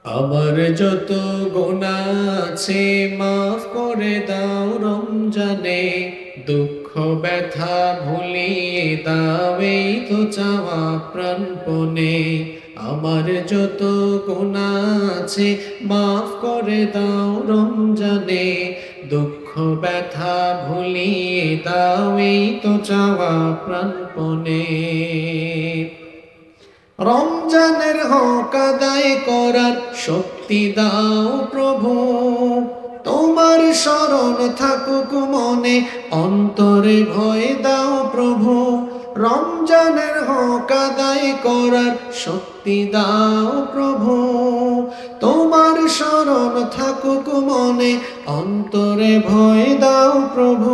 আমার যত গুনাহ আছে মাফ করে দাও রমজানে, দুঃখ ব্যথা ভুলিয়ে দাও এই তো চাওয়া প্রাণপণে। আমার যত গুনাহ আছে মাফ করে দাও রমজানে, দুঃখ ব্যথা ভুলিয়ে দাও এই তো চাওয়া প্রাণপণে। রমজানের হক আদায় করার শক্তি দাও প্রভু, তোমার শরণ থাকুক মনে, অন্তরে ভয় দাও প্রভু। রমজানের হক আদায় করার শক্তি দাও প্রভু, তোমার শরণ থাকুক মনে, অন্তরে ভয় দাও প্রভু।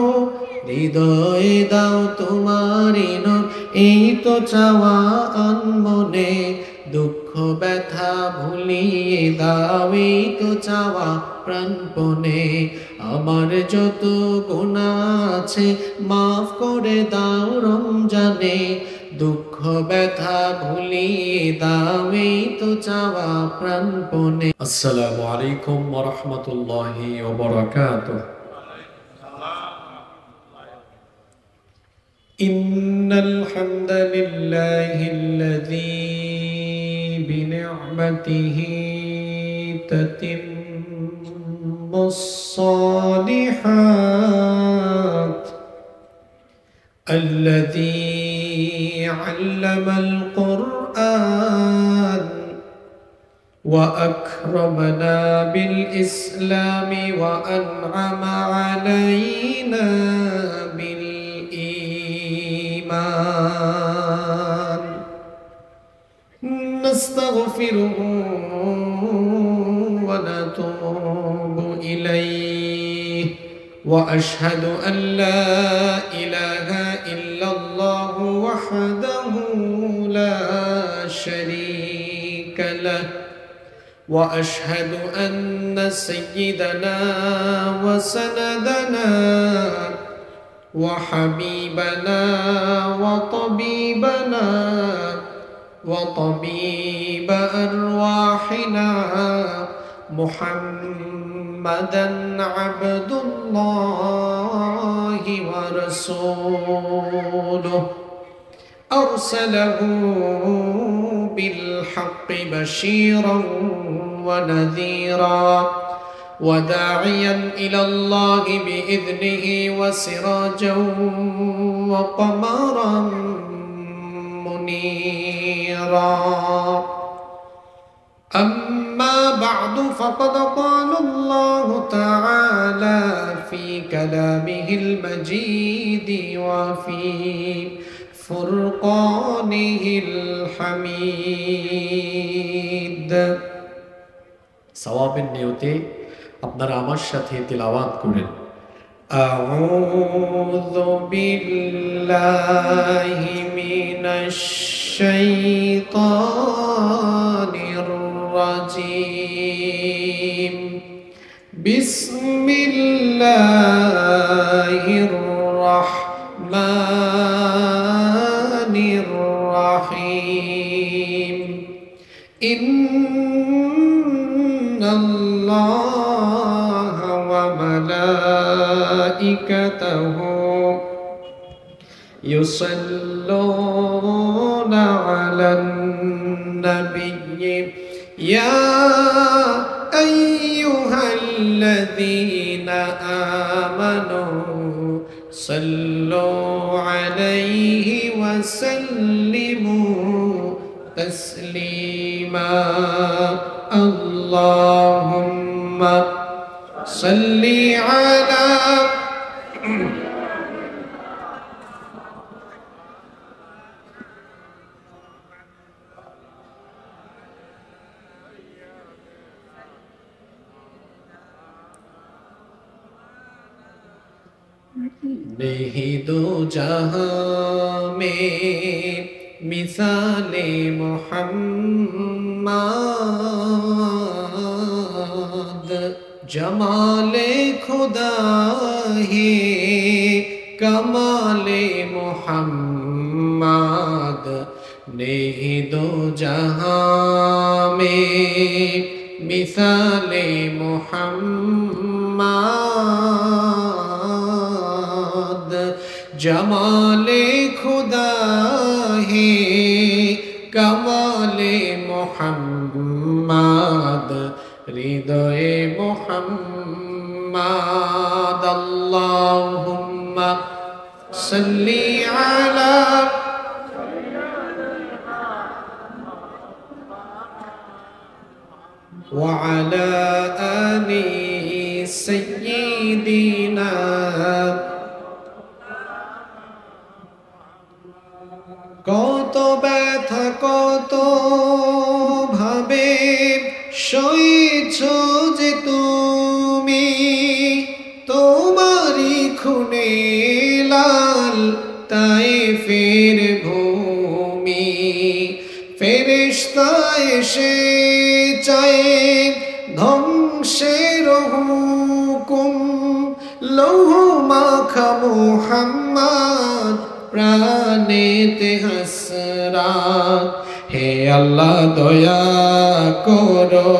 হৃদয়ে দাও তোমারি নূর, এই তো চাওয়া আনমনে, দুঃখ ব্যথা ভুলিয়ে দাও এই তো চাওয়া প্রাণপণে। আমার যত গুনাহ আছে মাফ করে দাও রমজানে, দুঃখ ব্যথা ভুলিয়ে দাও এই তো চাওয়া প্রাণপণে। আসসালামু আলাইকুম ওয়া রাহমাতুল্লাহি ওয়া বারাকাতুহু। إن الحمد لله الذي بنعمته تتم الصالحات، الذي علم القرآن وأكرمنا بالإسلام وأنعم علينا بالإيمان. نستغفره ونتوب إليه، وأشهد أن لا إله إلا الله وحده لا شريك له، وأشهد أن سيدنا وسندنا وحبيبنا وطبيبنا وطبيب أرواحنا محمدًا عبد الله ورسوله، أرسله بالحق بشيرا ونذيرا وداعيا إلى الله بإذنه وسراجا وقمرا منيرا. أما بعد فقد قال الله تعالى في كلامه المجيد وفي فرقانه الحميد. সওয়াবের নিয়তে আপনারা আমার সাথে তিলাওয়াত করেন। আউযু বিল্লাহি মিনাশ শাইতানির রাজীম। বিসমিল্লাহির রাহমানির রাহিম। ইন্নাল্লাহা ওয়া মালাইকাতাহু ইউসাল্লুনা আলান নাবিয়্যি ইয়া আইয়ুহাল্লাযীনা আমানু সাল্লু আলাইহি ওয়া সাল্লিমু তাসলিমা। আল্লাহুম্মা সাল্লি আলা नहीं दो जहां में मिसाले मोहम्मद, जमाले खुदा है कमाले मोहम्मद। नहीं दो जहां में मिसाले मोहम्मद जमाले खुदा है कमाले मोहम्मद हृदय मोहम्मद अल्लाहुम्मा सल्ली अला وعلى آل سيدنا কত ব্যথা কত ভাবে সইছ যে তুমি তোমারি খুনে লাল তায়েফের ভূমি ফেরেশতা এসে চায় ধ্বংসের হুকুম লৌহ মাখা মুহাম্মদ প্রাণেতে হাসরাত হে আল্লাহ দয়া করো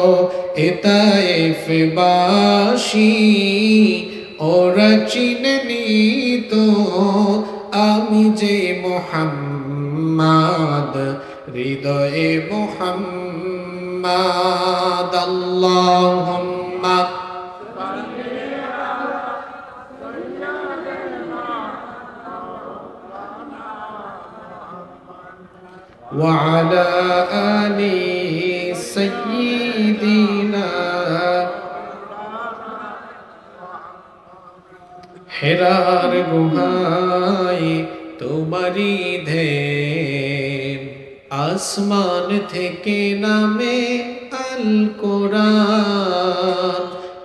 এ তায়েফবাসী ওরা চিনেনি তো আমি যে মুহাম্মদ হৃদয়ে মুহাম্মদ আল্লাহুম্মা وعلى آل سيدنا হেরার গুহায় তোমারি ধ্যান আসমান থেকে নামে আল কোরআন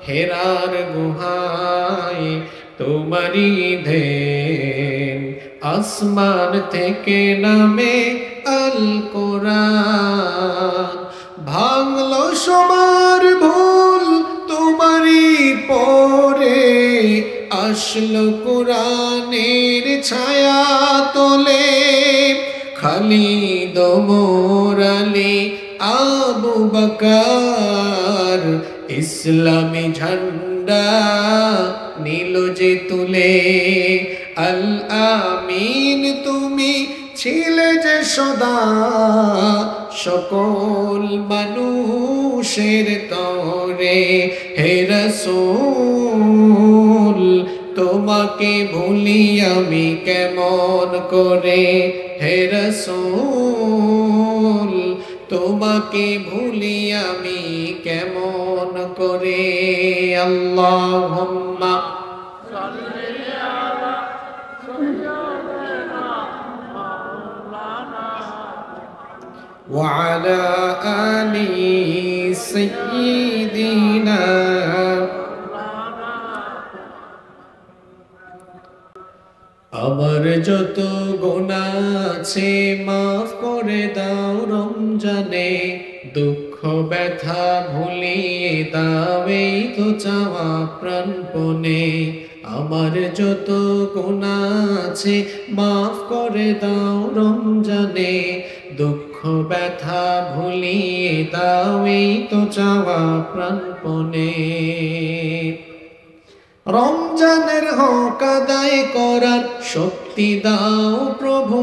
হেরার গুহায় তোমারি ধ্যান আসমান থেকে নামে আল কোরআন ভাঙলো সবার ভুল তোমারি পরে আসলো কোরআনের ছায়া তোলে খালিদ ওমর আলী আবু বকর ইসলামী ঝান্ডা নীল যে তুলে আল আমিন তুমি ছিলে যে সদা সকল মানুষের তরে হে রাসূল তোমাকে ভুলি আমি কেমন করে হে রাসূল তোমাকে ভুলি আমি কেমন করে আল্লাহুম্মা وعلى آل سيدنا আমার যত গুনাহ আছে মাফ করে দাও রমজানে দুঃখ ব্যথা ভুলিয়ে দাও এই তো চাওয়া প্রাণপণে আমার যত গুনাহ আছে মাফ করে দাও রমজানে দুঃখ ব্যথা ভুলিয়ে দাও এই তো চাওয়া প্রাণপণে রমজানের হক আদায় করার শক্তি দাও প্রভু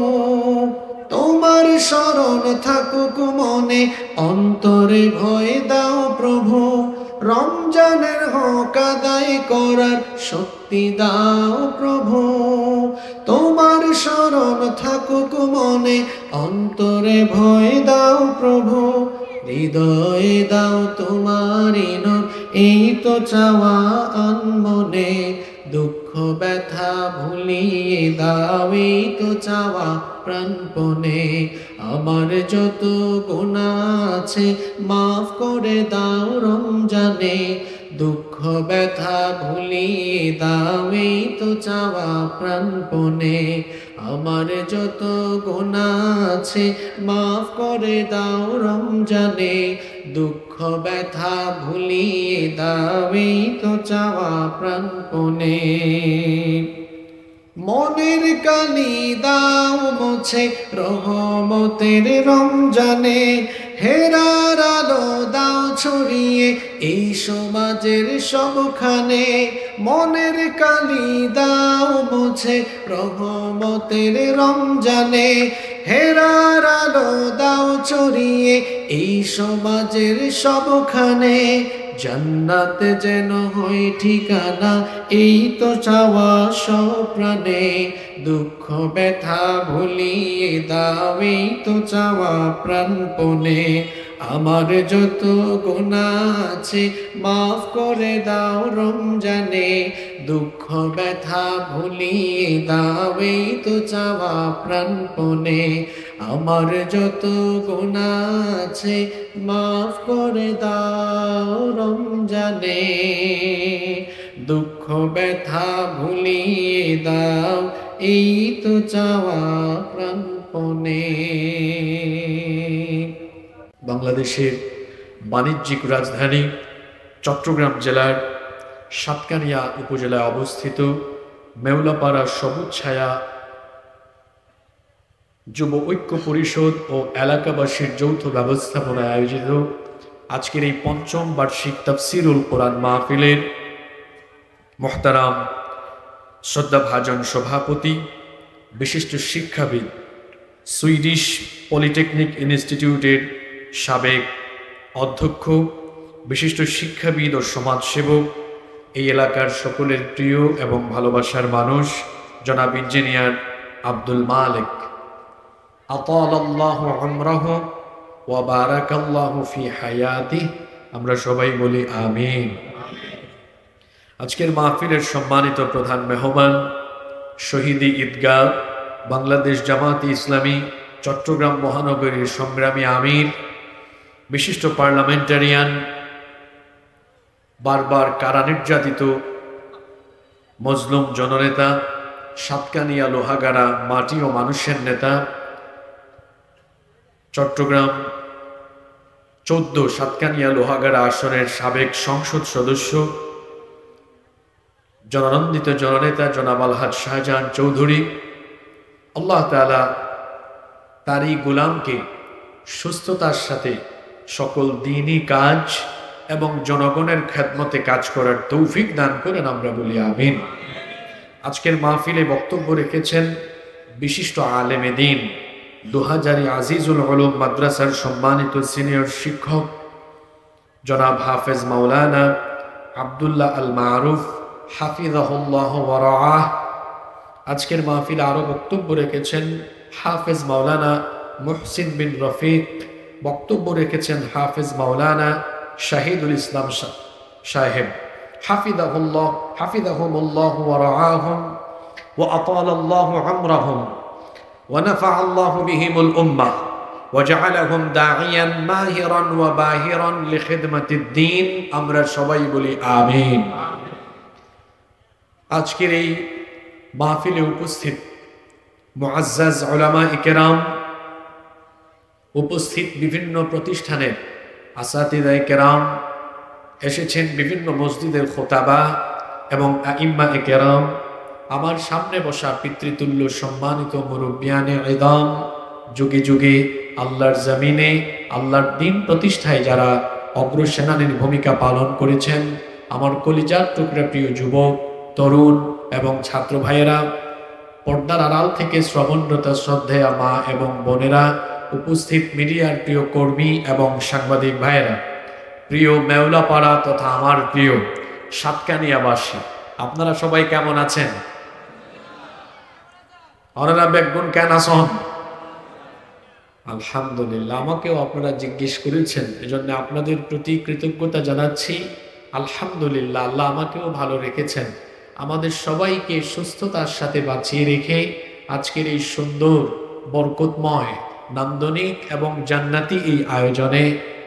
তোমার শরণ থাকুক মনে অন্তরে ভয় দাও প্রভু রমজানের হক আদায় করার শক্তি দাও প্রভু তোমার শরণ থাকুক মনে অন্তরে ভয় দাও প্রভু হৃদয়ে দাও তোমারি নূর এই তো চাওয়া আনমনে দুঃখ ব্যথা ভুলিয়ে দাও এই তো চাওয়া প্রাণপণে আমার যত গুনাহ আছে মাফ করে দাও রমজানে দুঃখ ব্যথা ভুলিয়ে দাও এই তো চাওয়া প্রাণপণে আমার যত গুনাহ আছে মাফ করে দাও রমজানে দুঃখ ব্যথা ভুলিয়ে দাও এই তো চাওয়া প্রাণপণে মনের কালি দাও মুছে রহমতের রমজানে হেরার আলো দাও ছড়িয়ে এই সমাজের সবখানে, মনের কালি দাও মুছে রহমতের রমজানে। হেরার আলো দাও ছড়িয়ে এই সমাজের সবখানে, জান্নাতে যেন হয় ঠিকানা এই তো চাওয়া সপ্রাণে। দুঃখ ব্যথা ভুলিয়ে দাও এই তো চাওয়া প্রাণপণে। আমার যত গুনাহ আছে মাফ করে দাও রমজানে, দুঃখ ব্যথা ভুলিয়ে দাও এই তো চাওয়া প্রাণপণে। আমার যত গুনাহ আছে মাফ করে দাও রমজানে, দুঃখ ব্যথা ভুলিয়ে দাও এই তো চাওয়া প্রাণপণে। বাংলাদেশের বাণিজ্যিক রাজধানী চট্টগ্রাম জেলার সাতকানিয়া উপজেলায় অবস্থিত মেউলাপাড়া সবুজ ছায়া যুব ঐক্য পরিষদ ও এলাকাবাসীর যৌথ ব্যবস্থাপনায় আয়োজিত আজকের এই পঞ্চম বার্ষিক তাফসিরুল কোরআন মাহফিলের মোহতারাম শ্রদ্ধাভাজন সভাপতি, বিশিষ্ট শিক্ষাবিদ, সুইডিশ পলিটেকনিক ইনস্টিটিউটের সাবেক অধ্যক্ষ, বিশিষ্ট শিক্ষাবিদ ও সমাজসেবক, এই এলাকার সকলের প্রিয় এবং ভালোবাসার মানুষ জনাব ইঞ্জিনিয়ার আব্দুল মালিক, আতালাল্লাহু উমরাহু ওয়া বারাকাল্লাহু ফি হায়াতিহি, আমরা সবাই বলি আমিন। আজকের মাহফিলের সম্মানিত প্রধান মেহমান, শহীদি ঈদগাহ বাংলাদেশ জামাতে ইসলামী চট্টগ্রাম মহানগরীর সংগ্রামী আমির, বিশিষ্ট পার্লামেন্টারিয়ান, বারবার কারা নির্যাতিত মজলুম জননেতা, সাতকানিয়া লোহাগাড়া মাটি ও মানুষের নেতা, চট্টগ্রাম 14 সাতকানিয়া লোহাগাড়া আসনের সাবেক সংসদ সদস্য, জনানন্দিত জননেতা জনাব আলহাজ শাহজাহান চৌধুরী, আল্লাহ তাআলা তারই গোলামকে সুস্থতার সাথে সকল দ্বীনি কাজ এবং জনগণের খেদমতে কাজ করার তৌফিক দান করেন, আমরা বলি আমিন। আজকের মাহফিলে বক্তব্য রেখেছেন বিশিষ্ট আলেমে দ্বীন, 2000 আজিজুল উলুম মাদ্রাসার সম্মানিত সিনিয়র শিক্ষক জনাব হাফেজ মাওলানা আব্দুল্লাহ আল মারুফ হাফিজাহুল্লাহ ওয়া রাআহ। আজকের মাহফিলে আরো বক্তব্য রেখেছেন হাফেজ মাওলানা মুহসিন বিন রফিক, বক্তব্য রেখেছেন হাফেজ মাওলানা শাহিদুল ইসলাম সাহেব হাফিজাহুমুল্লাহ ওয়া রাআহুম ওয়া আতালাল্লাহু উমরাহুম ওয়া নাফাআল্লাহু বিহিমুল উম্মাহ ওয়া জাআলাহুম দাঈয়ান মাহিরান ওয়া বাহিরান লিখিদমাতিদ দ্বীন, আমরা সবাই বলি আমিন। আজকের এই মাহফিলে উপস্থিত মুআজ্জাজ উলামায়ে কেরাম, উপস্থিত বিভিন্ন প্রতিষ্ঠানের আসাতিদায়ে কেরাম, এসেছেন বিভিন্ন মসজিদের খোতাবা এবং আইম্মায়ে কেরাম, আমার সামনে বসা পিতৃতুল্য সম্মানিত মুরব্বিয়ানে ইদাম, যুগে যুগে আল্লাহর জমিনে আল্লাহর দ্বীন প্রতিষ্ঠায় যারা অগ্রসেনানীর ভূমিকা পালন করেছেন, আমার কলিজার টুকরা প্রিয় যুবক, তরুণ এবং ছাত্র ভাইয়েরা, পর্দার আড়াল থেকে শ্রবণরত শ্রদ্ধেয়া মা এবং বোনেরা, উপস্থিত মিডিয়ার প্রিয় কর্মী এবং সাংবাদিক ভাইয়েরা, প্রিয় মেউলাপাড়া তথা আমার প্রিয় সাতকানিয়াবাসী, আপনারা সবাই কেমন আছেন? অনারা বেগুন কেন আসন? আলহামদুলিল্লাহ। আমাকেও আপনারা জিজ্ঞেস করেছেন, এজন্য আপনাদের প্রতি কৃতজ্ঞতা জানাচ্ছি। আলহামদুলিল্লাহ, আল্লাহ আমাকেও ভালো রেখেছেন, আমাদের সবাইকে সুস্থতার সাথে বাঁচিয়ে রেখে আজকের এই সুন্দর বরকতময় নান্দনিক এবং জান্নাতি এই আয়োজনে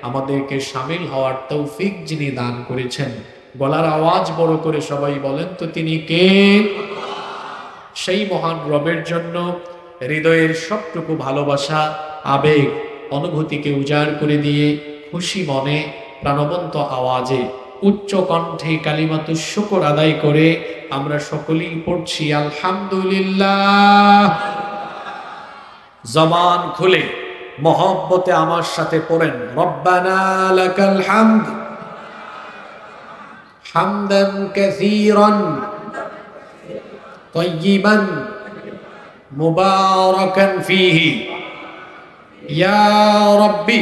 আমাদেরকে শামিল হওয়ার তৌফিক যিনি দান করেছেন, গলার আওয়াজ বড় করে সবাই বলেন তো তিনি কে? সেই মহান রবের জন্য হৃদয়ের সবটুকু ভালোবাসা, আবেগ, অনুভূতিকে উজাড় করে দিয়ে খুশি মনে প্রাণবন্ত আওয়াজে উচ্চ কণ্ঠে কালিমাতুশ শুকর আদায় করে আমরা সকলেই পড়ছি আলহামদুলিল্লাহ। জবান খুলে মহব্বতে আমার সাথে পড়েন, রব্বানা লাকাল হামদ হামদান কাসীরান তাইয়িবান মুবারাকান ফীহি ইয়া রাব্বি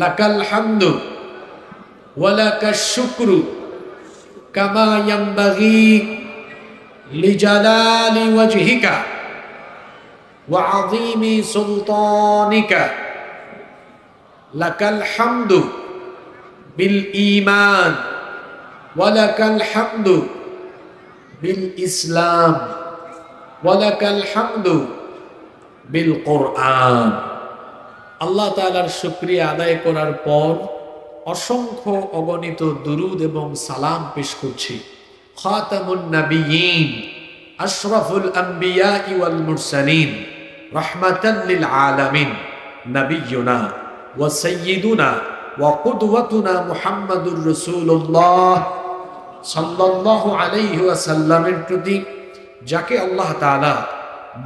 লাকাল হামদু ওয়া লাকাশ শুকরু কামা ইয়ানবাগী লিজালালি ওয়াজহিকা ওয়া আযীমি সুলতানিকা লাকাল হামদু বিল ঈমান ওয়া লাকাল হামদু বিল ইসলাম ওয়া লাকাল হামদু বিল কোরআন। আল্লাহ তাআলার শুকরিয়া আদায় করার পর অসংখ্য অগণিত দুরুদ এবং সালাম পেশ করছি খাতামুন নবিয়্যিন আশরাফুল আম্বিয়া ওয়াল মুরসালিন রাহমাতাল লিল আলামিন নবিয়্যুনা ওয়া সাইয়্যিদুনা ওয়া কুদওয়াতুনা মুহাম্মাদুর রাসূলুল্লাহ সাল্লাল্লাহু আলাইহি ওয়াসাল্লামের প্রতি, যাকে আল্লাহ তাআলা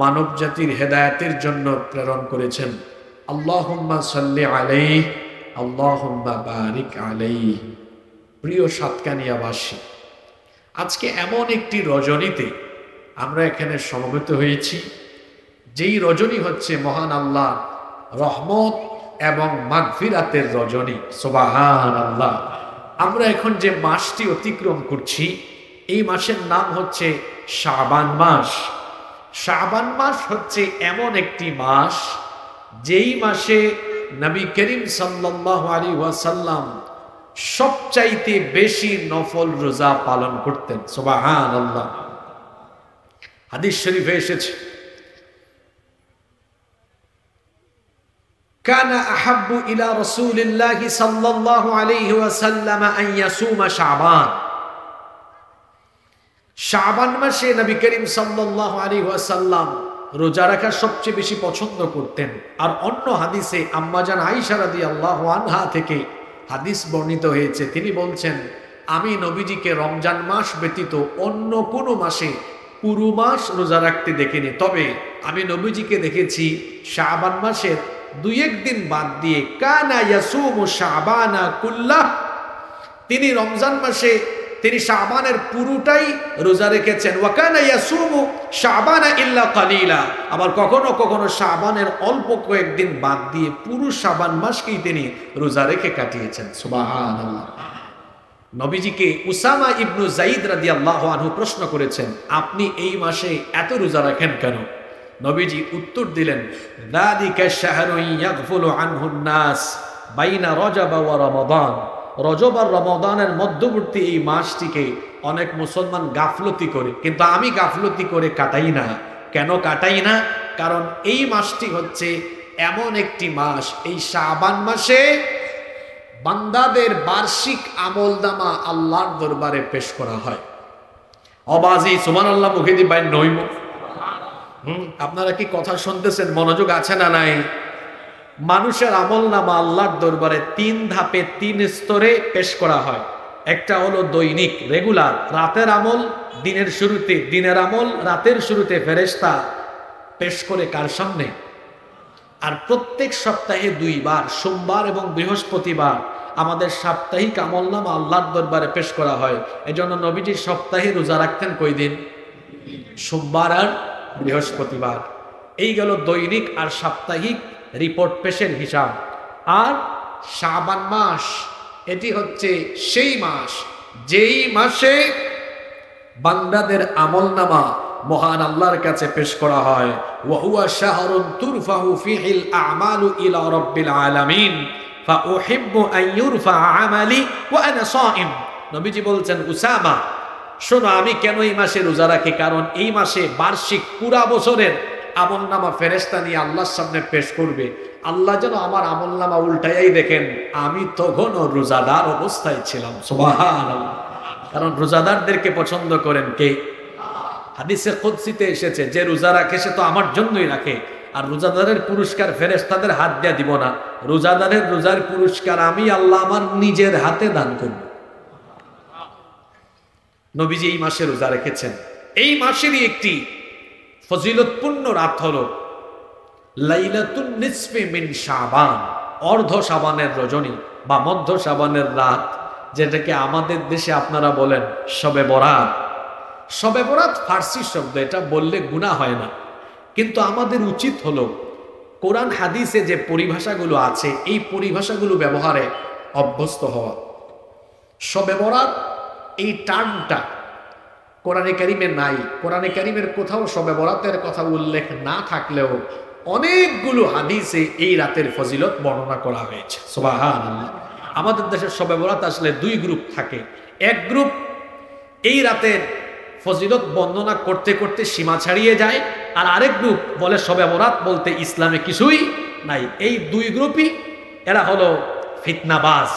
মানব জাতির হেদায়েতের জন্য প্রেরণ করেছেন। আল্লাহুম্মা সাল্লি আলাইহি আল্লাহুম্মা বারিক আলাইহি। প্রিয় সাতকানিয়াবাসী, আজকে এমন একটি রজনীতে আমরা এখানে সমবেত হয়েছি, যেই রজনী হচ্ছে মহান আল্লাহ রহমত এবং মাগফিরাতের রজনী। সুবহানাল্লাহ। আমরা এখন যে মাসটি অতিক্রম করছি, এই মাসের নাম হচ্ছে শাবান মাস। শাবান মাস হচ্ছে এমন একটি মাস, যেই মাসে নবী করিম সাল্লাল্লাহু আলাইহি ওয়াসাল্লাম সবচাইতে বেশি নফল রোজা পালন করতেন। সুবহানাল্লাহ। হাদিস শরীফে এসেছে, কানা আহাব্বু ইলা রাসূলিল্লাহি সাল্লাল্লাহু আলাইহি ওয়াসাল্লাম আন ইয়াসুমা শাবান। শাবান মাসে নবী করিম সাল্লাল্লাহু আলাইহি ওয়াসাল্লাম রোজা রাখা সবচেয়ে বেশি পছন্দ করতেন। আর অন্য হাদিসে আম্মাজান আয়েশা রাদিয়াল্লাহু আনহা থেকে হাদিস বর্ণিত হয়েছে, তিনি বলছেন, আমি নবীজিকে রমজান মাস ব্যতীত অন্য কোনো মাসে পুরো মাস রোজা রাখতে দেখিনি, তবে আমি নবীজিকে দেখেছি শাবান মাসের 2-1 দিন বাদ দিয়ে কানা ইয়াসুমু শাবানা কুল্লাহ, তিনি রমজান মাসে তিনি শাবানের পুরোটাই রোজা রেখেছেন। ওয়া কানা ইয়াসুমু শাবানা ইল্লা কালিলা, আবার কখনো কখনো শাবানের অল্প কয়েকদিন বাদ দিয়ে পুরো শাবান মাসকেই তিনি রোজা রেখে কাটিয়েছেন। সুবহানাল্লাহ। নবীজিকে উসামা ইবনু যায়েদ রাদিয়াল্লাহু আনহু প্রশ্ন করেছেন, আপনি এই মাসে এত রোজা রাখেন কেন? নবীজি উত্তর দিলেন, যালিকা শাহরুন ইয়াগফুলু আনহুন নাস বাইনা রজব ওয়া রমাদান। রজব আর রমাদানের মধ্যবর্তী এই মাসটিকে অনেক মুসলমান গাফলতি করে, কিন্তু আমি গাফলতি করে কাটাই না। কেন কাটাই না? কারণ এই মাসটি হচ্ছে এমন একটি মাস, এই শাবান মাসে বান্দাদের বার্ষিক আমলনামা আল্লাহর দরবারে পেশ করা হয়। অবাজি সুবহানাল্লাহ মুখে দি বাইন নইম। আপনারা কি কথা শুনতেছেন? মনোযোগ আছে না নাই? মানুষের আমলনামা আল্লাহর দরবারে 3 ধাপে 3 স্তরে পেশ করা হয়। একটা হলো দৈনিক রেগুলার, রাতের আমল দিনের শুরুতে, দিনের আমল রাতের শুরুতে ফেরেশতা পেশ করে কার সামনে? আর প্রত্যেক সপ্তাহে 2 বার, সোমবার এবং বৃহস্পতিবার আমাদের সাপ্তাহিক আমলনামা আল্লাহর দরবারে পেশ করা হয়। এজন্য নবীজি সপ্তাহে রোজা রাখতেন কয় দিন? সোমবার আর বৃহস্পতিবার। এই গেল দৈনিক আর সাপ্তাহিক রিপোর্ট পেশের হিসাব। আর শাবান মাস, এটি হচ্ছে সেই মাস যেই মাসে বান্দাদের আমলনামা মহান আল্লাহর কাছে পেশ করা হয়। ওয়া হুয়া শাহরুন তুরফাহু ফীহিল আমালু ইলা রাব্বিল আলামিন ফাউহিব্বু আন ইউরফা আমালি ওয়া আনা সাইম। নবীজি বলছেন, উসামা শোনো, আমি কেন এই মাসে রোজা রাখি? কারণ এই মাসে বার্ষিক পুরা বছরের আমলনামা ফেরেশতা নিয়ে আল্লাহর সামনে পেশ করবে। আল্লাহ যেন আমার আমলনামা উল্টাইয়াই দেখেন আমি তখনও রোজাদার অবস্থায় ছিলাম। সুবহানাল্লাহ। কারণ রোজাদারদেরকে পছন্দ করেন কে? হাদিসে কুদসিতে এসেছে, যে রোজা রাখে সে তো আমার জন্যই রাখে, আর রোজাদারের পুরস্কার ফেরেশতাদের হাত দিয়ে দিব না। রোজাদারের রোজার পুরস্কার আমি আল্লাহ আমার নিজের হাতে দান করব। নবীজি এই মাসে রোজা রেখেছেন। এই মাসেরই একটি ফজিলতপূর্ণ রাত হলো লাইলাতুন নিসফি মিন শাবান, অর্ধ শাবানের রজনী বা মধ্য শাবানের রাত, যেটাকে আমাদের দেশে আপনারা বলেন শবে বরাত। শবে বরাত ফার্সি শব্দ, এটা বললে গুনাহ হয় না, কিন্তু আমাদের উচিত হলো কোরআন হাদিসে যে পরিভাষাগুলো আছে এই পরিভাষাগুলো ব্যবহারে অভ্যস্ত হওয়া। শবে বরাত এই টার্মটা কোরআনে কারিমে নাই, কোরআনে কারিমের কোথাও শবে বরাতের কথা উল্লেখ না থাকলেও অনেকগুলো হাদিসে এই রাতের ফজিলত বর্ণনা করা হয়েছে। সুবহানাল্লাহ। আমাদের দেশের শবে বরাত আসলে দুই গ্রুপ থাকে। এক গ্রুপ এই রাতের ফজিলত বর্ণনা করতে করতে সীমা ছাড়িয়ে যায়, আর আরেক গ্রুপ বলে শবে বরাত বলতে ইসলামে কিছুই নাই। এই দুই গ্রুপই এরা হলো ফিতনাবাজ,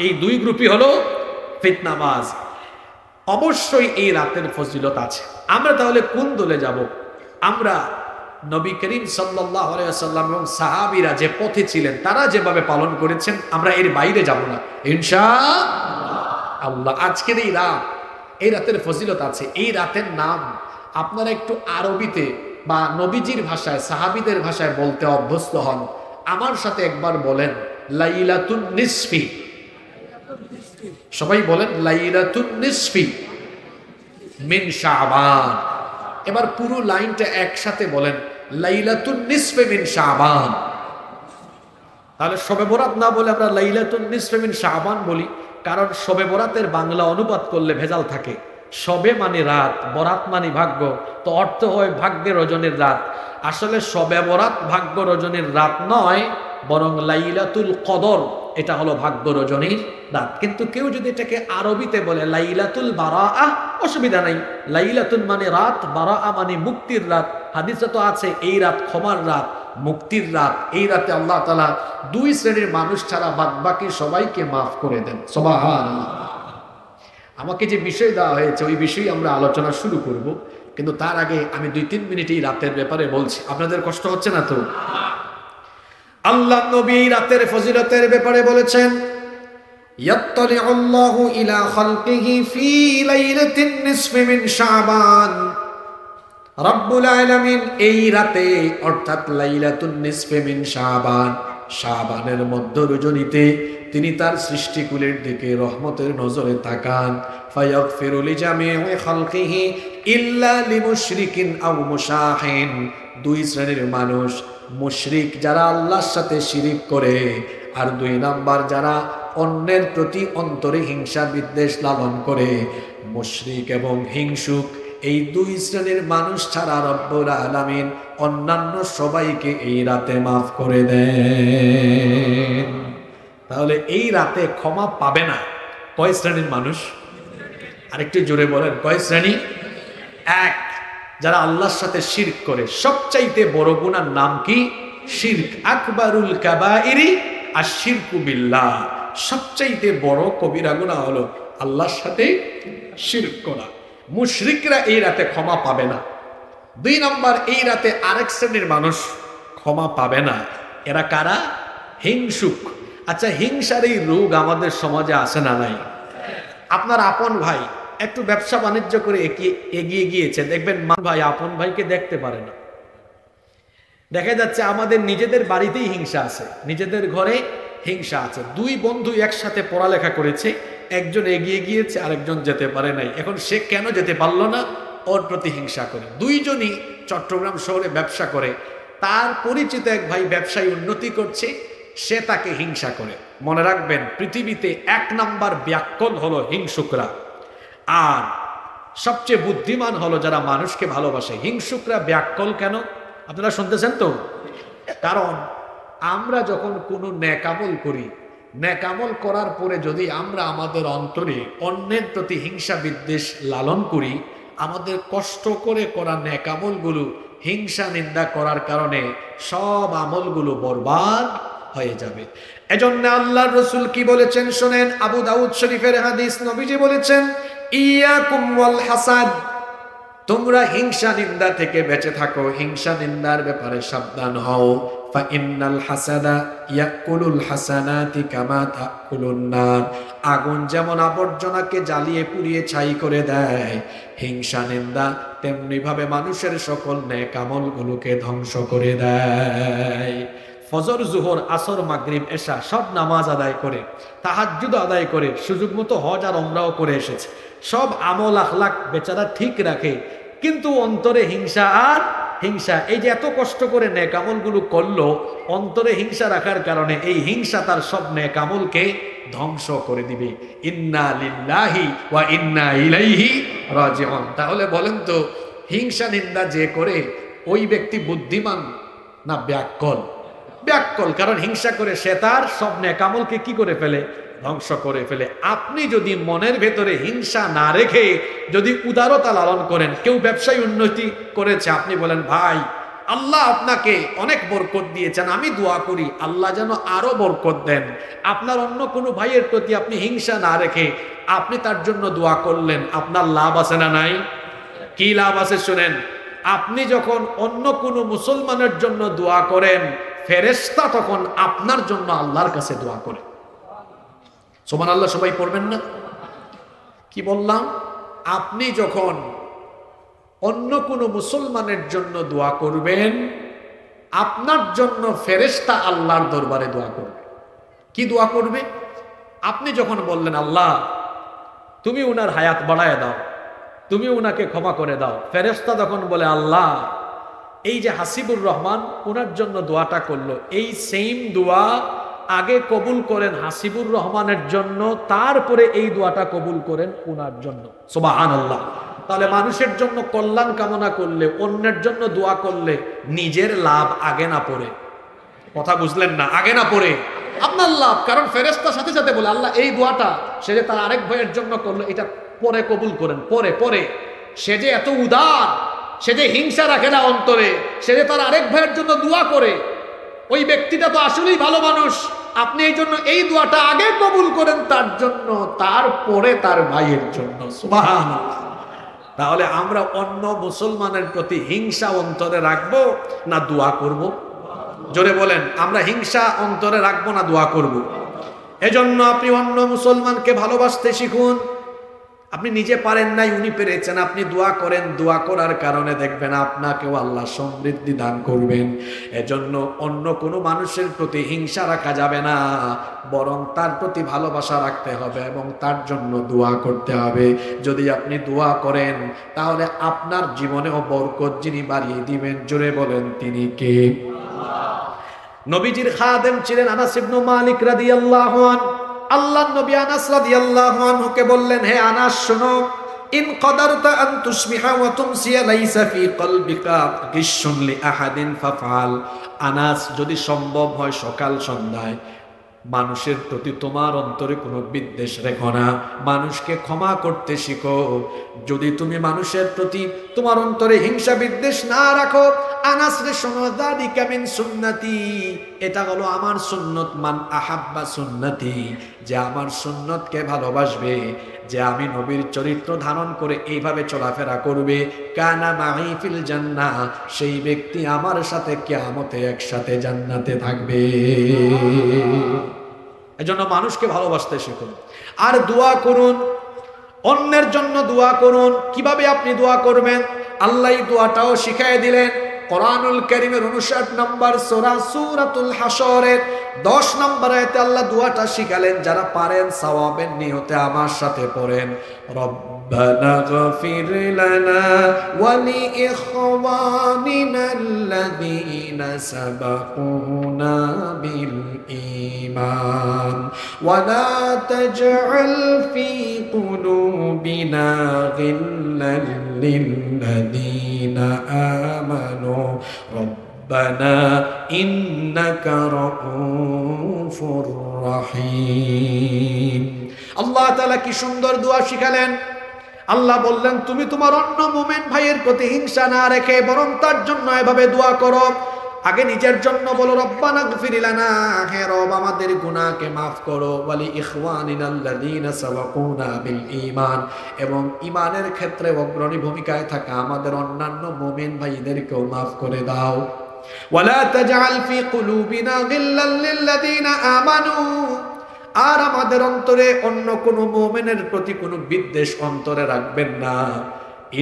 এই দুই গ্রুপই হলো ফিতনাবাজ। অবশ্যই এই রাতের ফজিলত আছে। আমরা তাহলে কোন দলে যাব? আমরা নবী করিম সাল্লাল্লাহু আলাইহি ওয়াসাল্লাম এবং সাহাবীরা যে পথে ছিলেন, তারা যেভাবে পালন করেছেন, আমরা এর বাইরে যাব না ইনশাআল্লাহ। আজকের এই রাত, এই রাতের ফজিলত আছে। এই রাতের নাম আপনারা একটু আরবিতে বা নবীজির ভাষায়, সাহাবীদের ভাষায় বলতে অভ্যস্ত হন। আমার সাথে একবার বলেন লাইলাতুন নিসফি। সবাই বলেন লাইলাতুন নিসফি মিন শাবান। এবার পুরো লাইনটা একসাথে বলেন লাইলাতুন নিসফি মিন শাবান। তাহলে শবে বরাত না বলে আমরা লাইলাতুন নিসফি মিন শাবান বলি, কারণ শবে বরাতের বাংলা অনুবাদ করলে ভেজাল থাকে। শবে মানে রাত, বরাত মানে ভাগ্য, তো অর্থ হয় ভাগ্যে রজনীর রাত। আসলে শবে বরাত ভাগ্য রজনীর রাত নয়, বরং লাইলাতুল কদর, এটা হলো ভাগ্য রজনীর রাত। কিন্তু কেউ যদি এটাকে আরবিতে বলে লাইলাতুল বারাআহ, অসুবিধা নাই। লাইলাতুল মানে রাত, বারাআ মানে মুক্তির রাত। হাদিসে তো আছে এই রাত ক্ষমার রাত, মুক্তির রাত। এই রাতে আল্লাহ তাআলা দুই শ্রেণীর মানুষ ছাড়া বাদবাকি সবাইকে মাফ করে দেন। সুবহানাল্লাহ। আমাকে যে বিষয় দেওয়া হয়েছে ওই বিষয়ে আমরা আলোচনা শুরু করব, কিন্তু তার আগে আমি 2-3 মিনিট এই রাতের ব্যাপারে বলছি। আপনাদের কষ্ট হচ্ছে না তো? আল্লাহ নবী রাতের ফজিলতের ব্যাপারে বলেছেন, ইয়াত্তালিউল্লাহু ইলা খালকিহি ফি লাইলাতিন নিসফি মিন শাবান। রব্বুল আলামিন এই রাতে অর্থাৎ লাইলাতুন নিসফি মিন শাবান, শাবানের মধ্য রজনীতে তিনি তার সৃষ্টিকুলের দিকে রহমতের নজরে তাকান। ফায়াগফিরু লিজামিই খালকিহি ইল্লা লিমুশরিকিন আও মুশাহিন। দুই শ্রেণীর মানুষ, মুশরিক যারা আল্লাহর সাথে শিরিক করে, আর 2 নাম্বার যারা অন্যের প্রতি অন্তরে হিংসা বিদ্বেষ লালন করে। মুশরিক এবং হিংসুক এই 2 শ্রেণীর মানুষ ছাড়া রব্বুল আলামিন অন্যান্য সবাইকে এই রাতে মাফ করে দেন। তাহলে এই রাতে ক্ষমা পাবে না কয় শ্রেণীর মানুষ? আরেকটু জোরে বলেন, কয় শ্রেণী? এক, যারা আল্লাহর সাথে শিরক করে। সবচাইতে বড় গুনার নাম কি? শিরক। আকবারুল কাবাইরি আশ-শিরকু বিল্লাহ। সবচাইতে বড় কবিরা গুনাহ হলো আল্লাহর সাথে শিরক করা। মুশরিকরা এই রাতে ক্ষমা পাবে না। 2 নাম্বার, এই রাতে আরেক শ্রেণীর মানুষ ক্ষমা পাবে না। এরা কারা? হিংসুক। আচ্ছা, হিংসার এই রোগ আমাদের সমাজে আছে না নাই? আপনার আপন ভাই একটু ব্যবসা বাণিজ্য করে এগিয়ে গিয়েছে, দেখবেন মা ভাই আপন ভাইকে দেখতে পারে না। দেখা যাচ্ছে আমাদের নিজেদের বাড়িতেই হিংসা আছে, নিজেদের ঘরে হিংসা আছে। 2 বন্ধু একসাথে পড়ালেখা করেছে, একজন এগিয়ে গিয়েছে আরেকজন যেতে পারে নাই। এখন সে কেন যেতে পারলো না? ওর প্রতি হিংসা করে। 2 জনই চট্টগ্রাম শহরে ব্যবসা করে, তার পরিচিত এক ভাই ব্যবসায় উন্নতি করছে, সে তাকে হিংসা করে। মনে রাখবেন, পৃথিবীতে 1 নাম্বার ব্যাককল হলো হিংসুকরা, আর সবচেয়ে বুদ্ধিমান হলো যারা মানুষকে ভালোবাসে। হিংসুকরা ব্যাককল কেন আপনারা শুনতেছেন তো? কারণ আমরা যখন কোনো নেকামল করি, নেকামল করার পরে যদি আমরা আমাদের অন্তরে অন্যের প্রতি হিংসা বিদ্বেষ লালন করি, আমাদের কষ্ট করে করা নেকামলগুলো হিংসা নিন্দা করার কারণে সব আমলগুলো বরবাদ হয়ে যাবে। এজন্য আল্লাহর রাসূল কি বলেছেন শুনেন, আবু দাউদ শরীফের হাদিস। নবীজি বলেছেন, ইয়াকুম ওয়াল হাসাদ, তোমরা হিংসা নিন্দা থেকে বেঁচে থাকো, হিংসা নিন্দার ব্যাপারে সাবধান হও। ফাইন্নাল হাসাদা ইয়াকুলুল হাসানাতি কামা তাকুলুন নার। আগুন যেমন আবর্জনাকে জ্বালিয়ে পুড়িয়ে ছাই করে দেয়, হিংসা নিন্দা তেমনি ভাবে মানুষের সকল নেক আমলগুলোকে ধ্বংস করে দেয়। ফজর, জোহর, আসর, মাগরিব, এশা সব নামাজ আদায় করে, তাহাজ্জুদ আদায় করে, সুযোগ মতো হজ আর ওমরাও করে এসেছে, সব আমল আখলাক বেচারা ঠিক রাখে, কিন্তু অন্তরে হিংসা আর হিংসা। এই যে এত কষ্ট করে নেক আমলগুলো করলো, অন্তরে হিংসা রাখার কারণে এই হিংসা তার সব নেক আমলকে ধ্বংস করে দিবে। ইন্না লিল্লাহি ওয়া ইন্না ইলাইহি রাজিউন। তাহলে বলেন তো, হিংসা নিন্দা যে করে ওই ব্যক্তি বুদ্ধিমান না ব্যাককল? ব্যাককল। কারণ হিংসা করে সে তার সব নেক আমলকে কি করে ফেলে? ধ্বংস করে ফেলে। আপনি যদি মনের ভেতরে হিংসা না রেখে যদি উদারতা লালন করেন, কেউ ব্যবসায় উন্নতি করেছে, আপনি বলেন ভাই আল্লাহ আপনাকে অনেক বরকত দিয়েছেন, আমি দোয়া করি আল্লাহ যেন আরো বরকত দেন। আপনার অন্য কোনো ভাইয়ের প্রতি আপনি হিংসা না রেখে আপনি তার জন্য দোয়া করলেন, আপনার লাভ আছে না নাই? কি লাভ আছে শুনেন। আপনি যখন অন্য কোনো মুসলমানের জন্য দোয়া করেন, ফেরেশতা তখন আপনার জন্য আল্লাহর কাছে দোয়া করে। সুবহানাল্লাহ, সবাই পড়বেন না? কি বললাম? আপনি যখন অন্য কোনো মুসলমানের জন্য দোয়া করবেন, আপনার জন্য ফেরেশতা আল্লাহর দরবারে দোয়া করবে। কি দোয়া করবে? আপনি যখন বললেন আল্লাহ তুমি উনার হায়াত বাড়ায় দাও, তুমি উনাকে ক্ষমা করে দাও, ফেরেশতা তখন বলে আল্লাহ এই যে হাসিবুর রহমান উনার জন্য দোয়াটা করলো, এই সেম দোয়া আগে কবুল করেন হাসিবুর রহমানের জন্য, তারপরে এই দোয়াটা কবুল করেন উনার জন্য। সুবহানাল্লাহ। তাহলে মানুষের জন্য কল্যাণ কামনা করলে, অন্যের জন্য দোয়া করলে নিজের লাভ আগে না পড়ে। কথা বুঝলেন না? আগে না পড়ে আপনার লাভ। কারণ ফেরেশতার সাথে সাথে বলে আল্লাহ এই দোয়াটা সে যে তার আরেক ভাইয়ের জন্য করলো, এটা পরে কবুল করেন, পরে পরে। সে যে এত উদার, সে যে হিংসা রাখে না অন্তরে, সে যে তার আরেক ভাইয়ের জন্য দোয়া করে, ওই ব্যক্তিটা তো আসলেই ভালো মানুষ। আপনি এই জন্য এই দোয়াটা আগে কবুল করেন তার জন্য, তারপরে তার ভাইয়ের জন্য। সুবহানাল্লাহ। তাহলে আমরা অন্য মুসলমানের প্রতি হিংসা অন্তরে রাখবো না দোয়া করব? জোরে বলেন, আমরা হিংসা অন্তরে রাখবো না দোয়া করব? এজন্য আপনি অন্য মুসলমানকে ভালোবাসতে শিখুন। আপনি নিজে পারেন নাই, উনি পেরেছেন, আপনি দোয়া করেন। দোয়া করার কারণে দেখবেন আপনাকেও আল্লাহ সমৃদ্ধি দান করবেন। এজন্য অন্য কোনো মানুষের প্রতি হিংসা রাখা যাবে না, বরং তার প্রতি ভালোবাসা রাখতে হবে এবং তার জন্য দোয়া করতে হবে। যদি আপনি দোয়া করেন তাহলে আপনার জীবনেও বরকত যিনি বাড়িয়ে দিবেন, জোরে বলেন তিনি কে? নবীজির খাদেম ছিলেন আনাস ইবনে মালিক রাদিয়াল্লাহু আনহু। আল্লাহর নবী আনাস রাদিয়াল্লাহু আনহুকে বললেন, হে আনাস শোনো, ইন কদারতা আন তুসবিহা ওয়া তুমসিয়া লাইসা ফি কলবিকা গিশুন লি আহাদিন ফাফআল। আনাস, যদি সম্ভব হয় সকাল সন্ধ্যায় মানুষের প্রতি তোমার অন্তরে কোনো বিদ্বেষ রেখো না, মানুষকে ক্ষমা করতে শিখো। যদি তুমি মানুষের প্রতি তোমার অন্তরে হিংসা বিদ্বেষ না রাখো, আনাস রে শোনো, যালিকা মিন সুন্নতি, এটা হলো আমার সুন্নত। মান আহাব্বা সুন্নতি, যে আমার সুন্নতকে ভালোবাসবে, যে আমি নবীর চরিত্র ধারণ করে এইভাবে চলাফেরা করবে, কানা মাই ফিল জান্নাহ, সেই ব্যক্তি আমার সাথে কিয়ামতে একসাথে জান্নাতে থাকবে। এজন্য মানুষকে ভালোবাসতে শিখুন আর দোয়া করুন, অন্যের জন্য দোয়া করুন। কিভাবে আপনি দোয়া করবেন আল্লাহ এই দোয়াটাও শিখিয়ে দিলেন। কোরআনুল কারীমের 59 নম্বর সূরা সূরাতুল হাসরের 10 নম্বর আয়াতে আল্লাহ দোয়াটা শিখালেন। যারা পারেন সওয়াবের নিয়তে আমার সাথে পড়েন, রব্বানা গফির লানা ওয়া লিইখওয়ানিনা আল্লাযীনা সাবাকুনা বিল ঈমান ওয়া লা তাজআল ফি কুলুবিনা গিল্লাল লিল্লাযীনা আমানু রব্বানা ইন্নাকা রাউফুর রহিম। আল্লাহ তাআলা কি সুন্দর দোয়া শিখালেন। আল্লাহ বললেন, তুমি তোমার অন্য মুমিন ভাইয়ের প্রতি হিংসা না রেখে বরং তার জন্য এভাবে দোয়া করো। আগে নিজের জন্য বলো, রব্বানা গফির লানা, হে রব আমাদের গুনাহকে maaf করো, ওয়ালি ইখওয়ানিনাল্লাযীনা সাবাকুনা বিল ঈমান, এবং ঈমানের ক্ষেত্রে অগ্রণী ভূমিকায় থাকা আমাদের অন্যান্য মুমিন ভাইদেরকেও maaf করে দাও। ওয়ালা তাজআল ফি কুলুবিনা গিল্লাল লিল্লাযিনা আমানু, আর আমাদের অন্তরে অন্য কোন মুমিনের প্রতি কোনো বিদ্বেষ অন্তরে রাখবেন না।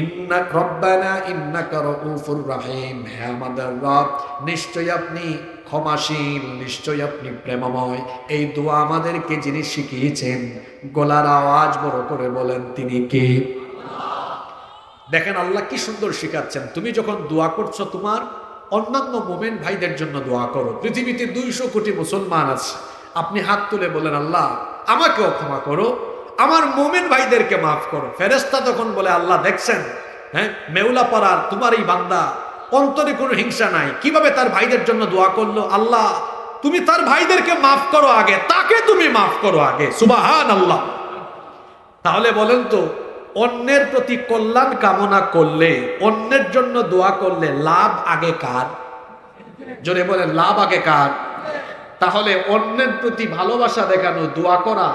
ইন্না রব্বানা ইন্নাকা রাউফুর রহিম, হে আমাদের রব নিশ্চয়ই আপনি ক্ষমাশীল, নিশ্চয়ই আপনি প্রেমময়। এই দোয়া আমাদেরকে যিনি শিখিয়েছেন, গলার আওয়াজ বড় করে বলেন তিনি কে? দেখেন আল্লাহ কি সুন্দর শিখাচ্ছেন। তুমি যখন দোয়া করছো তোমার অন্যান্য মুমিন ভাইদের জন্য দোয়া করো। পৃথিবীতে 200 কোটি মুসলমান আছে, আপনি হাত তুলে বলেন আল্লাহ আমাকেও ক্ষমা করো, আমার মুমিন ভাইদেরকে মাফ করো। ফেরেশতা তখন বলে আল্লাহ দেখছেন, হ্যাঁ মেউলা পাড়ার তোমার এই বান্দা অন্তরে কোনো হিংসা নাই, কিভাবে তার ভাইদের জন্য দোয়া করলো। আল্লাহ তুমি তার ভাইদেরকে মাফ করো আগে, তাকে তুমি মাফ করো আগে। সুবহানাল্লাহ। তাহলে বলেন তো, অন্যের প্রতি কল্যাণ কামনা করলে, অন্যের জন্য দোয়া করলে লাভ আগে কার? জোরে বলেন লাভ আগে কার? তাহলে অন্যের প্রতি ভালোবাসা দেখানো, দোয়া করা,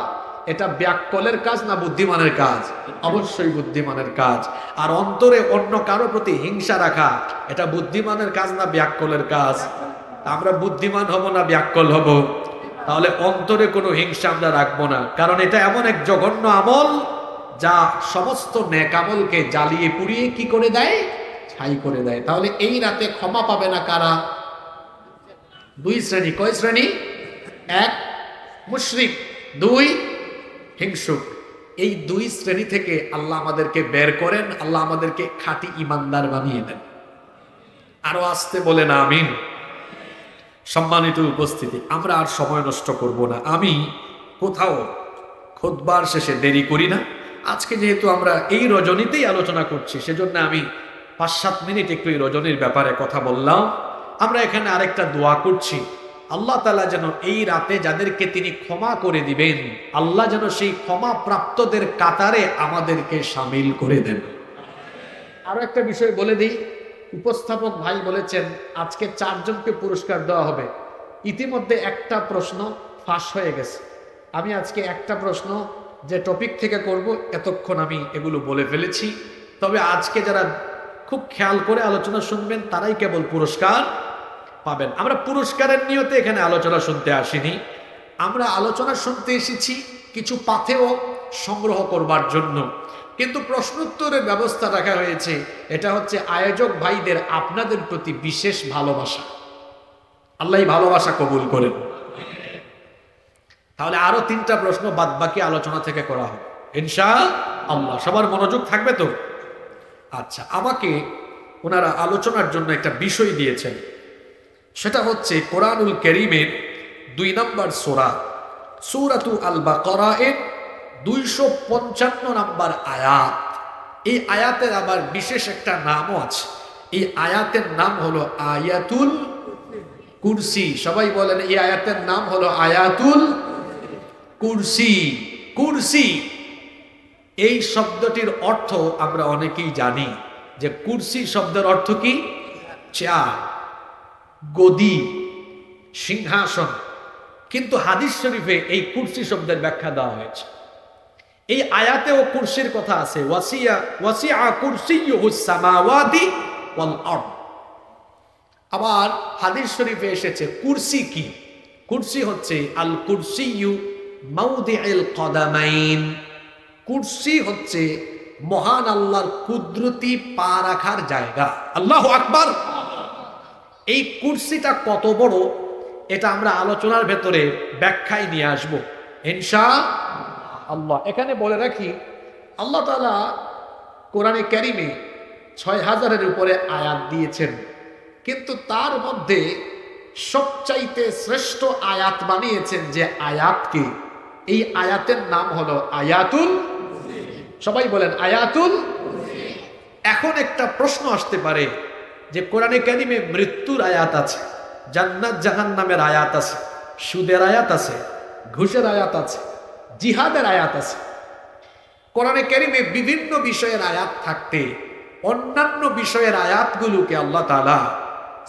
এটা ব্যাককলের কাজ না বুদ্ধিমানের কাজ? অবশ্যই বুদ্ধিমানের কাজ। আর অন্তরে অন্য কারো প্রতি হিংসা রাখা, এটা বুদ্ধিমানের কাজ না ব্যাককলের কাজ? আমরা বুদ্ধিমান হব না ব্যাককল হব? তাহলে অন্তরে কোনো হিংসা আমরা রাখবো না, কারণ এটা এমন এক জঘন্য আমল যা সমস্ত নেক আমলকে জ্বালিয়ে পুড়িয়ে কি করে দেয়? ছাই করে দেয়। তাহলে এই রাতে ক্ষমা পাবে না কারা? 2 শ্রেণী। কয় শ্রেণী? 1 মুশরিক, 2 হিংসুক। এই 2 শ্রেণী থেকে আল্লাহ আমাদেরকে বের করেন, আল্লাহ আমাদেরকে খাঁটি ইমানদার বানিয়ে দেন। আরো আসতে বলেন আমিন। সম্মানিত উপস্থিতি, আমরা আর সময় নষ্ট করব না। আমি কোথাও খুতবার শেষে দেরি করি না। আজকে যেহেতু আমরা এই রজনীতেই আলোচনা করছি, সেজন্য আমি 5-7 মিনিট একটু এই রজনীর ব্যাপারে কথা বললাম। আমরা এখানে আরেকটা দোয়া করছি, আল্লাহ তাআলা যেন এই রাতে যাদেরকে তিনি ক্ষমা করে দিবেন, আল্লাহ যেন সেই ক্ষমা প্রাপ্তদের কাতারে আমাদেরকে শামিল করে দেন। আরো একটা বিষয় বলে দিই, উপস্থাপক ভাই বলেছেন আজকে 4 জনকে পুরস্কার দেওয়া হবে। ইতিমধ্যে একটা প্রশ্ন ফাঁস হয়ে গেছে। আমি আজকে একটা প্রশ্ন যে টপিক থেকে করব এতক্ষণ আমি এগুলো বলে ফেলেছি। তবে আজকে যারা খুব খেয়াল করে আলোচনা শুনবেন তারাই কেবল পুরস্কার পাবেন। আমরা পুরস্কারের নিয়তে এখানে আলোচনা শুনতে আসিনি, আমরা আলোচনা শুনতে এসেছি কিছু পাথেও সংগ্রহ করবার জন্য। কিন্তু প্রশ্নোত্তরের ব্যবস্থা রাখা হয়েছে, এটা হচ্ছে আয়োজক ভাইদের আপনাদের প্রতি বিশেষ ভালোবাসা। আল্লাহ ভালোবাসা কবুল করেন। তাহলে আরো 3টা প্রশ্ন বাদ বাকি আলোচনা থেকে করা হবে ইনশাআল্লাহ। সবার মনোযোগ থাকবে তো? আচ্ছা, আমাকে ওনারা আলোচনার জন্য একটা বিষয় দিয়েছেন, সেটা হচ্ছে কোরআনুল কারীমের 2 নম্বর সূরা, সূরাতু আল বাকারা এর 255 নম্বর আয়াত। এই আয়াতের আবার বিশেষ একটা নামও আছে। এই আয়াতের নাম হলো আয়াতুল কুরসি। সবাই বলেন এই আয়াতের নাম হলো আয়াতুল কুরসি। কুরসি এই শব্দটির অর্থ আমরা অনেকেই জানি যে কুরসি শব্দের অর্থ কি? চেয়ার, গদি, সিংহাসন। কিন্তু হাদিস শরীফে এই কুরসি শব্দের ব্যাখ্যা দেওয়া হয়েছে। এই আয়াতেও কুরসির কথা আছে, ওয়াসিআ কুরসিয়্যুহুস সামাওয়াতি ওয়াল আরদ। আবার হাদিস শরীফে এসেছে কুরসি কি? কুরসি হচ্ছে আল কুরসিয়্যু মাউদিউল কদামাইন। কুরসি হচ্ছে মহান আল্লাহর কুদরতি পা রাখার জায়গা। আল্লাহু আকবার। এই কুরসিটা কত বড় এটা আমরা আলোচনার ভেতরে ব্যাখ্যায় নিয়ে আসবো ইনশাআল্লাহ। এখানে বলে রাখি, আল্লাহ তাআলা কোরআনে কারীমে 6000-এর উপরে আয়াত দিয়েছেন, কিন্তু তার মধ্যে সবচাইতে শ্রেষ্ঠ আয়াত বানিয়েছেন যে আয়াতকে, এই আয়াতের নাম হলো আয়াতুল। সবাই বলেন আয়াতুল। এখন একটা প্রশ্ন আসতে পারে যে কোরআনে কারীমে মৃত্যুর আয়াত আছে, জান্নাত জাহান্নামের আয়াত আছে, সুদের আয়াত আছে, ঘুষের আয়াত আছে, জিহাদের আয়াত আছে। কোরআনে কারীমে বিভিন্ন বিষয়ের আয়াত থাকতে অন্যান্য বিষয়ের আয়াতগুলোকে আল্লাহ তাআলা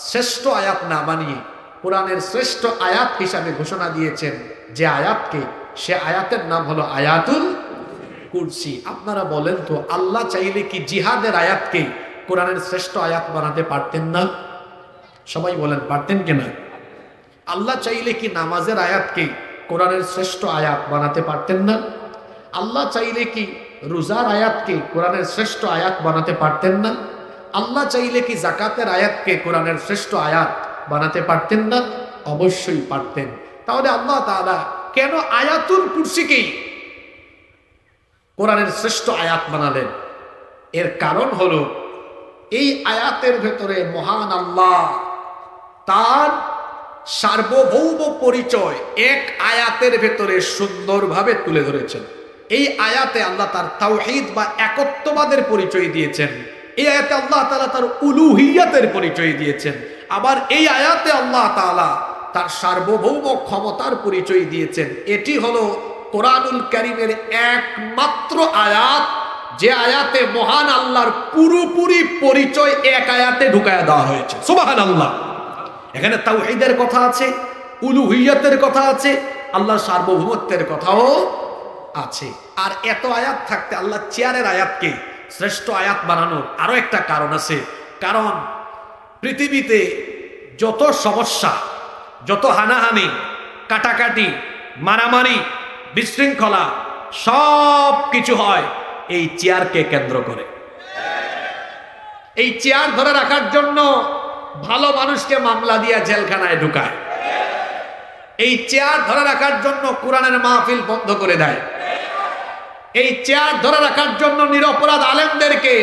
শ্রেষ্ঠ আয়াত না বানিয়ে কোরআনের শ্রেষ্ঠ আয়াত হিসাবে ঘোষণা দিয়েছেন যে আয়াতকে, সে আয়াতের নাম হলো আয়াতুল কুরসি। আপনারা বলেন তো, আল্লাহ চাইলে কি জিহাদের আয়াতকে কোরআনের শ্রেষ্ঠ আয়াত বানাতে পারতেন না? সবাই বলেন পারতেন কিনা? আল্লাহ চাইলে কি নামাজের আয়াতকে কোরআনের শ্রেষ্ঠ আয়াত বানাতে পারতেন না? আল্লাহ চাইলে কি রোজার আয়াতকে কোরআনের শ্রেষ্ঠ আয়াত বানাতে পারতেন না? আল্লাহ চাইলে কি যাকাতের আয়াতকে কোরআনের শ্রেষ্ঠ আয়াত বানাতে পারতেন না? অবশ্যই পারতেন। তাহলে আল্লাহ তাআলা কেন আয়াতুল কুরসিকেই কোরআনের শ্রেষ্ঠ আয়াত বানালেন? এর কারণ হলো এই আয়াতের ভেতরে মহান আল্লাহ তার সার্বভৌম পরিচয় এক আয়াতের ভেতরে সুন্দরভাবে তুলে ধরেছেন। এই আয়াতে আল্লাহ তার তাওহীদ বা একত্ববাদের পরিচয় দিয়েছেন। এই আয়াতে আল্লাহ তাআলা তার উলুহিয়াতের পরিচয় দিয়েছেন। আবার এই আয়াতে আল্লাহ তাআলা তার সার্বভৌম ক্ষমতার পরিচয় দিয়েছেন। এটি হলো কোরআনুল কারীমের একমাত্র আয়াত যে আয়াতে মহান আল্লাহর পুরোপুরি পরিচয় এক আয়াতে ঢুকায়া দেওয়া হয়েছে। সুবহানাল্লাহ। এখানে তাওহীদের কথা আছে, উলুহিয়াতের কথা আছে, আল্লাহর সার্বভৌমত্বের কথাও আছে। আর এত আয়াত থাকতে আল্লাহ চেয়ারের আয়াতকে শ্রেষ্ঠ আয়াত বানানোর আরো একটা কারণ আছে। কারণ পৃথিবীতে যত সমস্যা, যত হানাহানি, কাটাকাটি, মারামারি, বিশৃঙ্খলা সব কিছু হয় এই চেয়ারকে কেন্দ্র করে। এই চেয়ার ধরে রাখার জন্য ভালো মানুষকে মামলা দিয়ে জেলখানায় ঢুকায়। এই চেয়ার ধরে রাখার জন্য কোরআনের মাহফিল বন্ধ করে দেয়। এই চেয়ার ধরে রাখার জন্য নিরপরাধ আলেমদেরকে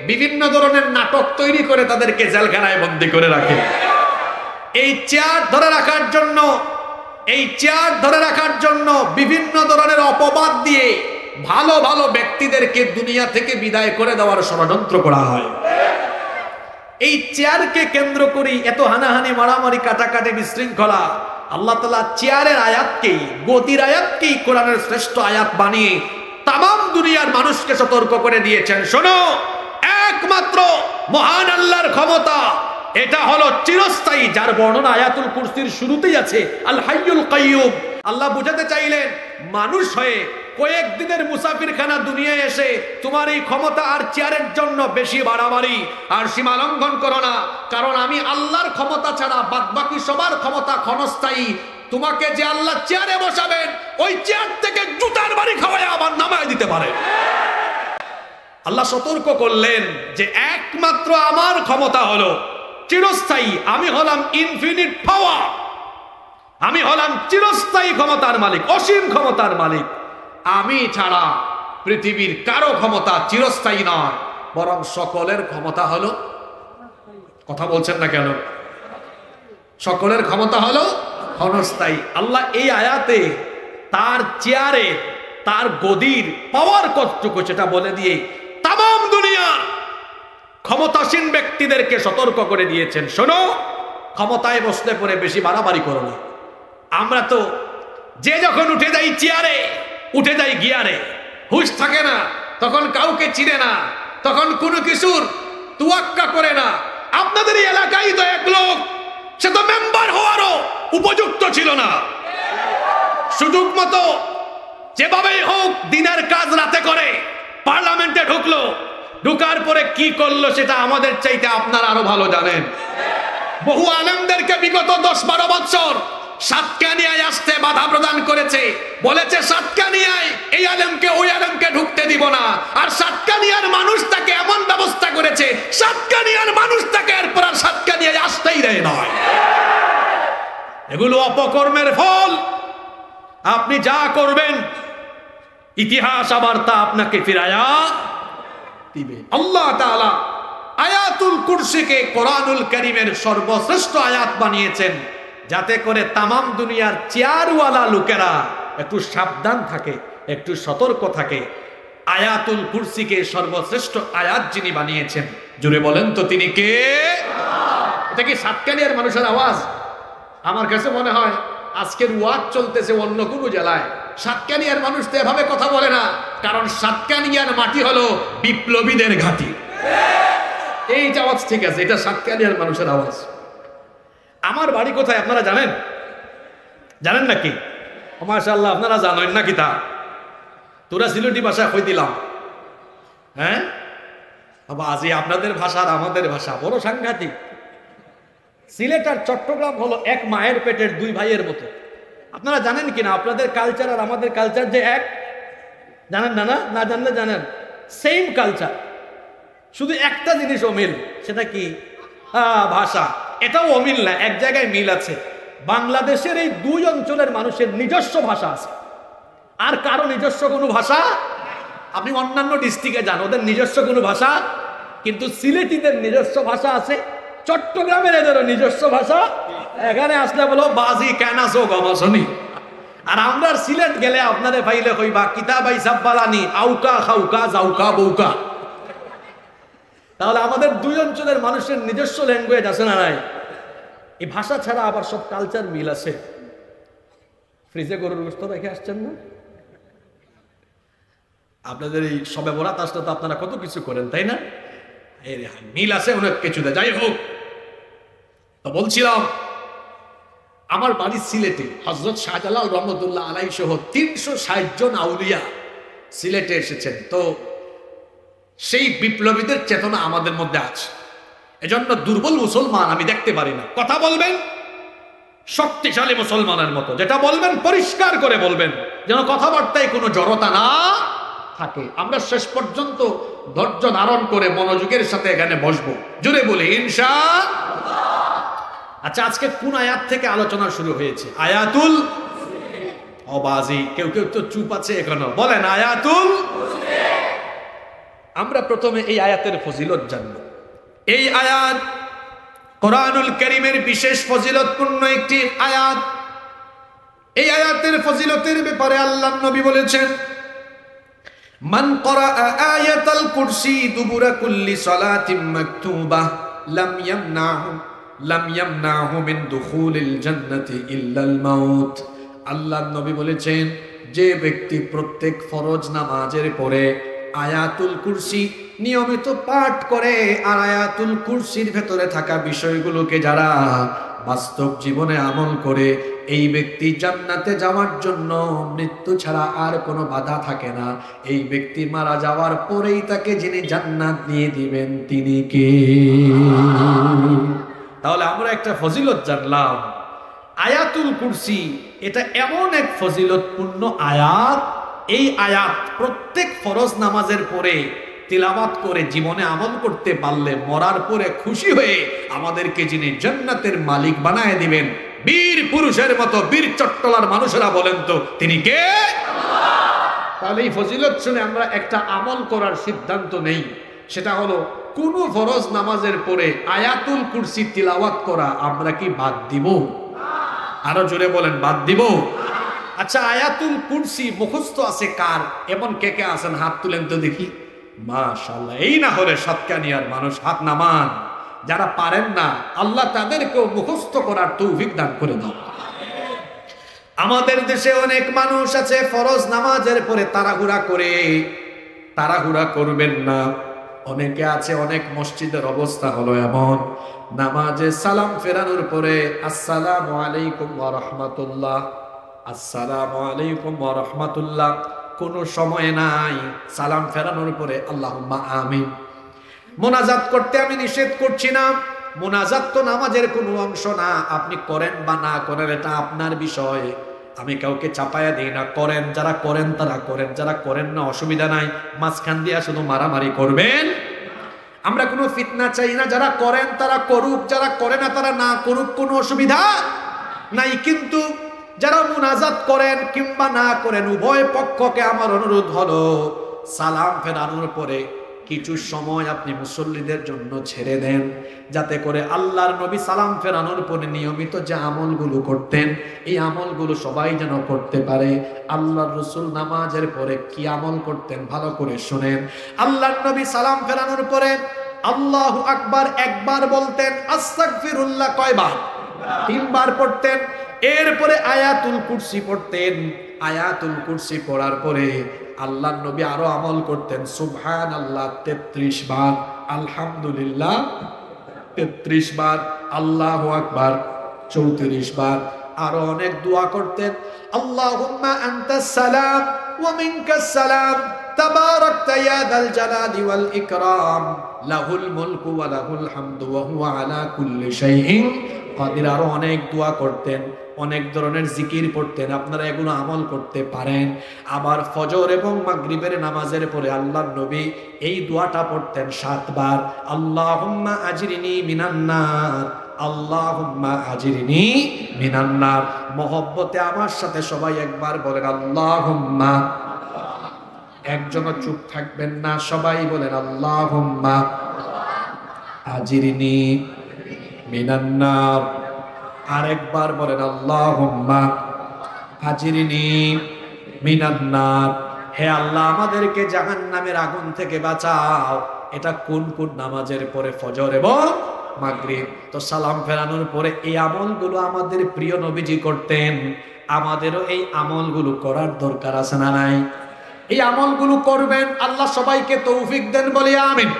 বিভিন্ন ধরনের নাটক তৈরি করে তাদেরকে জেলখানায় বন্দী করে রাখে। এই চেয়ার ধরে রাখার জন্য, এই চেয়ার ধরে রাখার জন্য বিভিন্ন ধরনের অপবাদ দিয়ে ভালো ভালো ব্যক্তিদেরকে দুনিয়া থেকে বিদায় করে দেওয়ার ষড়যন্ত্র করা হয়। এই চেয়ারকে কেন্দ্র করে এত হানাহানি, মারামারি, কাটাকাটি, বিশৃঙ্খলা, আল্লাহ তাআলা চেয়ারের আয়াতকেই, গদির আয়াতকেই কোরআনের শ্রেষ্ঠ আয়াত বানিয়ে তামাম দুনিয়ার মানুষকে সতর্ক করে দিয়েছেন, শোনো, একমাত্র মহান আল্লাহর ক্ষমতা এটা হলো চিরস্থায়ী, যার বর্ণনা আয়াতুল কুরসির শুরুতেই আছে, আল হাইয়ুল কাইয়ুম। আল্লাহ বুঝাতে চাইলেন মানুষ হয়ে কয়েকদিনের মুসাফিরখানা দুনিয়ায় এসে তোমার এই ক্ষমতা আর চেয়ারের জন্য বেশি বাড়াবাড়ি আর সীমা লঙ্ঘন করো না, কারণ আমি আল্লাহর ক্ষমতা ছাড়া বাদবাকি সবার ক্ষমতা ক্ষণস্থায়ী। তোমাকে যে আল্লাহ চেয়ারে বসাবেন ওই চেয়ার থেকে জুতার বাড়ি খাওয়ায় আবার নামায় দিতে পারে। আল্লাহ সতর্ক করলেন যে একমাত্র আমার ক্ষমতা হলো চিরস্থায়ী, আমি হলাম ইনফিনিট পাওয়ার, আমি হলাম চিরস্থায়ী ক্ষমতার মালিক, অসীম ক্ষমতার মালিক। আমি ছাড়া পৃথিবীর কারো ক্ষমতা চিরস্থায়ী নয়, বরং সকলের ক্ষমতা হলো, কথা বলছেন না কেন, সকলের ক্ষমতা হলো ক্ষণস্থায়ী। আল্লাহ এই আয়াতে তার চেয়ারে, তার গদির পাওয়ার কতটুকু সেটা বলে দিয়ে তামাম দুনিয়ার ক্ষমতাসীন ব্যক্তিদেরকে সতর্ক করে দিয়েছেন, শোনো, ক্ষমতায় বসলে পরে বেশি বাড়াবাড়ি করো না। আমরা তো যে যখন উঠে যাই চেয়ারে, উঠে যাই গিয়ারে, হুঁশ থাকে না, তখন কাউকে চিনে না, তখন কোনো কিছুর তুয়াক্কা করে না। আপনাদের এই এলাকায় তো এক লোক, সে তো মেম্বার হওয়ারও উপযুক্ত ছিল না, সুযোগ মতো যেভাবেই হোক দিনের কাজ রাতে করে পার্লামেন্টে ঢুকলো, ঢুকার পরে কি করলো সেটা আমাদের চাইতে আপনারা আরো ভালো জানেন। বহু আলেমদেরকে বিগত 10-12 বছর সাতকানিয়ায় আসতে বাধা প্রদান করেছে, বলেছে সাতকানিয়ায় এই আলেমকে ওই আলেমকে ঢুকতে দিব না, আর সাতকানিয়ার মানুষ তাকে এমন ব্যবস্থা করেছে, সাতকানিয়ার মানুষ তাকে এরপর আর সাতকানিয়ায় আসতেই দেয় নয়। এগুলো অপকর্মের ফল। আপনি যা করবেন ইতিহাস আবার তা আপনাকে ফিরায়া দিবে। আল্লাহ তাআলা আয়াতুল কুরসিকে কোরআনুল কারীমের সর্বশ্রেষ্ঠ আয়াত বানিয়েছেন যাতে করে তামাম দুনিয়ার চেয়ারওয়ালা লোকেরা একটু সাবধান থাকে, একটু সতর্ক থাকে। আয়াতুল কুরসিকে সর্বশ্রেষ্ঠ আয়াত যিনি বানিয়েছেন, জুড়ে বলেন তো তিনি কে? এটা কি সাতকানিয়ার মানুষের আওয়াজ? আমার কাছে মনে হয় আজকের ওয়াজ চলতেছে অন্য কোনো জেলায়, সাতকানিয়ার মানুষ তো এভাবে কথা বলে না, কারণ সাতকানিয়ার মাটি হলো বিপ্লবীদের ঘাঁটি। এই যে আওয়াজ ঠিক আছে, এটা সাতকানিয়ার মানুষের আওয়াজ। আমার বাড়ি কোথায় আপনারা জানেন? জানেন নাকি? মাশাআল্লাহ, আপনারা জানেন নাকি? তা তোরা সিলেটি ভাষায় কই দিলাম, হ্যাঁ বাবা, আজ আপনাদের ভাষা আর আমাদের ভাষা বড় সাংঘাতিক। সিলেট আর চট্টগ্রাম হলো এক মায়ের পেটের দুই ভাইয়ের মতো। আপনারা জানেন কিনা আপনাদের কালচার আর আমাদের কালচার যে এক? জানেন না? না জানলে জানেন, সেম কালচার, শুধু একটা জিনিস অমিল, সেটা কি? ভাষা। এটাও অমিল না, এক জায়গায় মিল আছে। বাংলাদেশের এই দুই অঞ্চলের মানুষের নিজস্ব ভাষা আছে, আর কারো নিজস্ব কোনো ভাষা। আপনি অন্যান্য ডিস্ট্রিক্টে যান, ওদের নিজস্ব কোনো ভাষা, কিন্তু সিলেটিদের নিজস্ব ভাষা আছে, চট্টগ্রামের এদেরও নিজস্ব ভাষা। এখানে আসলে বলো বাজি কেনাসো গমাসনি, আর আমরা সিলেট গেলে আপনাদের ভাইলে কইবা কিতাবাই সাব্বালানি আউকা খাউকা জাউকা বউকা। তাহলে আমাদের দুই অঞ্চলের মানুষের নিজস্ব ল্যাঙ্গুয়েজ আছে না নাই? এই ভাষা ছাড়া আবার সব কালচার মিল আছে। ফ্রিজে গরুর গোশত রেখে আসছেন না? আপনাদের এই সবে বরাত আসলে তো আপনারা কত কিছু করেন, তাই না? মিল আছে অনেক কিছুতে। যাই হোক, তো বলছিলাম আমার বাড়ি সিলেটে। হযরত শাহজালাল রহমতুল্লাহ আলাইহি সহ 360 জন আউলিয়া সিলেটে এসেছেন। তো সেই বিপ্লবীদের চেতনা আমাদের মধ্যে আছে। এজন্য দুর্বল মুসলমান আমি দেখতে পারি না। কথা বলবেন শক্তিশালী মুসলমানের মতো, যেটা বলবেন পরিষ্কার করে বলবেন, যেন কথাবার্তায় কোনো জড়তা না থাকে। আমরা শেষ পর্যন্ত ধৈর্য ধারণ করে মনোযোগের সাথে এখানে বসবো। জোরে বলি ইনশাআল্লাহ। আচ্ছা, আজকে কোন আয়াত থেকে আলোচনা শুরু হয়েছে? আয়াতুল অবাজি। কেউ কেউ তো চুপ আছে এখনো, বলেন আয়াতুল। আমরা প্রথমে এই আয়াতের ফজিলত জানব। এই আয়াত কোরআনুল কারীমের বিশেষ ফজিলতপূর্ণ একটি আয়াত। এই আয়াতের ফজিলতের ব্যাপারে আল্লাহর নবী বলেছেন, মান ক্বরাআ আয়াতাল কুরসি দুবুরা কুল্লি সালাতিন মাকতুবাহ লাম ইয়ামনাহু মিন দুখুলিল জান্নাতি ইল্লাল মাউত। আল্লাহর নবী বলেছেন, যে ব্যক্তি প্রত্যেক ফরজ নামাজের পরে আয়াতুল কুরসি নিয়মিত পাঠ করে, আর আয়াতুল কুরসির ভেতরে থাকা বিষয়গুলোকে যারা বাস্তব জীবনে আমল করে, এই ব্যক্তি জান্নাতে যাওয়ার জন্য মৃত্যু ছাড়া আর কোনো বাধা থাকে না। এই ব্যক্তি মারা যাওয়ার পরেই তাকে যিনি জান্নাত দিয়ে দিবেন তিনি কে? তাহলে আমরা একটা ফজিলত জানলাম, আয়াতুল কুরসি এটা এমন এক ফজিলতপূর্ণ আয়াত। এই আয়াত প্রত্যেক ফরজ নামাজের পরে তিলাওয়াত করে জীবনে আমল করতে পারলে মরার পরে খুশি হয়ে আমাদেরকে যিনি জান্নাতের মালিক বানায় দিবেন, বীর পুরুষের মতো বীর চট্টলার মানুষেরা বলেন তো তিনি কে? তাহলে এই ফজিলত শুনে আমরা একটা আমল করার সিদ্ধান্ত নেই, সেটা হলো কোন ফরজ নামাজের পরে আয়াতুল কুরসি তিলাওয়াত করা আমরা কি বাদ দিব? আরো জোরে বলেন, বাদ দিব? আচ্ছা, আয়াতুল কুরসি মুখস্থ আছে কার? এমন কে কে আছেন হাত তুলেন তো দেখি। মাশাআল্লাহ, এই না হলে সৎকানিয়ার মানুষ হাত নামান। যারা পারেন না আল্লাহ তাদেরকেও মুখস্থ করার তৌফিক দান করে দাও। আমাদের দেশে অনেক মানুষ আছে ফরজ নামাজের পরে তাড়াহুড়া করে। তাড়াহুড়া করবেন না। অনেকে আছে, অনেক মসজিদের অবস্থা হলো এমন, নামাজে সালাম ফেরানোর পরে আসসালামু আলাইকুম ওয়া রাহমাতুল্লাহ, আসসালামু আলাইকুম ওয়া রাহমাতুল্লাহ, কোনো সময় নাই। সালাম ফেরানোর পরে আল্লাহুম্মা আমিন। মোনাজাত করতে আমি নিষেধ করছি না, মোনাজাত তো নামাজের কোনো অংশ না। আপনি করেন বা না করেন এটা আপনার বিষয়, আমি কাউকে চাপায়া দিই না। করেন, যারা করেন তারা করেন, যারা করেন না অসুবিধা নাই। মাঝখান দিয়া শুধু মারামারি করবেন। আমরা কোনো ফিতনা চাই না, যারা করেন তারা করুক, যারা করে না তারা না করুক, কোনো অসুবিধা নাই। কিন্তু যারা মুনাজাত করেন কিংবা না করেন, উভয় পক্ষকে আমার অনুরোধ হলো সালাম ফেরানোর পরে কিছু সময় আপনি মুসল্লিদের জন্য ছেড়ে দেন, যাতে করে আল্লাহর নবী সালাম ফেরানোর পরে নিয়মিত যে আমলগুলো করতেন এই আমলগুলো সবাই যেন করতে পারে। আল্লাহর রাসূল নামাজের পরে কি আমল করতেন ভালো করে শুনেন। আল্লাহর নবী সালাম ফেরানোর পরে আল্লাহু আকবার একবার বলতেন, আস্তাগফিরুল্লাহ কয়বার? 3 বার পড়তেন। এরপরে আয়াতুল কুরসি পড়তেন। আয়াতুল কুরসি পড়ার পরে আল্লাহর নবী আরো আমল করতেন, সুবহানাল্লাহ 33 বার, আলহামদুলিল্লাহ 33 বার, আল্লাহু আকবার 34 বার। আরো অনেক দোয়া করতেন, আল্লাহুম্মা আনতাস সালাম ওয়া মিনকাস সালাম, তাবারাকতা ইয়া যাল জালালি ওয়াল ইকরাম, লাহুল মুলকু ওয়া লাহুল হামদু ওয়া হুয়া আলা কুল্লি শাইইন কাদের আরো অনেক দোয়া করতেন, অনেক ধরনের জিকির পড়তেন, আপনারা এগুলো আমল করতে পারেন। আবার ফজর এবং মাগরিবের নামাজের পরে আল্লাহর নবী এই দোয়াটা পড়তেন 7 বার, আল্লাহুম্মা আজরিনি মিনান নার, আল্লাহুম্মা আজরিনি মিনান নার। মহব্বতে আমার সাথে সবাই একবার বলেন আল্লাহুম্মা। একজনও চুপ থাকবেন না, সবাই বলেন আল্লাহুম্মা আজরিনি মিনান নার। আরেকবার বলেন আল্লাহুম্মা আজরিনি মিনান নার। হে আল্লাহ, আমাদেরকে জাহান্নামের আগুন থেকে বাঁচাও। এটা কোন কোন নামাজের পরে? ফজর এবং মাগরিব। তো সালাম ফেরানোর পরে এই আমলগুলো আমাদের প্রিয় নবীজি করতেন, আমাদেরও এই আমলগুলো করার দরকার আছে না নাই? এই আমলগুলো করবেন, আল্লাহ সবাইকে তৌফিক দেন, বলি আমিন।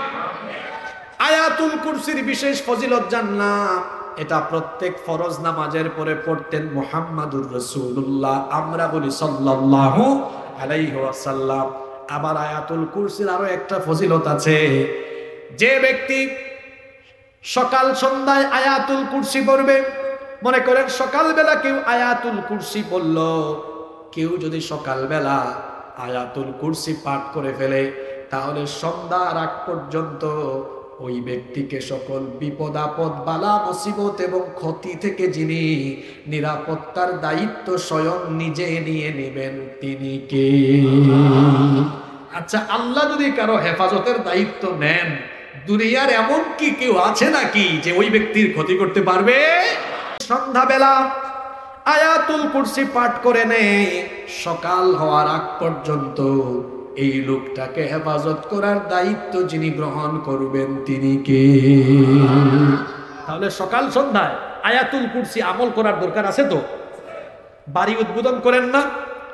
আয়াতুল কুরসির বিশেষ ফজিলত জানলাম, এটা প্রত্যেক ফরজ নামাজের পরে পড়তেন মুহাম্মাদুর রাসূলুল্লাহ, আমরা বলি সাল্লাল্লাহু আলাইহি ওয়াসাল্লাম। আবার আয়াতুল কুরসির আরো একটা ফজিলত আছে, যে ব্যক্তি সকাল সন্ধ্যায় আয়াতুল কুরসি পড়বে, মনে করেন সকালবেলা কেউ আয়াতুল কুরসি পড়ল, কেউ যদি সকালবেলা আয়াতুল কুরসি পাঠ করে ফেলে, তাহলে সন্ধ্যার আগ পর্যন্ত ওই ব্যক্তিকে সকল বিপদ আপদ, বালা মুসিবত এবং ক্ষতি থেকে যিনি নিরাপত্তার দায়িত্ব স্বয়ং নিজে নিয়ে নেবেন, তিনি কে? আচ্ছা, আল্লাহ যদি কারো হেফাজতের দায়িত্ব নেন, দুনিয়ার এমন কি কেউ আছে নাকি যে ওই ব্যক্তির ক্ষতি করতে পারবে? সন্ধ্যাবেলা আয়াতুল কুরসি পাঠ করে নেয়, সকাল হওয়ার আগ পর্যন্ত এই লোকটাকে হেফাজত করার দায়িত্ব যিনি গ্রহণ করবেন, তিনি কে? তাহলে সকাল সন্ধ্যায় আয়াতুল কুরসি আমল করার দরকার আছে। তো বাড়ি উদ্বোধন করেন না?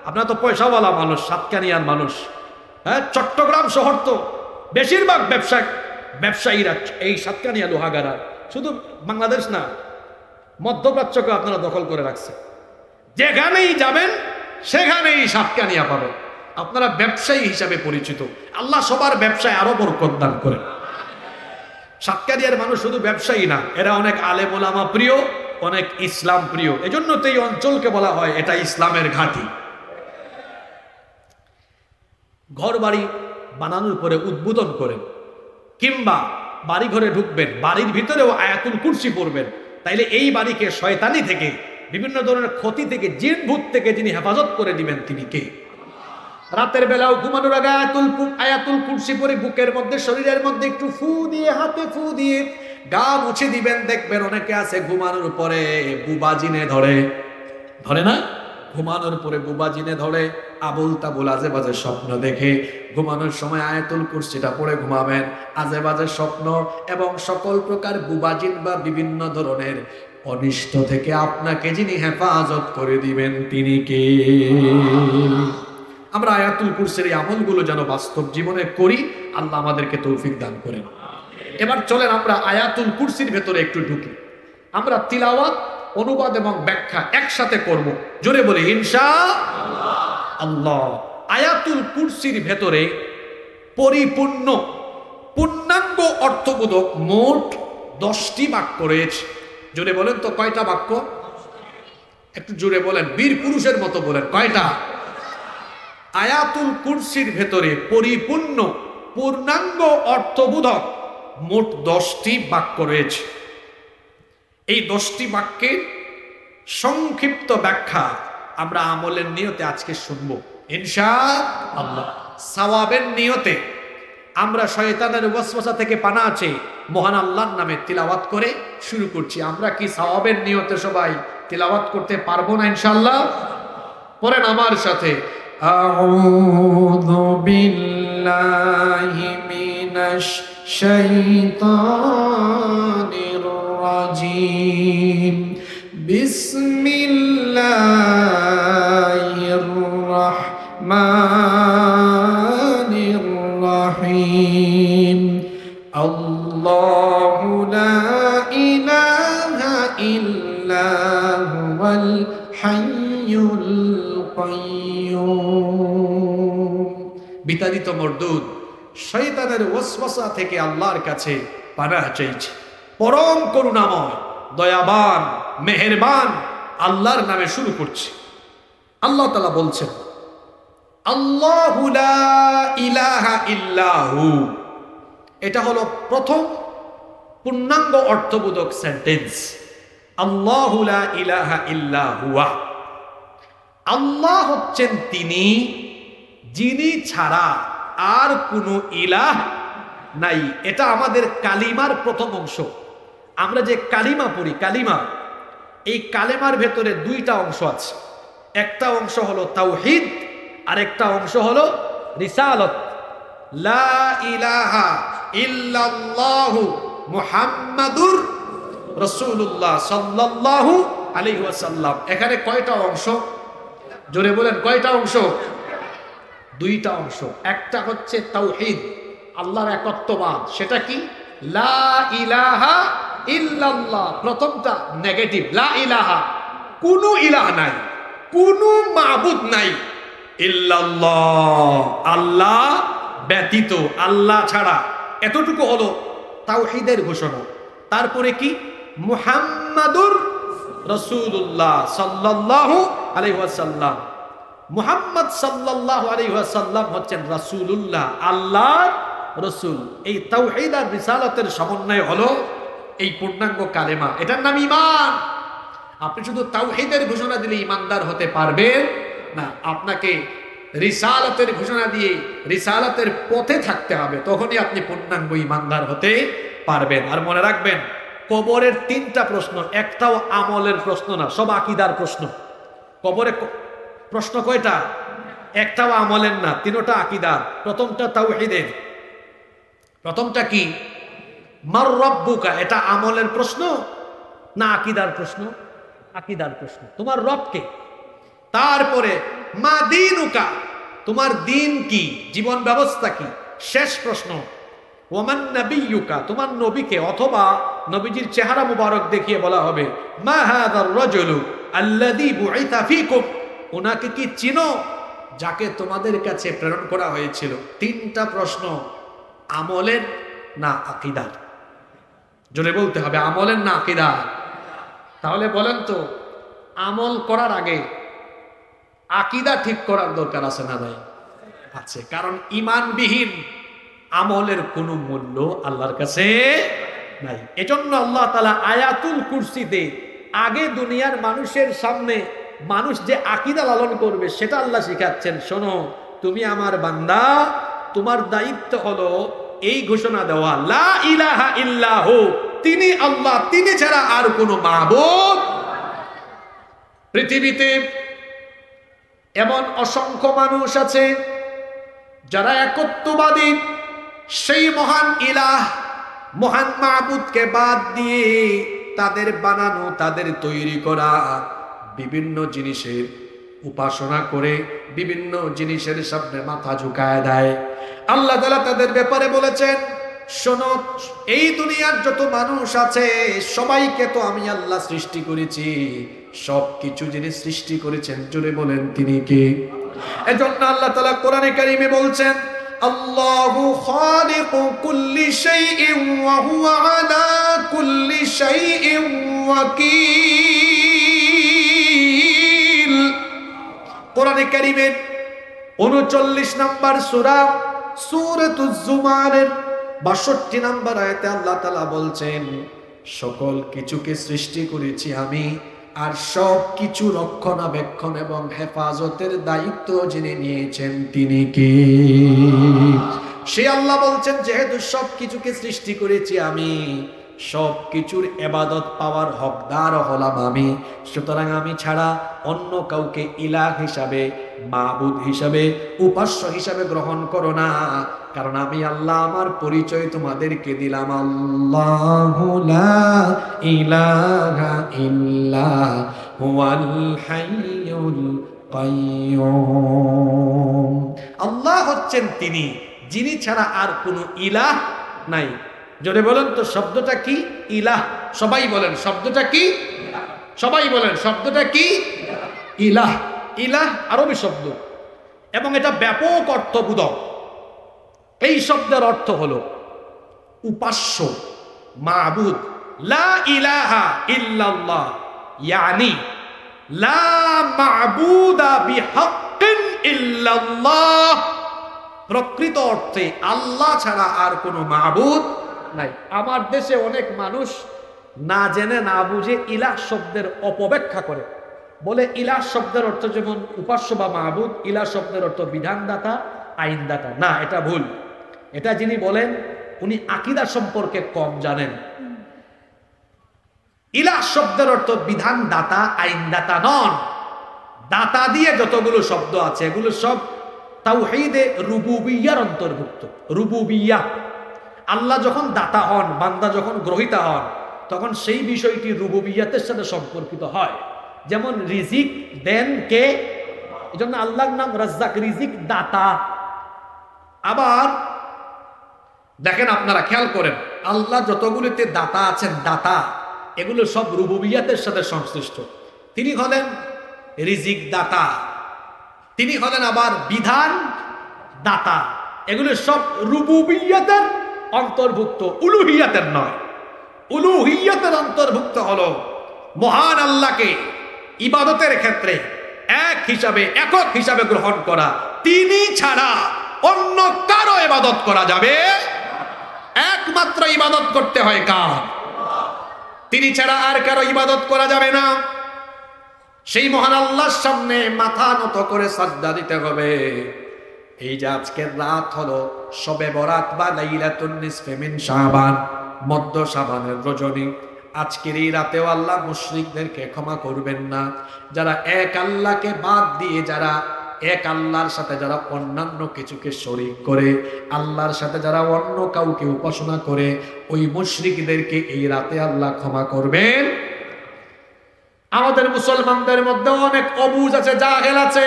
আপনারা তো পয়সাওয়ালা মানুষ, সাতকানিয়ার মানুষ, হ্যাঁ, চট্টগ্রাম শহর তো বেশিরভাগ ব্যবসায়ীরা এই সাতকানিয়া লোহাগাড়া, শুধু বাংলাদেশ না, মধ্যপ্রাচ্যকে আপনারা দখল করে রাখছে। যেখানেই যাবেন সেখানেই সাতকানিয়া পাবেন। আপনারা ব্যবসায়ী হিসাবে পরিচিত, আল্লাহ সবার ব্যবসায় আরো বরকত দান করেন। সাতকানিয়ার মানুষ শুধু ব্যবসায়ী না, এরা অনেক আলেম ওলামা প্রিয়, অনেক ইসলাম প্রিয়। এজন্য তো এই অঞ্চলকে বলা হয় এটা ইসলামের ঘাঁটি। ঘর বাড়ি বানানোর পরে উদ্বোধন করেন, কিংবা বাড়ি ঘরে ঢুকবেন, বাড়ির ভিতরেও আয়াতুল কুরসি পড়বেন, তাইলে এই বাড়িকে শয়তানি থেকে, বিভিন্ন ধরনের ক্ষতি থেকে, জিন ভূত থেকে যিনি হেফাজত করে দিবেন, তিনি কে? রাতের বেলাও ঘুমানোর আগে আয়াতুল কুরসি পরে বুকের মধ্যে, শরীরের মধ্যে একটু ফু দিয়ে, হাতে ফু দিয়ে গা মুছে দিবেন। দেখবেন অনেকে আছে ঘুমানোর পরে বুবাজিনে ধরে না, ঘুমানোর পরে বুবাজিনে ধরে, আবুল তাবুল আজে বাজে স্বপ্ন দেখে। ঘুমানোর সময় আয়াতুল কুরসিটা পড়ে ঘুমাবেন, আজে বাজে স্বপ্ন এবং সকল প্রকার বুবাজিন বা বিভিন্ন ধরনের অনিষ্ট থেকে আপনাকে যিনি হেফাজত করে দিবেন, তিনি কে? আমরা আয়াতুল কুরসির এই আমলগুলো যেন বাস্তব জীবনে করি, আল্লাহ আমাদেরকে তৌফিক দান করেন। এবার চলেন আমরা আয়াতুল কুরসির ভেতরে একটু ঢুকি। আমরা তিলাওয়াত, অনুবাদ এবং ব্যাখ্যা একসাথে করব, জোরে বলি ইনশাআল্লাহ। আয়াতুল কুরসির ভেতরে পূর্ণাঙ্গ অর্থবোধক মোট 10টি বাক্য রয়েছে। জোরে বলেন তো কয়টা বাক্য? একটু জোরে বলেন, বীর পুরুষের মতো বলেন, কয়টা? আয়াতুল কুরসির ভেতরে পূর্ণাঙ্গ অর্থবোধক মোট 10টি বাক্য রয়েছে। এই 10টি বাক্যের সংক্ষিপ্ত ব্যাখ্যা আমরা আমলের নিয়তে আজকে শুনব ইনশাআল্লাহ। সওয়াবের নিয়তে আমরা শয়তানের ওয়াসওয়াসা থেকে পানা আছে মহান আল্লাহর নামে তিলাওয়াত করে শুরু করছি। আমরা কি সওয়াবের নিয়তে সবাই তিলাওয়াত করতে পারবো না ইনশাআল্লাহ? পড়েন আমার সাথে, আউযু বিল্লাহি মিনাশ শাইতানির রাজিম, বিসমিল্লাহির রাহমানির রাহিম, আল্লাহু লা ইলাহা ইল্লা হুয়াল হাইয়ুল কাইয়্যুম। বিতাড়িত মরদুদ শয়তানের ওয়াসওয়াসা থেকে আল্লাহর কাছে পানাহ চাইছি। পরম করুণাময় দয়াবান মেহেরবান আল্লাহর নামে শুরু করছি। আল্লাহ তাআলা বলছেন আল্লাহু লা ইলাহা ইল্লাহু, এটা হলো প্রথম পূর্ণাঙ্গ অর্থবোধক সেন্টেন্স। আল্লাহু লা ইলাহা ইল্লা হুয়া, আল্লাহ হচ্ছেন তিনি যিনি ছাড়া আর কোনো ইলাহ নাই। এটা আমাদের কালিমার প্রথম অংশ। আমরা যে কালিমা পড়ি, কালিমা, এই কালেমার ভেতরে দুইটা অংশ আছে। একটা অংশ হলো তাওহীদ, আর একটা অংশ হলো রিসালাত। লা ইলাহা ইল্লাল্লাহু মুহাম্মাদুর রাসূলুল্লাহ সাল্লাল্লাহু আলাইহি ওয়াসাল্লাম। এখানে কয়টা অংশ? জোরে বলেন, কয়টা অংশ? দুইটা অংশ। একটা হচ্ছে তাওহীদ, আল্লাহর একত্ববাদ, সেটা কি? লা ইলাহা ইল্লাল্লাহ। প্রথমটা নেগেটিভ, লা ইলাহা, কোনো ইলাহ নাই, কোনো মাবুদ নাই, ইল্লাল্লাহ, আল্লাহ ব্যতীত, আল্লাহ ছাড়া। এতটুকু হলো তাওহীদের ঘোষণা। তারপরে কি? মুহাম্মাদুর রাসূলুল্লাহ সাল্লাল্লাহু আলাইহি ওয়াসাল্লাম। মুহাম্মদ সাল্লাল্লাহু আলাইহি ওয়াসাল্লাম হচ্ছেন রাসূলুল্লাহ, আল্লাহর রাসূল। এই তাওহীদ আর রিসালাতের সমন্বয় হলো এই পূর্ণাঙ্গ কালেমা, এটার নাম ঈমান। আপনি শুধু তাওহীদের ঘোষণা দিলে ঈমানদার হতে পারবেন না, আপনাকে রিসালাতের ঘোষণা দিয়ে রিসালাতের পথে থাকতে হবে, তখনই আপনি পূর্ণাঙ্গ ঈমানদার হতে পারবেন। আর মনে রাখবেন, কবরের তিনটা প্রশ্ন, একটাও আমলের প্রশ্ন না, সব আকীদার প্রশ্ন। কবরে প্রশ্ন কয়টা? একটাও আমলের না, তিনটা আকীদার। প্রথমটা তাওহীদের। প্রথমটা কি? মার রব্বুকা, এটা আমলের প্রশ্ন না আকীদার প্রশ্ন? আকীদার প্রশ্ন। তোমার রব কে? তারপরে মা দীনুকা, তোমার দিন কি, জীবন ব্যবস্থা কি? শেষ প্রশ্ন ওমান নাবিয়্যুকা, তোমার নবীকে, অথবা নবীজির চেহারা মুবারক দেখিয়ে বলা হবে মা হাযার রাজুলু আল্লাযী বুইসা ফীকুম, ওনাকে কি চিনো যাকে তোমাদের কাছে প্রেরণ করা হয়েছিল। তিনটা প্রশ্ন, আমলের না আকীদার? জোরে বলতে হবে, আমলের না আকীদার? তাহলে বলেন তো, আমল করার আগে আকীদা ঠিক করার দরকার আছে না নাই? আছে। কারণ ঈমানবিহীন আমলের কোনো মূল্য আল্লাহর কাছে নাই। এজন্য আল্লাহ তাআলা আয়াতুল কুরসিতে আগে দুনিয়ার মানুষের সামনে মানুষ যে আকীদা লালন করবে সেটা আল্লাহ শিখাচ্ছেন। শোনো, তুমি আমার বান্দা, তোমার দায়িত্ব হলো এই ঘোষণা দেওয়া, লা ইলাহা ইল্লাহু, তিনি আল্লাহ, তিনি ছাড়া আর কোনো মাবুদ। পৃথিবীতে এমন অসংখ্য মানুষ আছে যারা একত্ববাদী, সেই মহান ইলাহ, মহান মাবুদকে বাদ দিয়ে তাদের বানানো, তাদের তৈরি করা বিভিন্ন জিনিসের উপাসনা করে বিভিন্ন জিনিসের সামনে মাথা ঝুঁকায় দেয়। আল্লাহ তাআলা তাদের ব্যাপারে বলেছেন, শোনো, এই দুনিয়ার যত মানুষ আছে সবাইকে তো আমি আল্লাহ সৃষ্টি করেছি, সবকিছু যিনি সৃষ্টি করেছেন, জোরে বলেন তিনি কে? এজন্য আল্লাহ তাআলা কোরআনে কারীমে বলছেন, আল্লাহু খালিকু কুল্লি শাইইন ওয়া হুয়া আলা কুল্লি শাইইন ওয়াকিল। কোরআনে কারীমের 39 নম্বর সূরা, সূরাতুজ জুমারের 62 নম্বর আয়াতে আল্লাহ তাআলা বলছেন, সকল কিছুকে সৃষ্টি করেছি আমি, আর সব কিছু রক্ষণাবেক্ষণ এবং হেফাজতের দায়িত্ব যিনি নিয়েছেন তিনি কে? সে আল্লাহ বলছেন, যেহেতু সব কিছুকে সৃষ্টি করেছি আমি, সব কিছুর ইবাদত পাওয়ার হকদার হলাম আমি, সুতরাং আমি ছাড়া অন্য কাউকে ইলাহ হিসাবে, মাবুদ হিসাবে, উপাস্য হিসাবে গ্রহণ করো না। কারণ আমি আল্লাহ, আমার পরিচয় তোমাদেরকে দিলাম, আল্লাহু লা ইলাহা ইল্লা হুয়াল হাইয়ুল কাইয়্যুম। আল্লাহ হচ্ছেন তিনি, যিনি ছাড়া আর কোনো ইলাহ নাই। জোরে বলেন তো, শব্দটা কি? ইলাহ। সবাই বলেন, শব্দটা কি? সবাই বলেন, শব্দটা কি? ইলাহ। ইলাহ আরবি শব্দ এবং এটা ব্যাপক অর্থবোধক। এই শব্দের অর্থ হলো উপাস্য, মাবুদ, লা ইলাহা ইল্লাল্লাহ ইয়ানি লা মা'বুদা বিহাক্কিন ইল্লাল্লাহ, প্রকৃত অর্থে আল্লাহ ছাড়া আর কোনো মাবুদ নাই। আমার দেশে অনেক মানুষ না জেনে না বুঝে ইলাহ শব্দের অপব্যাখ্যা করে, বলে ইলাহ শব্দের অর্থ যেমন উপাস্য বা মাবুদ, ইলাহ শব্দের অর্থ বিধানদাতা, আইনদাতা। না, এটা ভুল। এটা যিনি বলেন উনি আকীদা সম্পর্কে কম জানেন। ইলাহ শব্দের অর্থ বিধানদাতা, আইনদাতা নন। দাতা দিয়ে যতগুলো শব্দ আছে এগুলো সব তাওহীদে রুবুবিয়্যার অন্তর্ভুক্ত। রুবুবিয়্যাহ, আল্লাহ যখন দাতা হন, বান্দা যখন গ্রহীতা হন, তখন সেই বিষয়টি রুবুবিয়্যাতের সাথে সম্পর্কিত হয়। যেমন রিজিক দেন কে, এই জন্য আল্লাহর নাম রাজ্জাক, রিজিক দাতা। আবার দেখেন, আপনারা খেয়াল করেন, আল্লাহ যতগুলিতে দাতা আছেন, দাতা এগুলো সব রুবুবিয়্যাতের সাথে সংশ্লিষ্ট। তিনি হলেন রিজিক দাতা, তিনি হলেন আবার বিধান দাতা, এগুলো সব রুবুবিয়্যাতের অন্তর্ভুক্ত, উলুহিয়াতের নয়। উলুহিয়াতের অন্তর্ভুক্ত হলো মহান আল্লাহকে ইবাদতের ক্ষেত্রে এক হিসাবে, একক হিসাবে গ্রহণ করা। তিনি ছাড়া অন্য কারো ইবাদত করা যাবে, একমাত্র ইবাদত করতে হয় কার? তিনি ছাড়া আর কারো ইবাদত করা যাবে না। সেই মহান আল্লাহর সামনে মাথা নত করে সাজদা দিতে হবে। এই যে আজকের রাত হলো শবে বরাত বা লাইলাতুন নিসফে মিন শাবান, মধ্য শাবানের রজনী। আজকের এই রাতেও আল্লাহ মুশরিকদেরকে ক্ষমা করবেন না। যারা এক আল্লাহকে বাদ দিয়ে, যারা এক আল্লাহর সাথে যারা অন্যান্য কিছুকে শরীক করে, আল্লাহর সাথে যারা অন্য কাউকে উপাসনা করে, ওই মুশরিকদেরকে এই রাতে আল্লাহ ক্ষমা করবেন। আমাদের মুসলমানদের মধ্যে অনেক অবুঝ আছে, জাহেল আছে,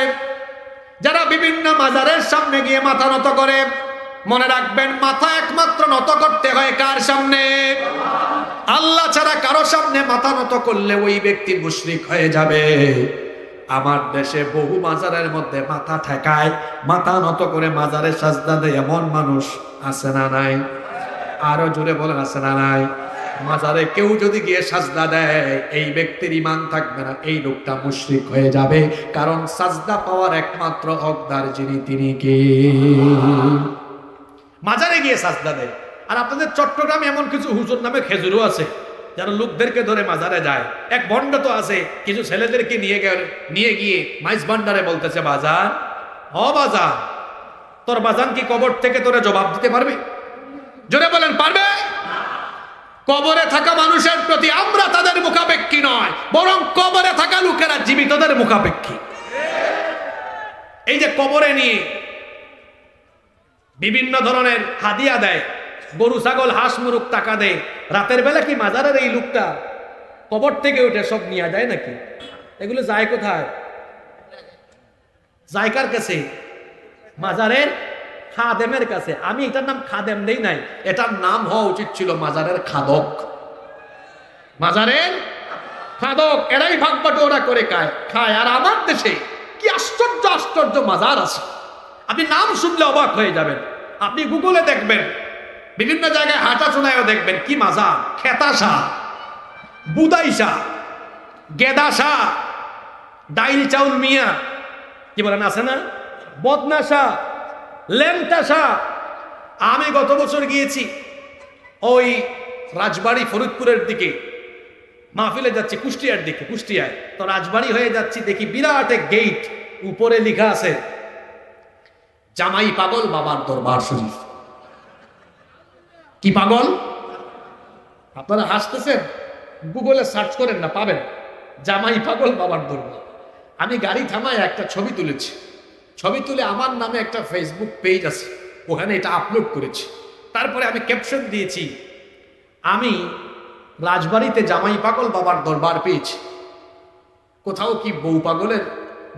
যারা বিভিন্ন মাজারের সামনে গিয়ে মাথা নত করে। মনে রাখবেন, মাথা একমাত্র নত করতে হয় কার সামনে? আল্লাহ ছাড়া কারো সামনে মাথা নত করলে ওই ব্যক্তি মুশরিক হয়ে যাবে। আমার দেশে বহু মাজারের মধ্যে মাথা ঠেকায়, মাথা নত করে মাজারে সাজদা দেয় এমন মানুষ আছে না নাই? আরো জোরে বলেন, আছে না নাই? মাজারে কেউ যদি গিয়ে সাজদা দেয়, এই ব্যক্তির ঈমান থাকবে না, এই লোকটা মুশরিক হয়ে যাবে। কারণ সাজদা পাওয়ার একমাত্র হকদার যিনি, তিনি কে? মাজারে গিয়ে সাজদা দেয়। আর আপনাদের চট্টগ্রামে এমন কিছু হুজুর নামে খেজুরও আছে, যারা লোকদেরকে ধরে মাজারে যায়। এক ভণ্ড তো আছে, কিছু ছেলেদেরকে নিয়ে গিয়ে মাইজ ভান্ডারে বলতেছে, বাজান, হ বাজান, তোর বাজান কি কবর থেকে তোরে জবাব দিতে পারবে? জোরে বলেন, পারবে? কবরে থাকা মানুষের প্রতি আমরা তাদের মুখাপেক্ষী নয়, বরং কবরে থাকা লোকেরা জীবিতদের মুখাপেক্ষী। এই যে কবরে নিয়ে বিভিন্ন ধরনের হাদিয়া দেয়, গরু ছাগল হাঁস মুরগ টাকা দেয়, রাতের বেলা কি মাজারের এই লোকটা কবর থেকে উঠে সব নিয়ে যায় নাকি? এগুলো যায় কোথায়? যায় কার কাছে? মাজারের খাদেমের কাছে। আমি এটার নাম খাদেম দেই নাই, এটার নাম হওয়া উচিত ছিল মাজারের খাদক। মাজারের খাদক, এরাই ভাগ বাটোয়ারা করে খায়। আর আমার দেশে কি আশ্চর্য আশ্চর্য মাজার আছে, আপনি নাম শুনলে অবাক হয়ে যাবেন। আপনি গুগলে দেখবেন, বিভিন্ন জায়গায় হাঁটা শোনায়ও দেখবেন কি মাজার। খেতা শাহ, বুদাই শাহ, গেদা শাহ, ডাইল চাউল মিয়া, কি বলেন আছে না, বদনা শাহ, লেমটা শাহ। আমি গত বছর গিয়েছি ওই রাজবাড়ি ফরিদপুরের দিকে, মাহফিলে যাচ্ছি কুষ্টিয়ার দিকে, কুষ্টিয়ায় তো রাজবাড়ি হয়ে যাচ্ছি, দেখি বিরাট এক গেট, উপরে লেখা আছে জামাই পাগল বাবার দরবার শরীফ। কি পাগল? আপনারা হাসতেছেন, গুগলে সার্চ করেন না, পাবেন জামাই পাগল বাবার দরবার। আমি গাড়ি থামায় একটা ছবি তুলেছি, ছবি তুলে আমার নামে একটা ফেসবুক পেজ আছে, ওখানে এটা আপলোড করেছি। তারপরে আমি ক্যাপশন দিয়েছি, আমি রাজবাড়িতে জামাই পাগল বাবার দরবার পেয়েছি, কোথাও কি বউ পাগলের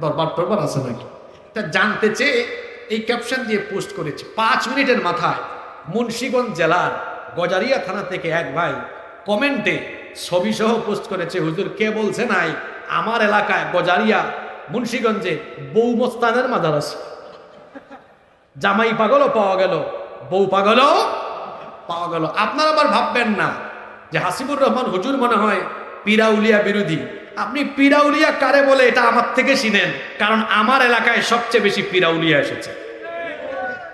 দরবার টরবার আছে নাকি, তা জানতে চেয়ে এই ক্যাপশন দিয়ে পোস্ট করেছি। 5 মিনিটের মাথায় মুন্সিগঞ্জ জেলার গজারিয়া থানা থেকে এক ভাই কমেন্টে ছবি সহ পোস্ট করেছে, হুজুর কে বলছে নাই আমার এলাকায় গজারিয়া মুন্সিগঞ্জে বউ মস্তানের মাজার আছে। জামাই পাগলও পাওয়া গেল, বউ পাগলও পাওয়া গেল। আপনারা আবার ভাববেন না যে হাসিবুর রহমান হুজুর মনে হয় পীরাউলিয়া বিরোধী। আপনি পীরাউলিয়া কারে বলে এটা আমার থেকে শুনেন, কারণ আমার এলাকায় সবচেয়ে বেশি পীরাউলিয়া এসেছে।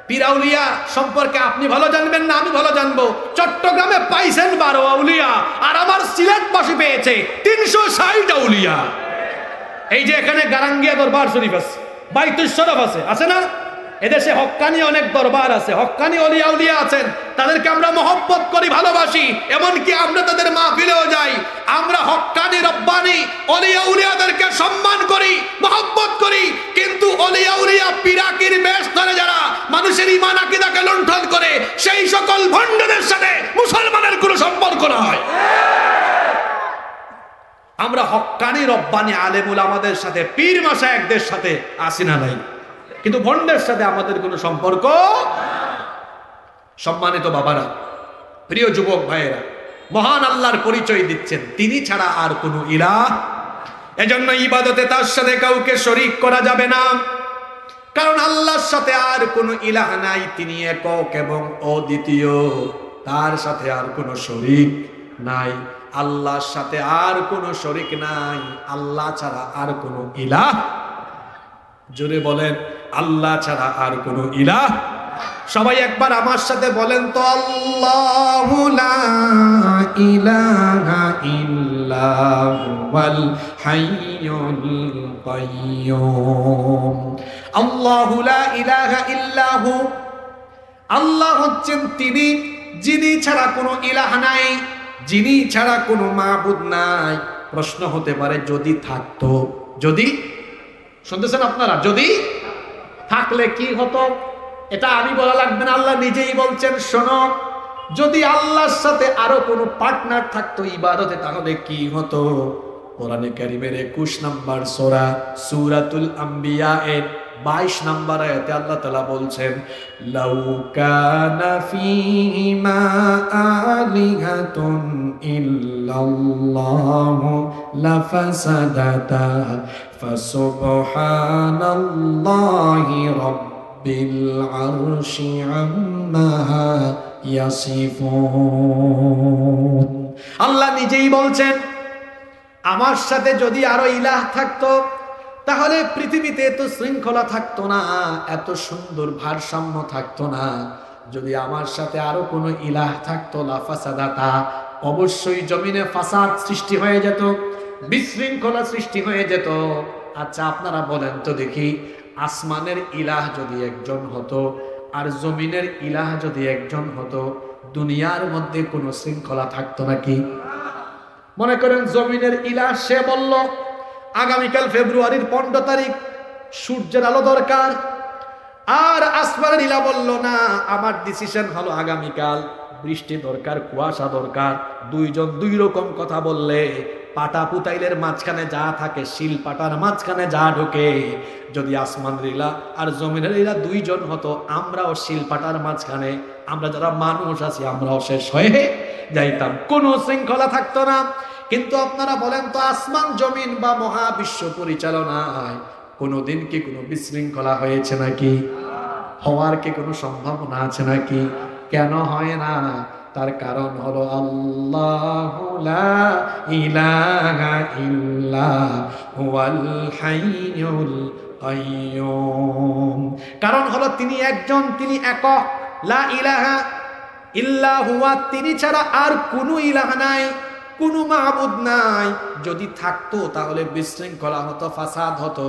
পীরাউলিয়া সম্পর্কে আপনি ভালো জানবেন না, আমি ভালো জানবো। চট্টগ্রামে পাইছেন 12 আউলিয়া, আর আমার সিলেটবাসী পেয়েছে 360 আউলিয়া। এই যে এখানে গারাঙ্গিয়া দরবার শরীফ আছে, বাইতুল শরফ আছে না? এদেশে হক্কানি অনেক দরবার আছে, হক্কানি ওলিয়া উলিয়া আছেন, তাদেরকে আমরা মহব্বত করি, ভালোবাসি, এমনকি আমরা তাদের মাহফিলেও যাই। আমরা হক্কানি রব্বানি ওলিয়া উলিয়াদেরকে সম্মান করি, মহব্বত করি, কিন্তু ওলিয়া উলিয়া পিরাকির বেশ ধরে যারা মানুষের ঈমান আকীদাকে লুণ্ঠন করে, সেই সকল ভণ্ডদের সাথে মুসলমানের কোনো সম্পর্ক নয়। আমরা হক্কানি রব্বানি আলেম উলামাদের সাথে, পীর মাশায়েখদের সাথে আসি না নাই, কিন্তু ভণ্ডের সাথে আমাদের কোনো সম্পর্ক। সম্মানিত বাবারা, প্রিয় যুবক ভাইয়েরা, মহান আল্লাহর পরিচয় দিচ্ছেন, তিনি ছাড়া আর কোনো ইলাহ। এজন্য ইবাদতে তার সাথে কাউকে শরীক করা যাবে না, কারণ আল্লাহর সাথে আর কোনো ইলাহ নাই, তিনি একক এবং অদ্বিতীয়, তার সাথে আর কোনো শরীক নাই। আল্লাহর সাথে আর কোনো শরীক নাই, আল্লাহ ছাড়া আর কোনো ইলাহ। জোরে বলেন, আল্লাহ ছাড়া আর কোনো ইলাহ। সবাই একবার আমার সাথে বলেন তো, আল্লাহু লা ইলাহা ইল্লাহুল হাইয়ুল কাইয়্যুম। আল্লাহু লা ইলাহা ইল্লাহু, আল্লাহ হচ্ছেন তিনি যিনি ছাড়া কোনো ইলাহ নাই, যিনি ছাড়া কোনো মাবুদ নাই। প্রশ্ন হতে পারে, যদি থাকতো, যদি, শুনতেছেন আপনারা, যদি থাকলে কি হতো? এটা আমি বলা লাগবে না, আল্লাহ নিজেই বলছেন, শোনো, যদি আল্লাহর সাথে আরো কোনো পার্টনার থাকতো ইবাদতে, তাহলে কি হতো? কোরআনে কারীমের 21 নম্বর সূরা সূরাতুল আম্বিয়া এর 22 নম্বর আয়াতে আল্লাহ তাআলা বলছেন, লাউ কানা ফীহিমা আলিহাতুন ইল্লাল্লাহু লাফাসাদাতা ফাসুবহানাল্লাহি রাব্বিল আরশি আম্মা ইয়াসিফুন। আল্লাহ নিজেই বলছেন, আমার সাথে যদি আরো ইলাহ থাকতো, তাহলে পৃথিবীতে এত শৃঙ্খলা থাকতো না, এত সুন্দর ভারসাম্য থাকতো না। যদি আমার সাথে আরো কোনো ইলাহ থাকতো, লাফাসাদাতা, অবশ্যই জমিনে ফাসাদ সৃষ্টি হয়ে যেত, বিশৃঙ্খলা সৃষ্টি হয়ে যেত। আচ্ছা আপনারা বলেন তো দেখি, আসমানের ইলাহ যদি একজন হতো আর জমিনের ইলাহ যদি একজন হতো, দুনিয়ার মধ্যে কোনো শৃঙ্খলা থাকতো নাকি? মনে করেন জমিনের ইলাহ সে বলল, আগামীকাল ফেব্রুয়ারির 15 তারিখ সূর্যের আলো দরকার, আর আসমানের ইলাহ বলল, না, আমার ডিসিশন হলো আগামীকাল বৃষ্টি দরকার, কুয়াশা দরকার। দুইজন দুই রকম কথা বললে, পাটা পুতাইলের মাঝখানে যা থাকে, শিল পাটার মাঝখানে যা ঢোকে, যদি আসমানের ইলাহ আর জমিনের ইলাহ দুইজন হতো, আমরাও শিল পাটার মাঝখানে, আমরা যারা মানুষ আছি আমরাও শেষ হয়ে যাইতাম, কোনো শৃঙ্খলা থাকতো না। কিন্তু আপনারা বলেন তো, আসমান জমিন বা মহাবিশ্ব পরিচালনায় কোনোদিন কি কোনো বিশৃঙ্খলা হয়েছে নাকি? হওয়ার কি কোনো সম্ভাবনা আছে নাকি? কেন হয় না? তার কারণ হলো আল্লাহু লা ইলাহা ইল্লা হুয়াল হাইয়ুল কাইয়্যুম। কারণ হলো তিনি একজন, তিনি একক, লা ইলাহা ইল্লা হুয়া, তিনি ছাড়া আর কোনো ইলাহ নাই, কোনো মাবুদ নাই। যদি থাকতো তাহলে বিশৃঙ্খলা হতো, ফাসাদ হতো।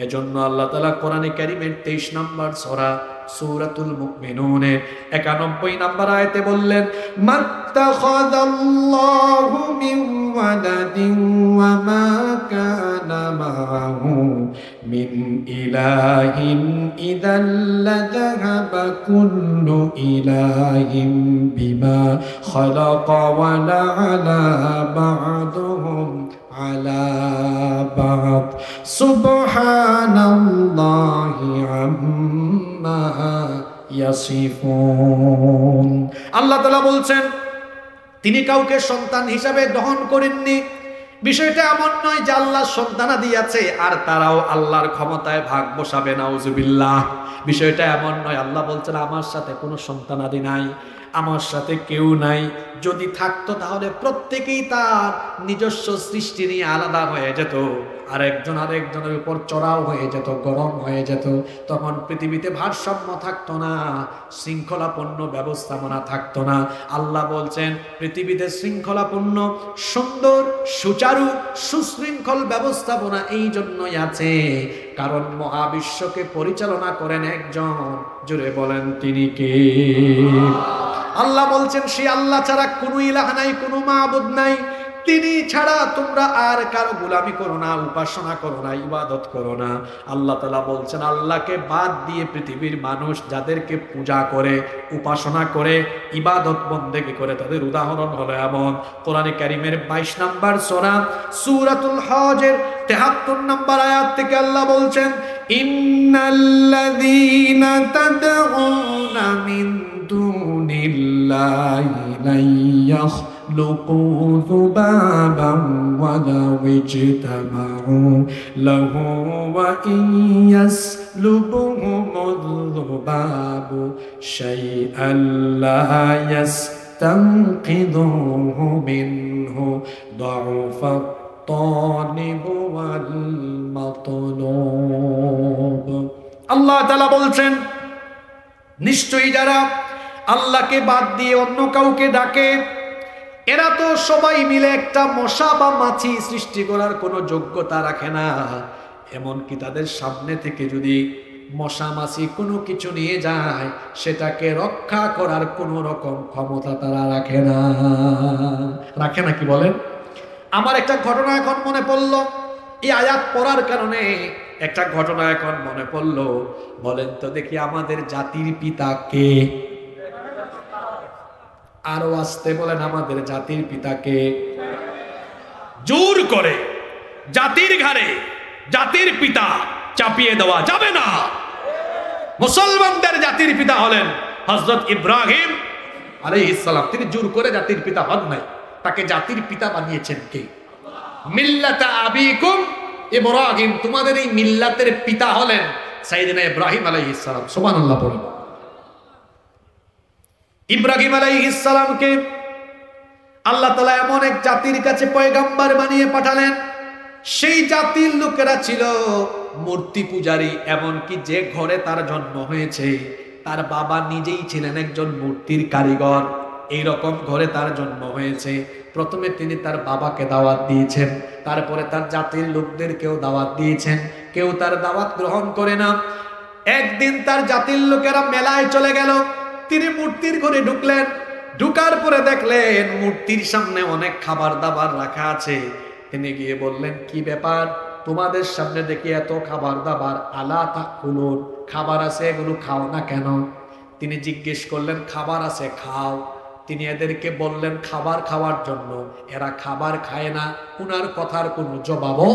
এজন্য আল্লাহ তাআলা কোরআনে কারীমের 23 নম্বর সূরা সূরাতুল মুমিনুনের 91 নম্বর আয়াতে বললেন, মাত্তাখাযাল্লাহু মিন ওয়ালাদিন ওয়া মা কানা মাহু মিন ইলাহিন ইযাল লাযাহাবা কুল্লু ইলাহিন বিমা খালাকা ওয়া লা'আলা বা'দুহুম আলা বা'দ সুবহানাল্লাহি আম্মা ইয়াসিফুন। আল্লাহ তাআলা বলছেন, তিনি কাউকে সন্তান হিসাবে গ্রহণ করেননি। বিষয়টা এমন নয় যে আল্লাহ সন্তানাদি আছে আর তারাও আল্লাহর ক্ষমতায় ভাগ বসাবে, নাউজুবিল্লাহ। বিষয়টা এমন নয়। আল্লাহ বলছেন, আমার সাথে কোনো সন্তানাদি নাই, আমার সাথে কেউ নাই। যদি থাকতো তাহলে প্রত্যেকেই তার নিজস্ব সৃষ্টি নিয়ে আলাদা হয়ে যেত, আরেকজন আরেকজনের উপর চড়াও হয়ে যেত, গরম হয়ে যেত। তখন পৃথিবীতে ভারসাম্য থাকতো না, শৃঙ্খলাপূর্ণ ব্যবস্থাপনা থাকতো না। আল্লাহ বলছেন পৃথিবীতে শৃঙ্খলাপূর্ণ, সুন্দর, সুচারু, সুশৃঙ্খল ব্যবস্থাপনা এই জন্যই আছে কারণ মহাবিশ্বকে পরিচালনা করেন একজন। জোরে বলেন তিনি কে? আল্লাহ বলছেন সে আল্লাহ ছাড়া কোনো ইলাহ নাই, কোনো মাবুদ নাই। তিনি ছাড়া তোমরা আর কারো গোলামি করো না, উপাসনা করো না, ইবাদত করো না। আল্লাহ তাআলা বলছেন আল্লাহকে বাদ দিয়ে পৃথিবীর মানুষ যাদেরকে পূজা করে, উপাসনা করে, ইবাদত বন্দেগি করে, তাদের উদাহরণ হলো এমন। কোরআনে কারীমের 22 নম্বর সূরা সূরাতুল হজের 73 নম্বর আয়াত থেকে আল্লাহ বলছেন ইন্নাল্লাযীনা তাদউনা মিন দুনিল্লাহি লা يخلقوا ذبابا ولو اجتمعوا له وإن يسلبهم الذباب شيئا لا يستنقذوه منه ضعف الطالب والمطلوب আল্লাহ তাআলা বলছেন নিশ্চয়ই যারা আল্লাহকে বাদ দিয়ে অন্য কাউকে ডাকে এরা তো সবাই মিলে একটা মশা বা মাছি সৃষ্টি করার কোনো যোগ্যতা রাখে না। এমনকি তাদের সামনে থেকে যদি মশা মাছি কোনো কিছু নিয়ে যায় সেটাকে রক্ষা করার কোনো রকম ক্ষমতা তারা রাখে না। রাখে না কি বলেন? আমার একটা ঘটনা এখন মনে পড়লো, এই আয়াত পড়ার কারণে একটা ঘটনা এখন মনে পড়লো। বলেন তো দেখি আমাদের জাতির পিতা কে? আরো আসতে বলেন, আমাদের জাতির পিতাকে? জোর করে জাতির ঘাড়ে জাতির পিতা চাপিয়ে দেওয়া যাবে না। মুসলমানদের জাতির পিতা হলেন হযরত ইব্রাহিম আলাইহিস সালাম। তিনি জোর করে জাতির পিতা হন নাই, তাকে জাতির পিতা বানিয়েছেন কে? মিল্লাতা আবিকুম ইব্রাহিম, তোমাদের এই মিল্লাতের পিতা হলেন সাইয়েদনা ইব্রাহিম আলাইহিস সালাম। সুবহানাল্লাহ বলুন। ইব্রাহিম আলাইহিস সালামকে আল্লাহ তাআলা এমন এক জাতির কাছে পয়গম্বর বানিয়ে পাঠালেন, সেই জাতির লোকেরা ছিল মূর্তি পূজারী। এমনকি যে ঘরে তার জন্ম হয়েছে তার বাবা নিজেই ছিলেন একজন মূর্তির কারিগর। এইরকম ঘরে তার জন্ম হয়েছে। প্রথমে তিনি তার বাবাকে দাওয়াত দিয়েছেন, তারপরে তার জাতির লোকদেরকেও দাওয়াত দিয়েছেন। কেউ তার দাওয়াত গ্রহণ করে না। একদিন তার জাতির লোকেরা মেলায় চলে গেল, তিনি মূর্তির ঘরে ঢুকলেন। ঢুকার পরে দেখলেন মূর্তির সামনে অনেক খাবার দাবার রাখা আছে। তিনি গিয়ে বললেন কি ব্যাপার, তোমাদের সামনে দেখি এত খাবার দাবার, আলা তাকুলুন, খাবার আছে এগুলো খাও না কেন? তিনি জিজ্ঞেস করলেন খাবার আছে খাও। তিনি এদেরকে বললেন খাবার খাওয়ার জন্য, এরা খাবার খায় না, উনার কথার কোনো জবাবও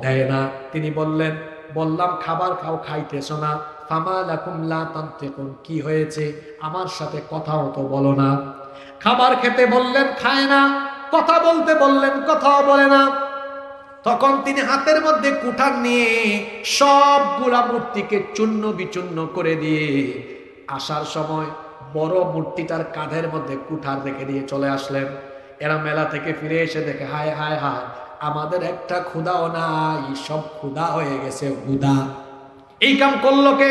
দেয় না। তিনি বললেন বললাম খাবার খাও, খাইতেছ না, ফামা লাকুম লা তানতিকুন, কি হয়েছে আমার সাথে কথাও তো বলো না। খাবার খেতে বললেন খায় না, কথা বলতে বললেন কথাও বলে না। তখন তিনি হাতের মধ্যে কুঠার নিয়ে সবগুলা মূর্তিকে চূর্ণ বিচূর্ণ করে দিয়ে আসার সময় বড় মূর্তিটার কাঁধের মধ্যে কুঠার রেখে দিয়ে চলে আসলেন। এরা মেলা থেকে ফিরে এসে দেখে হায় হায় হায়, আমাদের একটা ক্ষুধাও নাই, সব ক্ষুধা হয়ে গেছে হুদা। এই কাম করলো কে?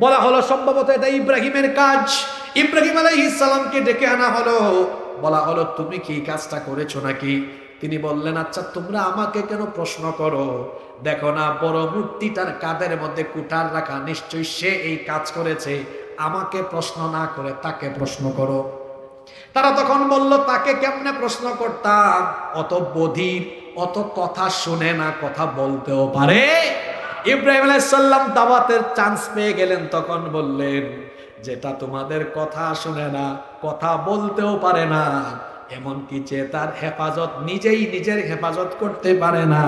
বলা হলো সম্ভবত এটা ইব্রাহিমের কাজ। ইব্রাহিম আলাইহিস সালামকে ডেকে আনা হলো, বলা হলো তুমি কি কাজটা করেছো নাকি? তিনি বললেন আচ্ছা তোমরা আমাকে কেন প্রশ্ন করো? দেখো না বড় মূর্তিটার কাঁধের মধ্যে কুঠার রাখা, নিশ্চয়ই সে এই কাজ করেছে। আমাকে প্রশ্ন না করে তাকে প্রশ্ন করো। তারা তখন বলল তাকে কেমনে প্রশ্ন করতাম, অত বধির, অত কথা শুনে না, কথা বলতেও পারে। ইব্রাহিম আলাইহিস সালাম দাওয়াতের চান্স পেয়ে গেলেন, তখন বললেন যেটা তোমাদের কথা শুনে না, কথা বলতেও পারে না, এমনকি যে তার হেফাজত নিজেই নিজের হেফাজত করতে পারে না,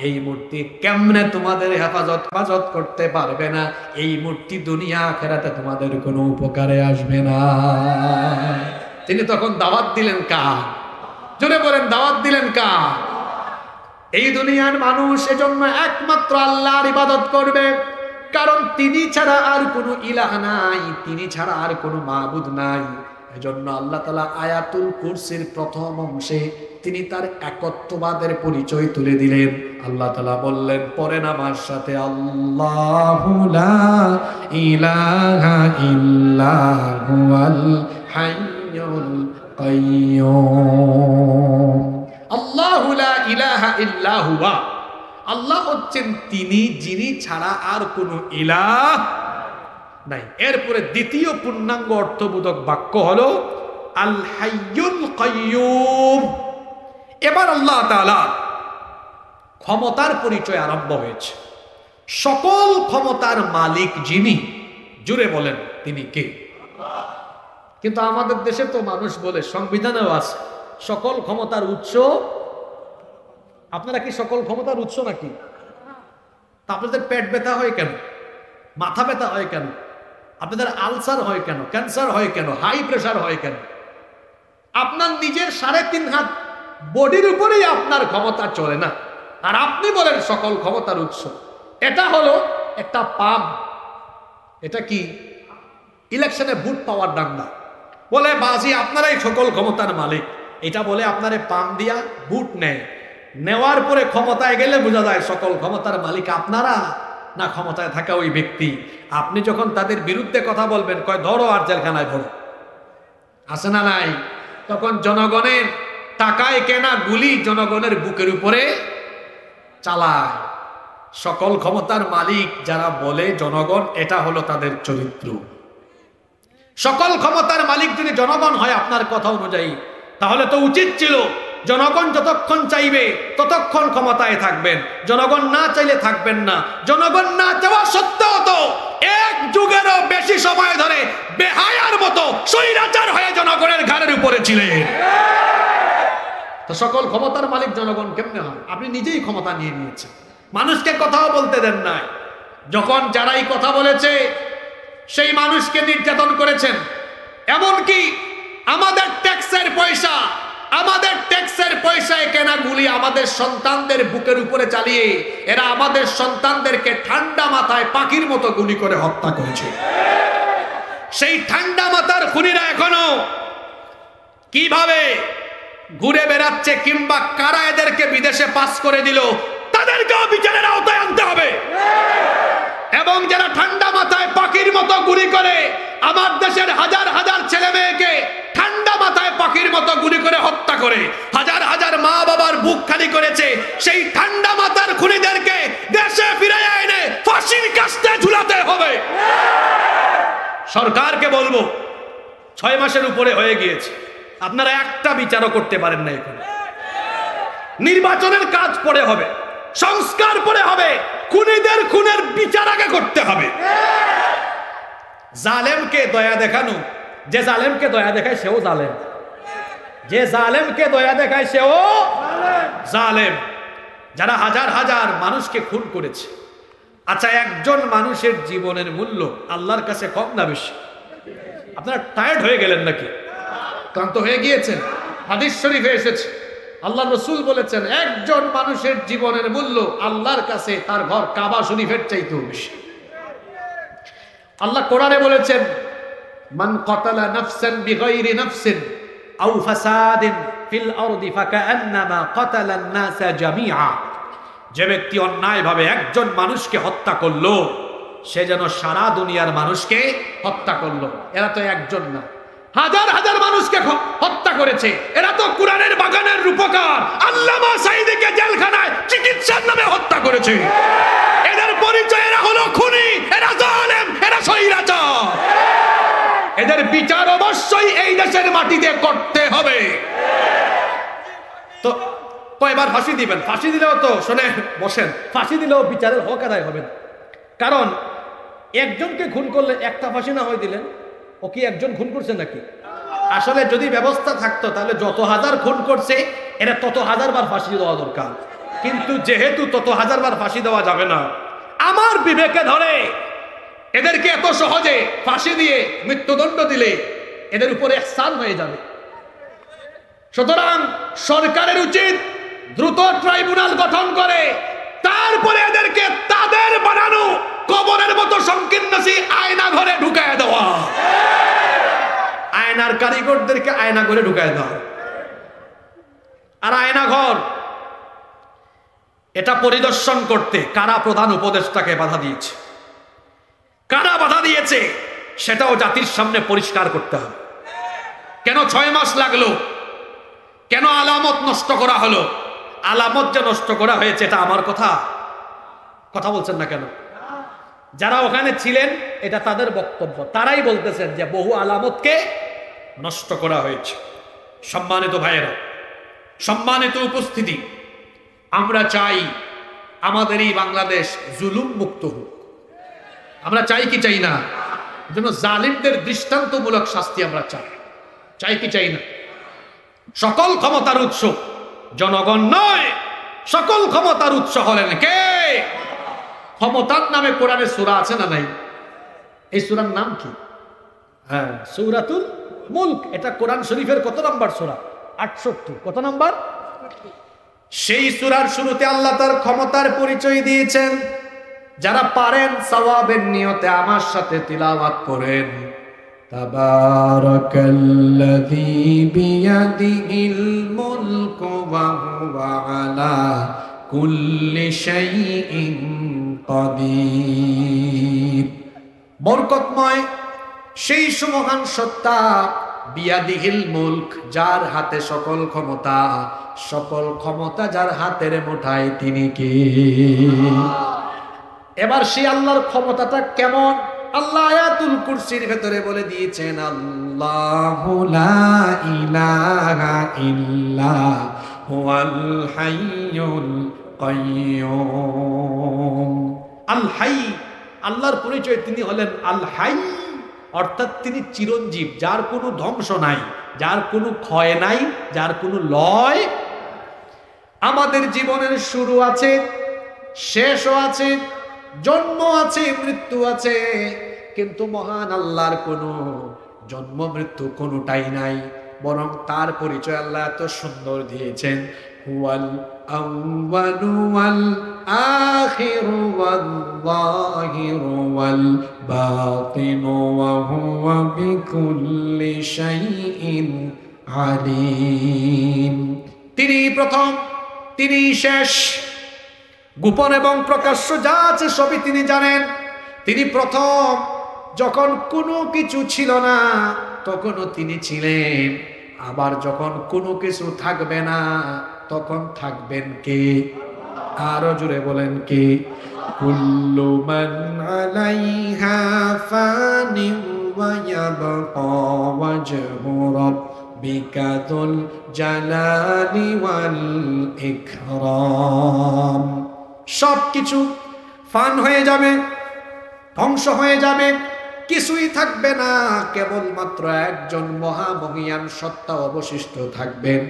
এই মূর্তি কেমনে তোমাদের হেফাজত করতে পারবে না? এই মূর্তি দুনিয়া আখিরাতে তোমাদের কোনো উপকারে আসবে না। তিনি তখন দাওয়াত দিলেন কার? জোরে বলেন দাওয়াত দিলেন কার? এই দুনিয়ার মানুষ এজন্য একমাত্র আল্লাহর ইবাদত করবে, কারণ তিনি ছাড়া আর কোনো ইলাহ নাই, তিনি ছাড়া আর কোনো মাবুদ নাই। এজন্য আল্লাহ তাআলা আয়াতুল কুরসির প্রথম অংশে তিনি তার একত্ববাদের পরিচয় তুলে দিলেন। আল্লাহ তাআলা বললেন, পড়েন আমার সাথে, আল্লাহু লা ইলাহা ইল্লা হুয়াল হাইয়ুল কাইয়্যুম। আল্লাহু লা ইলাহা ইল্লা হুয়া, আল্লাহ হচ্ছেন তিনি যিনি ছাড়া আর কোনো ইলাহ নাই। এরপরে দ্বিতীয় পূর্ণাঙ্গ অর্থবোধক বাক্য হলো আল হাইয়ুল কাইয়্যুম। এবার আল্লাহ তাআলা ক্ষমতার পরিচয় আরম্ভ হয়েছে। সকল ক্ষমতার মালিক যিনি, জুড়ে বলেন তিনি কে? কিন্তু আমাদের দেশে তো মানুষ বলে, সংবিধানেও আছে সকল ক্ষমতার উৎস। আপনারা কি সকল ক্ষমতার উৎস নাকি? তা আপনাদের পেট ব্যথা হয় কেন? মাথা ব্যথা হয় কেন? আপনাদের আলসার হয় কেন? ক্যান্সার হয় কেন? হাই প্রেশার হয় কেন? আপনার নিজের 3.5 হাত বডির উপরেই আপনার ক্ষমতা চলে না, আর আপনি বলেন সকল ক্ষমতার উৎস। এটা হলো একটা পাম্প। এটা কি? ইলেকশনে ভোট পাওয়ার ডান্ডা। বলে বাজি আপনারাই সকল ক্ষমতার মালিক। এটা বলে আপনারে পাম্প দিয়া ভোট নেয়। নেওয়ার পরে ক্ষমতায় গেলে বোঝা যায় সকল ক্ষমতার মালিক আপনারা না ক্ষমতায় থাকা ওই ব্যক্তি। আপনি যখন তাদের বিরুদ্ধে কথা বলবেন, কয় ধরো আর জেলখানায় ভরো, আছে না নাই? তখন জনগণের টাকায় কেনা গুলি জনগণের বুকের উপরে চালায়। সকল ক্ষমতার মালিক যারা বলে জনগণ, এটা হলো তাদের চরিত্র। সকল ক্ষমতার মালিক যদি জনগণ হয় আপনার কথা অনুযায়ী, তাহলে তো উচিত ছিল জনগণ যতক্ষণ চাইবে ততক্ষণ ক্ষমতায় থাকবেন, জনগণ না চাইলে থাকবেন না। জনগণ না চাওয়া সত্ত্বেও তো 1 যুগেরও বেশি সময় ধরে বেহায়ার মতো স্বৈরাচার হয়ে জনগণের ঘাড়ের উপরে ছিলেন। তো সকল ক্ষমতার মালিক জনগণ কেমনে হয়? আপনি নিজেই ক্ষমতা নিয়ে নিয়েছেন, মানুষকে কথাও বলতে দেন নাই। যখন যারাই কথা বলেছে সেই মানুষকে নির্যাতন করেছেন। এমনকি আমাদের ট্যাক্সের পয়সায় কেনা গুলি আমাদের সন্তানদের বুকের উপরে চালিয়ে এরা আমাদের সন্তানদেরকে ঠান্ডা মাথায় পাখির মতো গুলি করে হত্যা করেছে। সেই ঠান্ডা মাথার খুনিরা এখনো কিভাবে ঘুরে বেড়াচ্ছে, কিংবা কারা এদেরকে বিদেশে পাস করে দিল, তাদেরকেও বিচারের আওতায় আনতে হবে। এবং যারা ঠান্ডা মাথায় পাখির মতো গুলি করে আমার দেশের হাজার হাজার ছেলে মেয়েকে ঠান্ডা মাথায় পাখির মতো গুলি করে হত্যা করে হাজার হাজার মা বাবার বুক খালি করেছে, সেই ঠান্ডা মাথার খুনিদেরকে দেশে ফিরে এনে ফাঁসির কাস্তে ঝুলাতে হবে। সরকারকে বলবো, 6 মাসের উপরে হয়ে গিয়েছে, আপনারা একটা বিচারও করতে পারেন না। এখন নির্বাচনের কাজ পরে হবে, সংস্কার পরে হবে, খুনিদের খুনের বিচার আগে করতে হবে। জালেমকে দয়া দেখানো, যে জালেমকে দয়া দেখায় সেও জালেম, যে জালেমকে দয়া দেখায় সেও জালেম। যারা হাজার হাজার মানুষকে খুন করেছে, আচ্ছা একজন মানুষের জীবনের মূল্য আল্লাহর কাছে কম না বেশি? আপনারা টায়ার্ড হয়ে গেলেন নাকি? ক্লান্ত হয়ে গিয়েছেন? হাদিস শরীফে এসেছে, আল্লাহ রাসূল বলেছেন একজন মানুষের জীবনের মূল্য আল্লাহর কাছে তার ঘর কাবা শরীফের চাইতেও বেশি। আল্লাহ কোরআনে বলেছেন, মান কাতালা নাফসান বিগাইরি নাফসিন আও ফাসাদিন ফিল আরদি ফাকান্নামা কাতালান নাসা জামিআ। যে ব্যক্তি অন্যায়ভাবে একজন মানুষকে হত্যা করলো, সে যেন সারা দুনিয়ার মানুষকে হত্যা করলো। এরা তো একজন না, হাজার হাজার মানুষকে হত্যা করেছে। এরা তো কোরআনের বাগানের রূপকার। আল্লামা সাঈদীকে জেলখানায় চিকিৎসার নামে হত্যা করেছে। এদের পরিচয়, এরা হলো খুনি, এরা জালেম, এরা স্বৈরাচার। এদের বিচার অবশ্যই এই দেশের মাটিতে করতে হবে। তো কয়বার ফাঁসি দিবেন? ফাঁসি দিলেও তো শুনে বসেন, ফাঁসি দিলেও বিচারের হক আদায় হবে না। কারণ একজনকে খুন করলে একটা ফাঁসি না হয়ে দিলেন, ও কি একজন খুন করছে নাকি? আসলে যদি ব্যবস্থা থাকতো তাহলে যত হাজার খুন করছে এরা তত হাজারবার ফাঁসি দেওয়া দরকার। কিন্তু যেহেতু তত হাজারবার ফাঁসি দেওয়া যাবে না, আমার বিবেকে ধরে এদেরকে এত সহজে ফাঁসি দিয়ে মৃত্যুদণ্ড দিলে এদের উপরে ইহসান হয়ে যাবে। সুতরাং সরকারের উচিত দ্রুত ট্রাইব্যুনাল গঠন করে তারপরে এদেরকে তাদের বানানো কবরের মতো সংকীর্ণ আয়না ঘরে ঢুকায় দেওয়া। আয়নার কারিগরদেরকে আয়না ঘরে ঢুকায় দেওয়া। আর আয়না ঘর এটা পরিদর্শন করতে কারা প্রধান উপদেষ্টাকে বাধা দিয়েছে, কারা বাধা দিয়েছে সেটাও জাতির সামনে পরিষ্কার করতে হবে। কেন 6 মাস লাগলো? কেন আলামত নষ্ট করা হলো? আলামত যে নষ্ট করা হয়েছে এটা আমার কথা বলছেন না কেন? যারা ওখানে ছিলেন এটা তাদের বক্তব্য, তারাই বলতেছেন যে বহু আলামতকে নষ্ট করা হয়েছে। সম্মানিত ভাইয়েরা, সম্মানিত উপস্থিতি, আমরা চাই আমাদের এই বাংলাদেশ জুলুম মুক্ত হোক। আমরা চাই কি চাই না? জন্য জালিমদের দৃষ্টান্তমূলক শাস্তি আমরা চাই কি চাই না? সকল ক্ষমতার উৎস জনগণ নয়, সকল ক্ষমতার উৎস হলেন কে? ক্ষমতার নামে কোরআনে সূরা আছে না নাই? এই সূরার নাম কি? হ্যাঁ, সূরাতুল মুলক। এটা কোরআন শরীফের কত নাম্বার সূরা? 68। কত নাম্বার? সেই সূরার শুরুতে আল্লাহ তার ক্ষমতার পরিচয় দিয়েছেন। যারা পারেন সওয়াবের নিয়তে আমার সাথে তিলাওয়াত করেন। তাবারাকাল্লাযী বিয়াদিহিল মুলকু ওয়া হুয়া আলা কুল্লি শাইইন কাদির। বরকতময় সেই সুমহান সত্তা, বিয়াদিহিল মুলক, যার হাতে সকল ক্ষমতা, সকল ক্ষমতা যার হাতের মুঠায় তিনি কে? এবার সেই আল্লাহর ক্ষমতাটা কেমন? আল্লাহ আয়াতুল কুরসির ভেতরে বলে দিয়েছেন, আল্লাহু লা ইলাহা ইল্লা হুয়াল হাইয়ুল কাইয়্যুম। আল হাই, আল্লাহর পরিচয় তিনি হলেন আল হাই, অর্থাৎ তিনি চিরঞ্জীব, যার কোনো ধ্বংস নাই, যার কোনো ক্ষয় নাই, যার কোনো লয়। আমাদের জীবনের শুরু আছে, শেষও আছে, জন্ম আছে, মৃত্যু আছে, কিন্তু মহান আল্লাহর কোনো জন্ম মৃত্যু কোনোটাই নাই। বরং তার পরিচয় আল্লাহ এত সুন্দর দিয়েছেন, হুয়াল আউয়ালু ওয়াল আখিরু ওয়াল যাহিরু ওয়াল বাতিনু ওয়া হুয়া বিকুল্লি শাইইন আলিম। তিনি প্রথম, তিনি শেষ, গোপন এবং প্রকাশ্য যা আছে সবই তিনি জানেন। তিনি প্রথম, যখন কোনো কিছু ছিল না তখনও তিনি ছিলেন। আবার যখন কোনো কিছু থাকবে না তখন থাকবেন কে? আরো জোরে বলেন কে? কুল্লু মান আলাইহা ফানিন ওয়া ইয়াবকা ওয়াজহু রাব্বিকা যুল জালালি ওয়াল ইকরাম। সবকিছু ফান হয়ে যাবে, ধ্বংস হয়ে যাবে, কিছুই থাকবে না, কেবলমাত্র একজন মহামহিয়ান সত্তা অবশিষ্ট থাকবেন।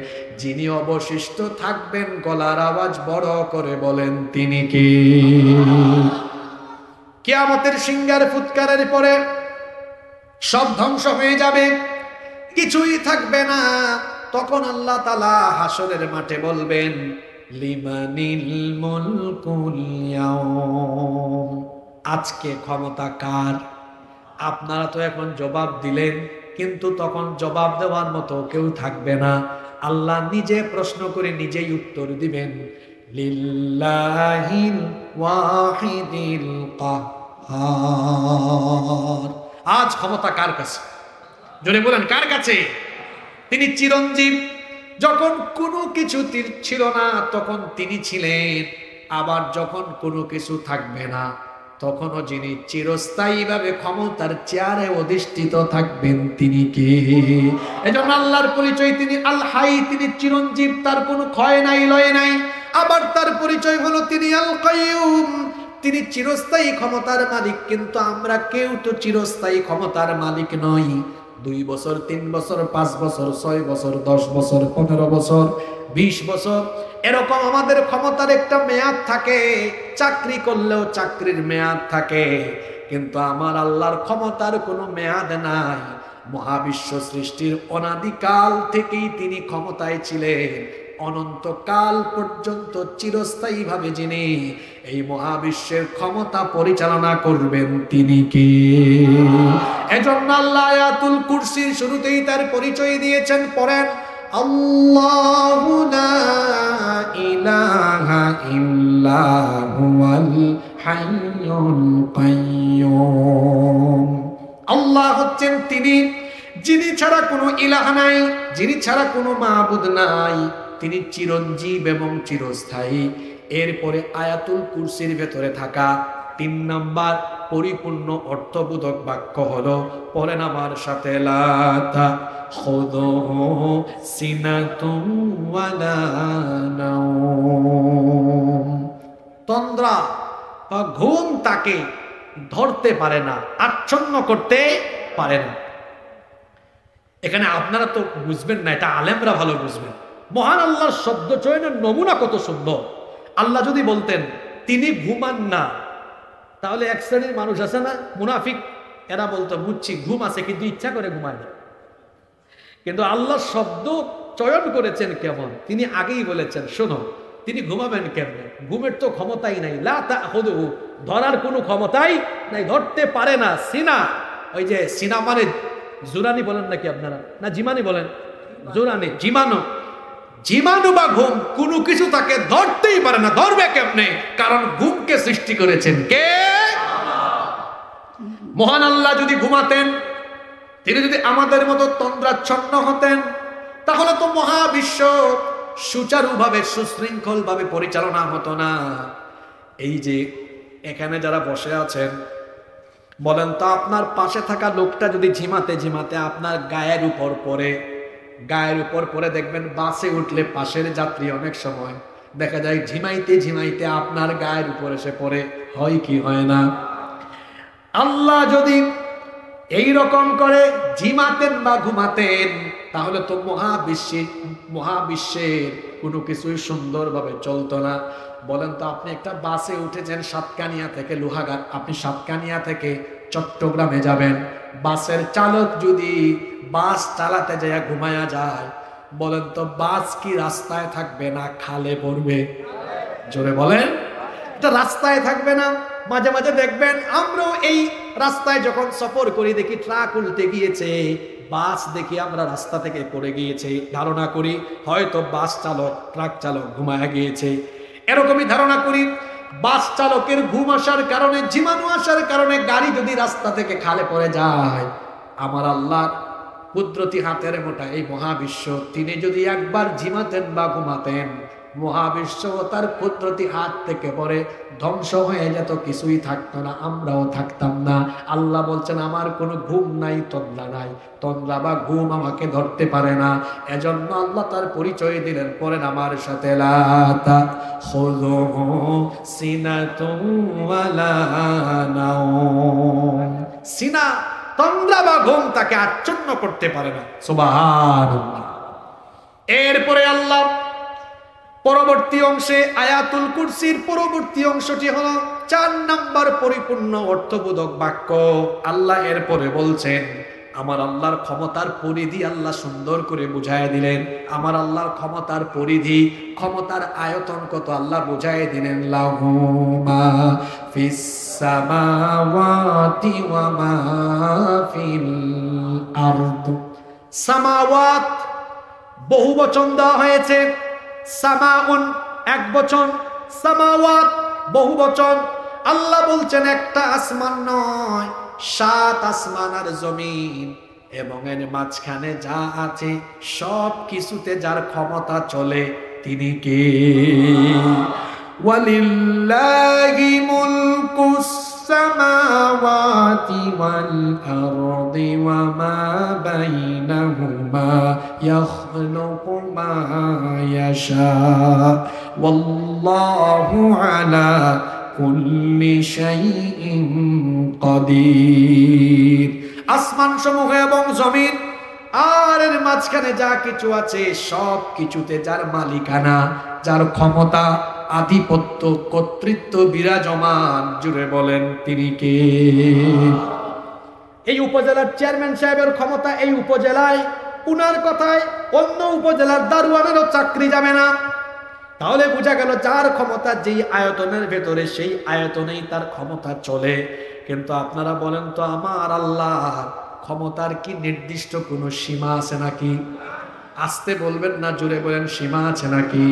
যিনি অবশিষ্ট থাকবেন, গলার আওয়াজ বড় করে বলেন তিনি কে? কিয়ামতের সিংহার ফুৎকারের পরে সব ধ্বংস হয়ে যাবে, কিছুই থাকবে না। তখন আল্লাহ তাআলা হাসরের মাঠে বলবেন, লিমানিল মুলকুল ইয়াউম, আজকে ক্ষমতা কার? আপনারা তো এখন জবাব দিলেন, কিন্তু তখন জবাব দেওয়ার মতো কেউ থাকবে না। আল্লাহ নিজে প্রশ্ন করে নিজেই উত্তর দিবেন, লিল্লাহিল ওয়াহিদিল কাহ্হার। আজ ক্ষমতা কার কাছে? জোরে বলেন, কার কাছে? তিনি চিরঞ্জীব, যখন কোনো কিছু ছিল না তখন তিনি ছিলেন। আবার যখন কোনো কিছু থাকবে না তখনও যিনি চিরস্থায়ীভাবে ক্ষমতার চেয়ারে অধিষ্ঠিত থাকবেন তিনি কে? এজন্য আল্লাহর পরিচয় তিনি আল হাই, তিনি চিরঞ্জীব, তার কোনো ক্ষয় নাই, লয় নাই। আবার তার পরিচয় হলো তিনি আল কাইয়ুম, তিনি চিরস্থায়ী ক্ষমতার মালিক। কিন্তু আমরা কেউ তো চিরস্থায়ী ক্ষমতার মালিক নই। 2 বছর, 3 বছর, 5 বছর, 6 বছর, 10 বছর, 15 বছর, 20 বছর, এরকম আমাদের ক্ষমতার একটা মেয়াদ থাকে। চাকরি করলেও চাকরির মেয়াদ থাকে, কিন্তু আমার আল্লাহর ক্ষমতার কোনো মেয়াদ নাই। মহাবিশ্ব সৃষ্টির অনাদিকাল থেকেই তিনি ক্ষমতায় ছিলেন, অনন্তকাল পর্যন্ত চিরস্থায়ীভাবে যিনি এই মহাবিশ্বের ক্ষমতা পরিচালনা করবেন তিনি কে? এজন্য আল্লাহ আয়াতুল কুরসির শুরুতেই তার পরিচয় দিয়েছেন, পড়েন আল্লাহু লা ইলাহা ইল্লা হুয়াল হাইয়ুল কাইয়্যুম। আল্লাহ হচ্ছেন তিনি যিনি ছাড়া কোনো ইলাহ নাই, যিনি ছাড়া কোনো মাবুদ নাই, তিনি চিরঞ্জীব এবং চিরস্থায়ী। এরপরে আয়াতুল কুরসির ভেতরে থাকা 3 নাম্বার পরিপূর্ণ অর্থবোধক বাক্য হলো, পড়েন আমার সাথে, লা তাখুযুহু সিনাতুন ওয়ালা নাওম। তন্দ্রা বা ঘুম তাকে ধরতে পারে না, আচ্ছন্ন করতে পারে না। এখানে আপনারা তো বুঝবেন না, এটা আলেমরা ভালো বুঝবেন। মহান আল্লাহর শব্দ চয়নের নমুনা কত সুন্দর। আল্লাহ যদি বলতেন তিনি ঘুমান না, তাহলে এক শ্রেণীর মানুষ আছে না মুনাফিক, এরা বলতো বুঝছি ঘুম আছে কিন্তু ইচ্ছা করে ঘুমায় না। কিন্তু আল্লাহর শব্দ চয়ন করেছেন কেমন, তিনি আগেই বলেছেন শোনো তিনি ঘুমাবেন কেমনে, ঘুমের তো ক্ষমতাই নাই, লা তাখুযুহু ধরার কোনো ক্ষমতাই নাই, ধরতে পারে না। সিনা, ওই যে সিনা মানে জুরানি বলেন নাকি আপনারা, না জিমানি বলেন? জুরানি, জিমানো, জীবাণু বা ঘুম কোনো কিছু তাকে ধরতেই পারে না। ধরবে কেমনে? কারণ ঘুমকে সৃষ্টি করেছেন কে? মহান আল্লাহ যদি ঘুমাতেন, তিনি যদি আমাদের মতো তন্দ্রাচ্ছন্ন হতেন, তাহলে তো মহাবিশ্ব সুচারুভাবে সুশৃঙ্খল ভাবে পরিচালনা হতো না। এই যে এখানে যারা বসে আছেন, বলেন তো আপনার পাশে থাকা লোকটা যদি ঝিমাতে ঝিমাতে আপনার গায়ের উপর পরে দেখবেন বাসে উঠলে পাশের যাত্রী অনেক সময় দেখা যায় ঝিমাইতে ঝিমাইতে আপনার গায়ের উপর এসে পড়ে, হয় কি হয় না? আল্লাহ যদি এই রকম করে ঝিমাতেন বা ঘুমাতেন, তাহলে তো মহাবিশ্বের কোনো কিছুই সুন্দরভাবে চলতো না। বলেন তো আপনি একটা বাসে উঠেছেন সাতকানিয়া থেকে লোহাগাড়, আপনি সাতকানিয়া থেকে চট্টগ্রামে যাবেন, বাসের চালক যদি বাস চালাতে যায় ঘুমায়া যায়, বলেন তো বাস কি রাস্তায় থাকবে না খালে পড়বে? জোরে বলেন। এটা রাস্তায় থাকবে না। মাঝে মাঝে দেখবেন আমরাও এই রাস্তায় যখন সফর করি দেখি ট্রাক উল্টে গিয়েছে, বাস দেখি আমরা রাস্তা থেকে পড়ে গিয়েছে, ধারণা করি হয়তো বাস চালক ট্রাক চালক ঘুমায়া গিয়েছে। এরকমই ধারণা করি বাস চালকের ঘুম আসার কারণে, জীবাণু আসার কারণে গাড়ি যদি রাস্তা থেকে খালে পড়ে যায়, আমার আল্লাহ কুদরতি হাতের মোটা এই মহাবিশ্ব তিনি যদি একবার ঝিমাতেন বা ঘুমাতেন, মহাবিশ্ব তার কুদরতি হাত থেকে পরে ধ্বংস হয়ে যেত, কিছুই থাকতো না, আমরাও থাকতাম না। আল্লাহ বলছেন আমার কোনো ঘুম নাই, তন্দ্রা নাই, তন্দ্রা বা ঘুম আমাকে ধরতে পারে না। এজন্য আল্লাহ তার পরিচয় দিলেন, পরেন আমার সাথে, লা তাখুযুহু সিনাতুন ওয়ালা নাওম। সিনা, তন্দ্রা বা ঘুম তাকে আচ্ছন্ন করতে পারে না। সুবহানাল্লাহ। এরপরে আল্লাহ পরবর্তী অংশে আয়াতুল কুরসির পরবর্তী অংশটি হলো 4 নাম্বার পরিপূর্ণ অর্থবোধক বাক্য। আল্লাহ এরপরে বলছেন আমার আল্লাহর ক্ষমতার পরিধি আল্লাহ সুন্দর করে বুঝায় দিলেন। আমার আল্লাহর ক্ষমতার পরিধি, ক্ষমতার আয়তন কত আল্লাহ বুঝায় দিলেন। লাহু মা ফিস সামাওয়াতি ওয়া মা ফিল আরদ। সামাওয়াত বহুবচন দেওয়া হয়েছে, সামাউন এক বচন, সামাওয়াত বহুবচন। আল্লাহ বলছেন একটা আসমান নয়, 7 আসমান আর জমিন, এবং এর মাঝখানে যা আছে সব কিছুতে যার ক্ষমতা চলে তিনি কে? ওয়ালিল্লাহি মুলকুস সামাওয়াতি ওয়াল আরদি ওয়া মা বাইনাহুমা ইয়াখলুকু মা ইয়াশা ওয়াল্লাহু আলা কুল্লি শাইইন কাদির। আসমান সমূহ এবং জমিন আর এর মাঝখানে যা কিছু আছে সব কিছুতে যার মালিকানা, যার ক্ষমতা, আধিপত্য, কর্তৃত্ব বিরাজমান, জুড়ে বলেন তিনি কে? এই উপজেলার চেয়ারম্যান সাহেবের ক্ষমতা এই উপজেলায় উনার কথায় অন্য উপজেলার দারোয়ানেরও চাকরি যাবে না। তাহলে বোঝা গেল যার ক্ষমতা যেই আয়তনের ভেতরে সেই আয়তনেই তার ক্ষমতা চলে। কিন্তু আপনারা বলেন তো, আমার আল্লাহর ক্ষমতার কি নির্দিষ্ট কোনো সীমা আছে নাকি? আসতে বলবেন না, জোরে বলেন, সীমা আছে নাকি?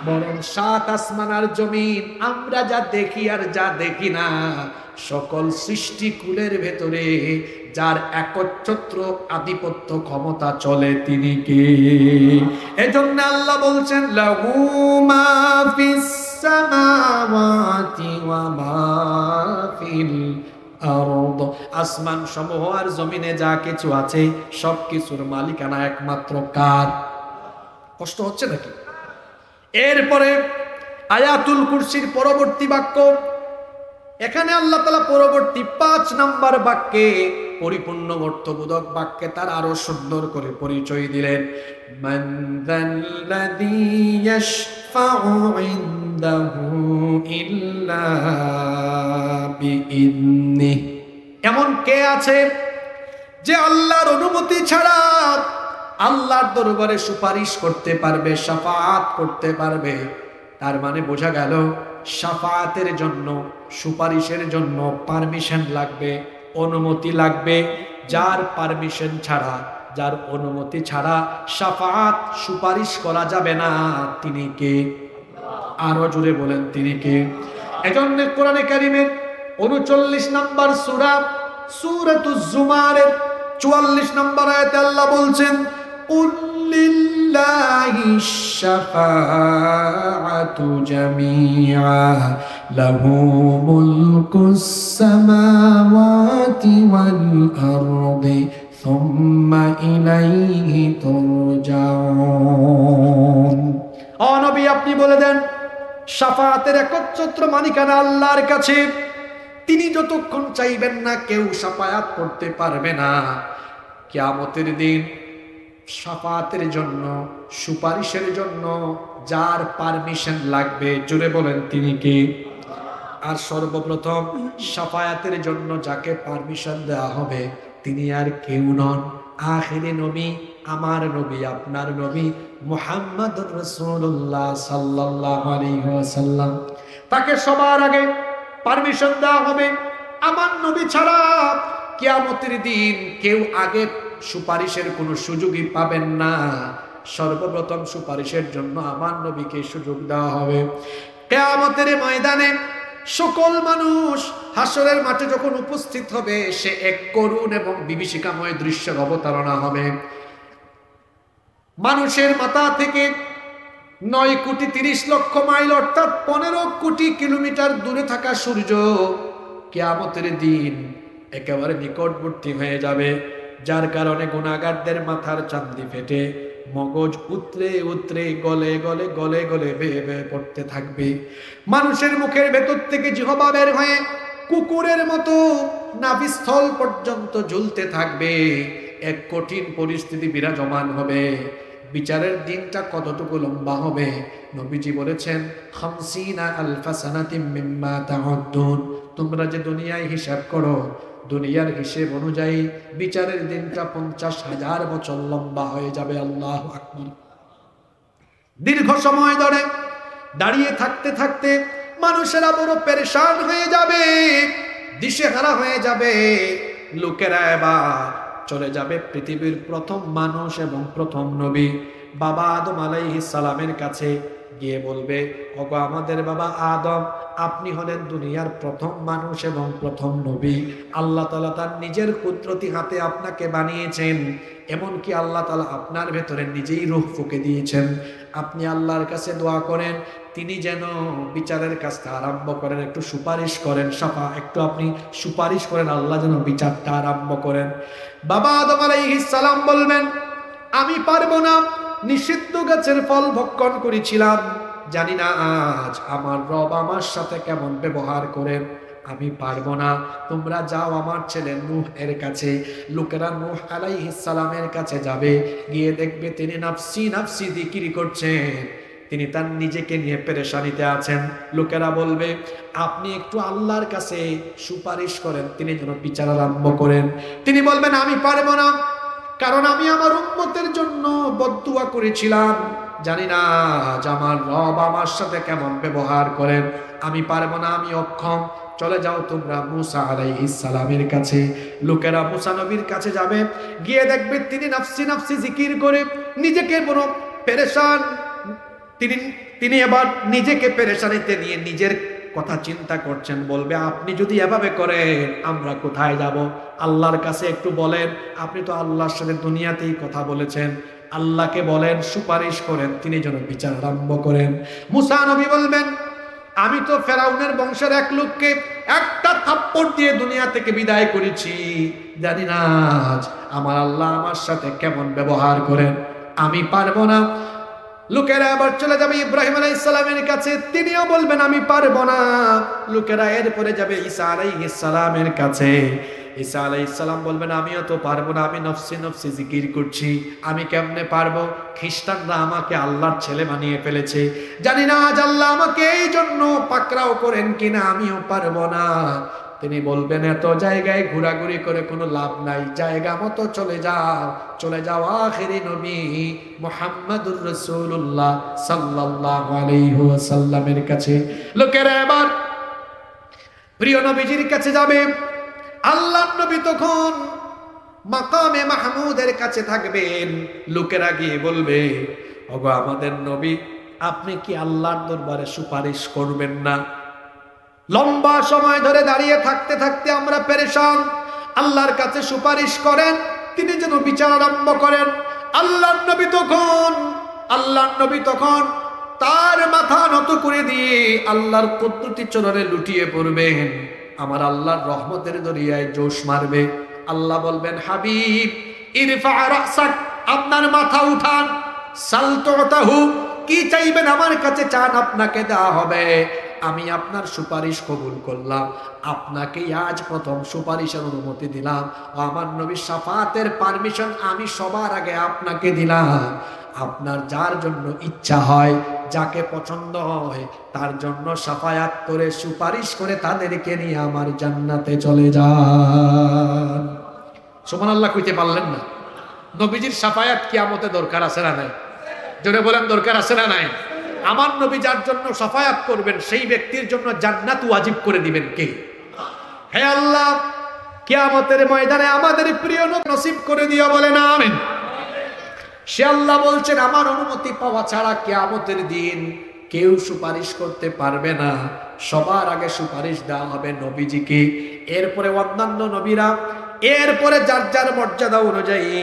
বরং সাত আসমান আর জমিন, আমরা যা দেখি আর যা দেখি না, সকল সৃষ্টিকুলের ভেতরে যার একচ্ছত্র আধিপত্য ক্ষমতা চলে, তিনি কে? এজন্য আল্লাহ বলছেন, লাহু মা ফিস সামাওয়াতি ওয়া মা ফিল আরদ। আসমান সমূহ আর জমিনে যা কিছু আছে সবকিছুর মালিকানা একমাত্র কার? কষ্ট হচ্ছে নাকি? এরপরে আয়াতুল কুরসির পরবর্তী বাক্য, এখানে আল্লাহ তাআলা পরবর্তী 5 নাম্বার বাক্যে, পরিপূর্ণ অর্থবোধক বাক্যে তার আরো সুন্দর করে পরিচয় দিলেন। মান যাল্লাযী ইয়াশফাউ ইনদাহু ইল্লা বিইذনিহি। এমন কে আছে যে আল্লাহর অনুমতি ছাড়া আল্লাহর দরবারে সুপারিশ করতে পারবে, শাফাআত করতে পারবে? তার মানে বোঝা গেল শাফাআতের জন্য, সুপারিশের জন্য পারমিশন লাগবে, অনুমতি লাগবে। যার পারমিশন ছাড়া, যার অনুমতি ছাড়া শাফাআত, সুপারিশ করা যাবে না, তিনি কে? আরো জোরে বলেন, তিনি কে? এজন্য কোরআনে কারীমের 39 নম্বর সূরা, সূরাতুজ জুমারের 44 নম্বর আয়াতে আল্লাহ বলছেন, কুল লিল্লাহিশ শাফাআতু জামিআ লাহু মুলকুস সামাওয়াতি ওয়াল আরদি সুম্মা ইলাইহি তুরজাউন। ও নবী, আপনি বলে দেন, শাফাআতের একচ্ছত্র মালিকানা আল্লাহর কাছে। তিনি যতক্ষণ চাইবেন না কেউ শাফায়াত করতে পারবে না। কিয়ামতের দিন শাফায়াতের জন্য, সুপারিশের জন্য যার পারমিশন লাগবে, জোরে বলেন, তিনি কে? আর সর্বপ্রথম শাফায়াতের জন্য যাকে পারমিশন দেওয়া হবে তিনি আর কেউ নন, আখিরি নবী, আমার নবী, আপনার নবী মুহাম্মদুর রাসূলুল্লাহ সাল্লাল্লাহু আলাইহি ওয়াসাল্লাম। তাকে সবার আগে পারমিশন দেওয়া হবে। আমার নবী ছাড়া কিয়ামতের দিন কেউ আগে সুপারিশের কোনো সুযোগই পাবেন না। সর্বপ্রথম সুপারিশের জন্য আমার নবীকে সুযোগ দেওয়া হবে। কিয়ামতের ময়দানে সকল মানুষ হাসরের মাঠে যখন উপস্থিত হবে, সে এক করুণ এবং বিভীষিকাময় দৃশ্যের অবতারণা হবে। মানুষের মাথা থেকে 9,30,00,000 মাইল অর্থাৎ 15 কোটি কিলোমিটার দূরে থাকা সূর্য কিয়ামতের দিন একেবারে নিকটবর্তী হয়ে যাবে, যার কারণে গুনাহগারদের মাথার চান্দি ফেটে মগজ উতরে উতরে গলে গলে গলে গলে বেয়ে বেয়ে পড়তে থাকবে। মানুষের মুখের ভেতর থেকে জিহ্বা বের হয়ে কুকুরের মতো নাভিস্থল পর্যন্ত ঝুলতে থাকবে। এক কঠিন পরিস্থিতি বিরাজমান হবে। বিচারের দিনটা কতটুকু লম্বা হবে? নবীজি বলেছেন, 50 আলফা সানাতিম মিম্মা তাউদ্দুন। তোমরা যে দুনিয়ায় হিসাব করো, দুনিয়ার হিসেব অনুযায়ী বিচারের দিনটা 50,000 বছর লম্বা হয়ে যাবে। আল্লাহু আকবার। দীর্ঘ সময় ধরে দাঁড়িয়ে থাকতে থাকতে মানুষেরা বড় পেরেশান হয়ে যাবে, দিশেহারা হয়ে যাবে। লোকেরা এবার চলে যাবে পৃথিবীর প্রথম মানুষ এবং প্রথম নবী বাবা আদম আলাইহিস সালামের কাছে, গিয়ে বলবে, ওগো আমাদের বাবা আদম, আপনি হলেন দুনিয়ার প্রথম মানুষ এবং প্রথম নবী। আল্লাহ তাআলা তার নিজের কুদরতি হাতে আপনাকে বানিয়েছেন, এমনকি আল্লাহ তাআলা আপনার ভেতরে নিজেই রূহ ফুঁকে দিয়েছেন। আপনি আল্লাহর কাছে দোয়া করেন, তিনি যেন বিচারের কাজটা আরম্ভ করেন, একটু সুপারিশ করেন, একটু আপনি সুপারিশ করেন, আল্লাহ যেন বিচারটা আরম্ভ করেন। বাবা আদম আলাইহিস সালাম বলবেন, আমি পারবো না, নিষিদ্ধ গাছের ফল ভক্ষণ করেছিলাম, জানি না আজ আমার রব আমার সাথে কেমন ব্যবহার করেন, আমি পারবো না। তোমরা যাও আমার ছেলে নূহ এর কাছে। লোকেরা নূহ আলাইহিস সালামের কাছে যাবে, গিয়ে দেখবে তিনি নাফসি নাফসি জিকির করছেন, তিনি তার নিজেকে নিয়ে পেরেশানিতে আছেন। লোকেরা বলবে, আপনি একটু আল্লাহর কাছে সুপারিশ করেন, তিনি যেন বিচার আরম্ভ করেন। তিনি বলবেন, আমি পারবো না। কারণ আমি আমার উম্মতের জন্য বদদুয়া করেছিলাম। জানি না আজ আমার রব আমার সাথে কেমন ব্যবহার করেন। আমি পারবো না, আমি অক্ষম। চলে যাও তোমরা মুসা আলাইহিস সালামের কাছে। লোকেরা মুসা নবীর কাছে যাবে, গিয়ে দেখবে তিনি নাফসি নাফসি জিকির করে নিজেকে বড় পেরেশান। তিনি এবার নিজেকে পেরেশানিতে নিয়ে নিজের কথা চিন্তা করছেন। বলবে, আপনি যদি এভাবে করেন আমরা কোথায় যাব? আল্লাহর কাছে একটু বলেন। আপনি তো আল্লাহর সাথে দুনিয়াতেই কথা বলেছেন, আল্লাহকে বলেন, সুপারিশ করেন, তিনি যেন বিচার আরম্ভ করেন। মুসা নবী বলবেন, আমি তো ফেরাউনের বংশের এক লোককে একটা থাপ্পড় দিয়ে দুনিয়া থেকে বিদায় করেছি। জানি না আজ আমার আল্লাহ আমার সাথে কেমন ব্যবহার করেন। আমি পারবো না। লোকেরা আবার চলে যাবে ইব্রাহিম আলাইহিস সালামের কাছে, তিনিও বলবেন আমি পারবো না। লোকেরা এরপরে যাবে ঈসা আলাইহিস সালামের কাছে। ঈসা আলাইহিস সালাম বলবেন, আমিও তো পারবো না, আমি নফসি নফসি জিকির করছি, আমি কেমনে পারবো? খ্রিস্টানরা আমাকে আল্লাহর ছেলে বানিয়ে ফেলেছে, জানি না আজ আল্লাহ আমাকে এই জন্য পাকড়াও করেন কিনা, আমিও পারবো না। তিনি বলবেন, এত জায়গায় ঘোরাঘুরি করে কোনো লাভ নাই, জায়গা মতো চলে যাও আখিরি নবী মুহাম্মাদুর রাসূলুল্লাহ সাল্লাল্লাহু আলাইহি ওয়াসাল্লামের কাছে। লোকেরা এবার প্রিয় নবীজির কাছে যাবে। আল্লাহর নবী তখন মাকামে মাহমুদের কাছে থাকবেন। লোকেরা গিয়ে বলবে, ওগো আমাদের নবী, আপনি কি আল্লাহর দরবারে সুপারিশ করবেন না? লম্বা সময় ধরে দাঁড়িয়ে থাকতে থাকতে আমরা পেরেশান, আল্লাহর কাছে সুপারিশ করেন, তিনি যেন বিচার আরম্ভ করেন। আল্লাহর নবী তখন তার মাথা নত করে দিয়ে আল্লাহর কুদরতি চরণে লুটিয়ে পড়বেন। আমার আল্লাহর রহমতের দরিয়ায় জোশ মারবে। আল্লাহ বলবেন, হাবিব ইরফা রাসাক, আপনার মাথা উঠান। সালতুতাহু, কি চাইবেন আমার কাছে চান, আপনাকে দেওয়া হবে। আমি আপনার সুপারিশ কবুল করলাম, আপনাকে আজ প্রথম সুপারিশের অনুমতি দিলাম। আমার নবীর শাফাতের পারমিশন আমি সবার আগে আপনাকে দিলাম। আপনার যার জন্য ইচ্ছা হয়, যাকে পছন্দ হয়, তার জন্য শাফায়াত করে সুপারিশ করে তাদেরকে নিয়ে আমার জান্নাতে চলে যান। সুবহানাল্লাহ কইতে পারলেন না? নবীজির শাফায়াত কিয়ামতে দরকার আছে না নাই? জোরে বলেন, দরকার আছে না নাই? আমার নবী যার জন্য শাফায়াত করবেন, সেই ব্যক্তির জন্য জান্নাত ওয়াজিব করে দিবেন কে? হে আল্লাহ, কিয়ামতের ময়দানে আমাদের প্রিয় নবী নসিব করে দিও, বলেন আমিন। সে আল্লাহ বলছেন, আমার অনুমতি পাওয়া ছাড়া কিয়ামতের দিন কেউ সুপারিশ করতে পারবে না। সবার আগে সুপারিশ দেওয়া হবে নবীজিকে, এরপরে অন্যান্য নবীরা, এরপরে যার যার মর্যাদা অনুযায়ী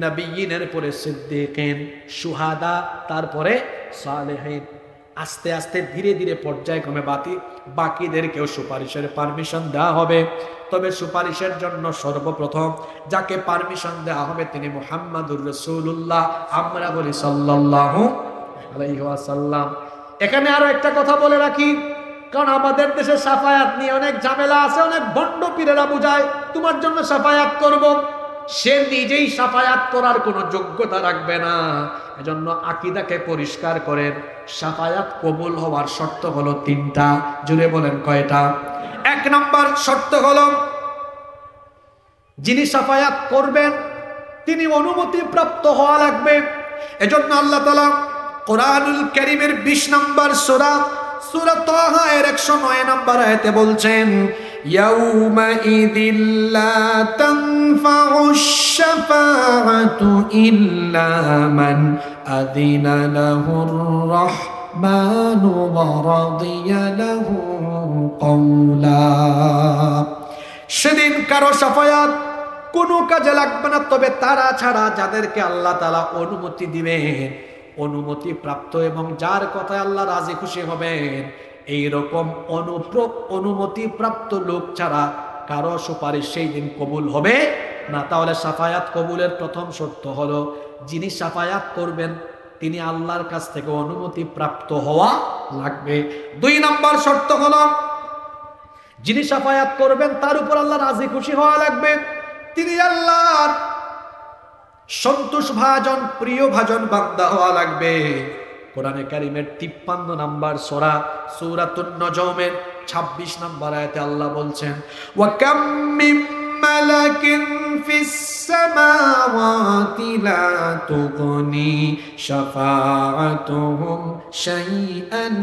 নবিয়িনের পরে সিদ্দিকিন, শুহাদা, তারপরে সালেহিন। আস্তে আস্তে ধীরে ধীরে পর্যায়ক্রমে বাকিদেরকেও সুপারিশের পারমিশন দেওয়া হবে। তবে সুপারিশের জন্য সর্বপ্রথম যাকে পারমিশন দেওয়া হবে তিনি মুহাম্মাদুর রাসূলুল্লাহ, আমরা বলি সাল্লাল্লাহু আলাইহি ওয়াসাল্লাম। এখানে আরো একটা কথা বলে রাখি, কারণ আমাদের দেশে শাফায়াত নিয়ে অনেক ঝামেলা আছে। অনেক ভণ্ড পীরেরা বুঝায় তোমার জন্য শাফায়াত করব, সে নিজেই শাফায়াত করার কোনো যোগ্যতা রাখবে না। এজন্য আকীদাকে পরিষ্কার করেন। শাফায়াত কবুল হওয়ার শর্ত হলো তিনটা। জুড়ে বলেন কয়টা? এক নম্বর শর্ত হলো, যিনি শাফায়াত করবেন তিনি অনুমতি প্রাপ্ত হওয়া লাগবে। এজন্য আল্লাহ তাআলা কোরআনুল কারীমের 20 নম্বর সূরা তাহা এর 109 নম্বর আয়াতে বলছেন, ইয়াউমাইযিল লা তানফাউশ শাফাআতু ইল্লা মান আযিনা লাহুর রাহমানু ওয়া রাদিয়া লাহু কওলা। সেদিন কারো শাফায়াত কোনো কাজে লাগবে না, তবে তারা ছাড়া যাদেরকে আল্লাহ তাআলা অনুমতি দিবেন, অনুমতি প্রাপ্ত এবং যার কথায় আল্লাহ রাজি খুশি হবেন, এইরকম অনুমতি প্রাপ্ত লোক ছাড়া কারো সুপারিশ সেই দিন কবুল হবে না। তাহলে শাফায়াত কবুলের প্রথম শর্ত হলো, যিনি শাফায়াত করবেন তিনি আল্লাহর কাছ থেকে অনুমতি প্রাপ্ত হওয়া লাগবে। 2 নম্বর শর্ত হলো, যিনি শাফায়াত করবেন তার উপর আল্লাহ রাজি খুশি হওয়া লাগবে, তিনি আল্লাহর সন্তোষ ভাজন, প্রিয় ভাজন বান্দা হওয়া লাগবে। কোরআনে কারীমের 53 নম্বর সূরা সূরাতুন নজমের 26 নম্বর আয়াতে আল্লাহ বলছেন, ওয়া কাম মিন মালাকিন ফিস সামাওয়াতি লা তুগনি শাফাআতুহুম শাইআন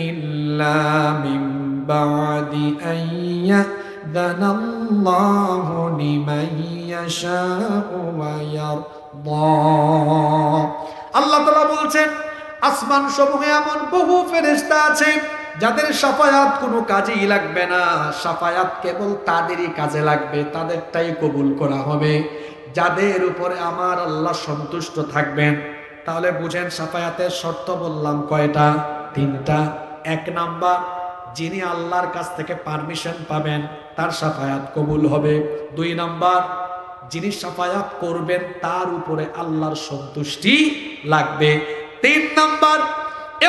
ইল্লা মিন বা'দি আন ইয়া'যানাল্লাহু লিমান ইয়াশাউ ওয়া ইয়ারদা। আল্লাহ তাআলা বলছেন আসমান সমূহে এমন বহু ফেরেশতা আছে যাদের শাফায়াত কোনো কাজেই লাগবে না, শাফায়াত কেবল তাদেরই কাজে লাগবে, তাদেরটাই কবুল করা হবে যাদের উপরে আমার আল্লাহ সন্তুষ্ট থাকবেন। তাহলে বুঝেন শাফায়াতের শর্ত বললাম কয়টা? তিনটা। এক নাম্বার, যিনি আল্লাহর কাছ থেকে পারমিশন পাবেন তার শাফায়াত কবুল হবে। দুই নাম্বার, যিনি শাফায়াত করবেন তার উপরে আল্লাহর সন্তুষ্টি লাগবে। তিন নাম্বার,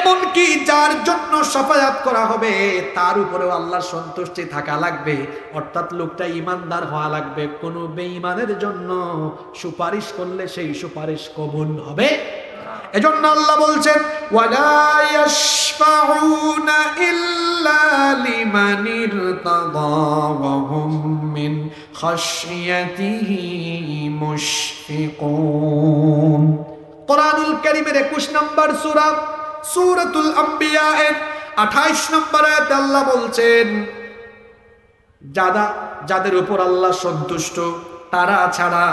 এমনকি যার জন্য শাফায়াত করা হবে তার উপরেও আল্লাহর সন্তুষ্টি থাকা লাগবে, অর্থাৎ লোকটা ঈমানদার হওয়া লাগবে। কোনো বেঈমানের জন্য সুপারিশ করলে সেই সুপারিশ কবুল হবে। এজন্য আল্লাহ বলছেন ওয়ালা ইয়াশফাউনা ইল্লা লিমান ইরতাদা ওয়া হুম মিন খাশিয়াতিহি মুশফিকুন। কোরআনুল কারীমের 21 নম্বর সূরা সূরাতুল আম্বিয়া এর 28 নম্বর আয়াতে আল্লাহ বলছেন যাদের উপর আল্লাহ সন্তুষ্ট তারা ছাড়া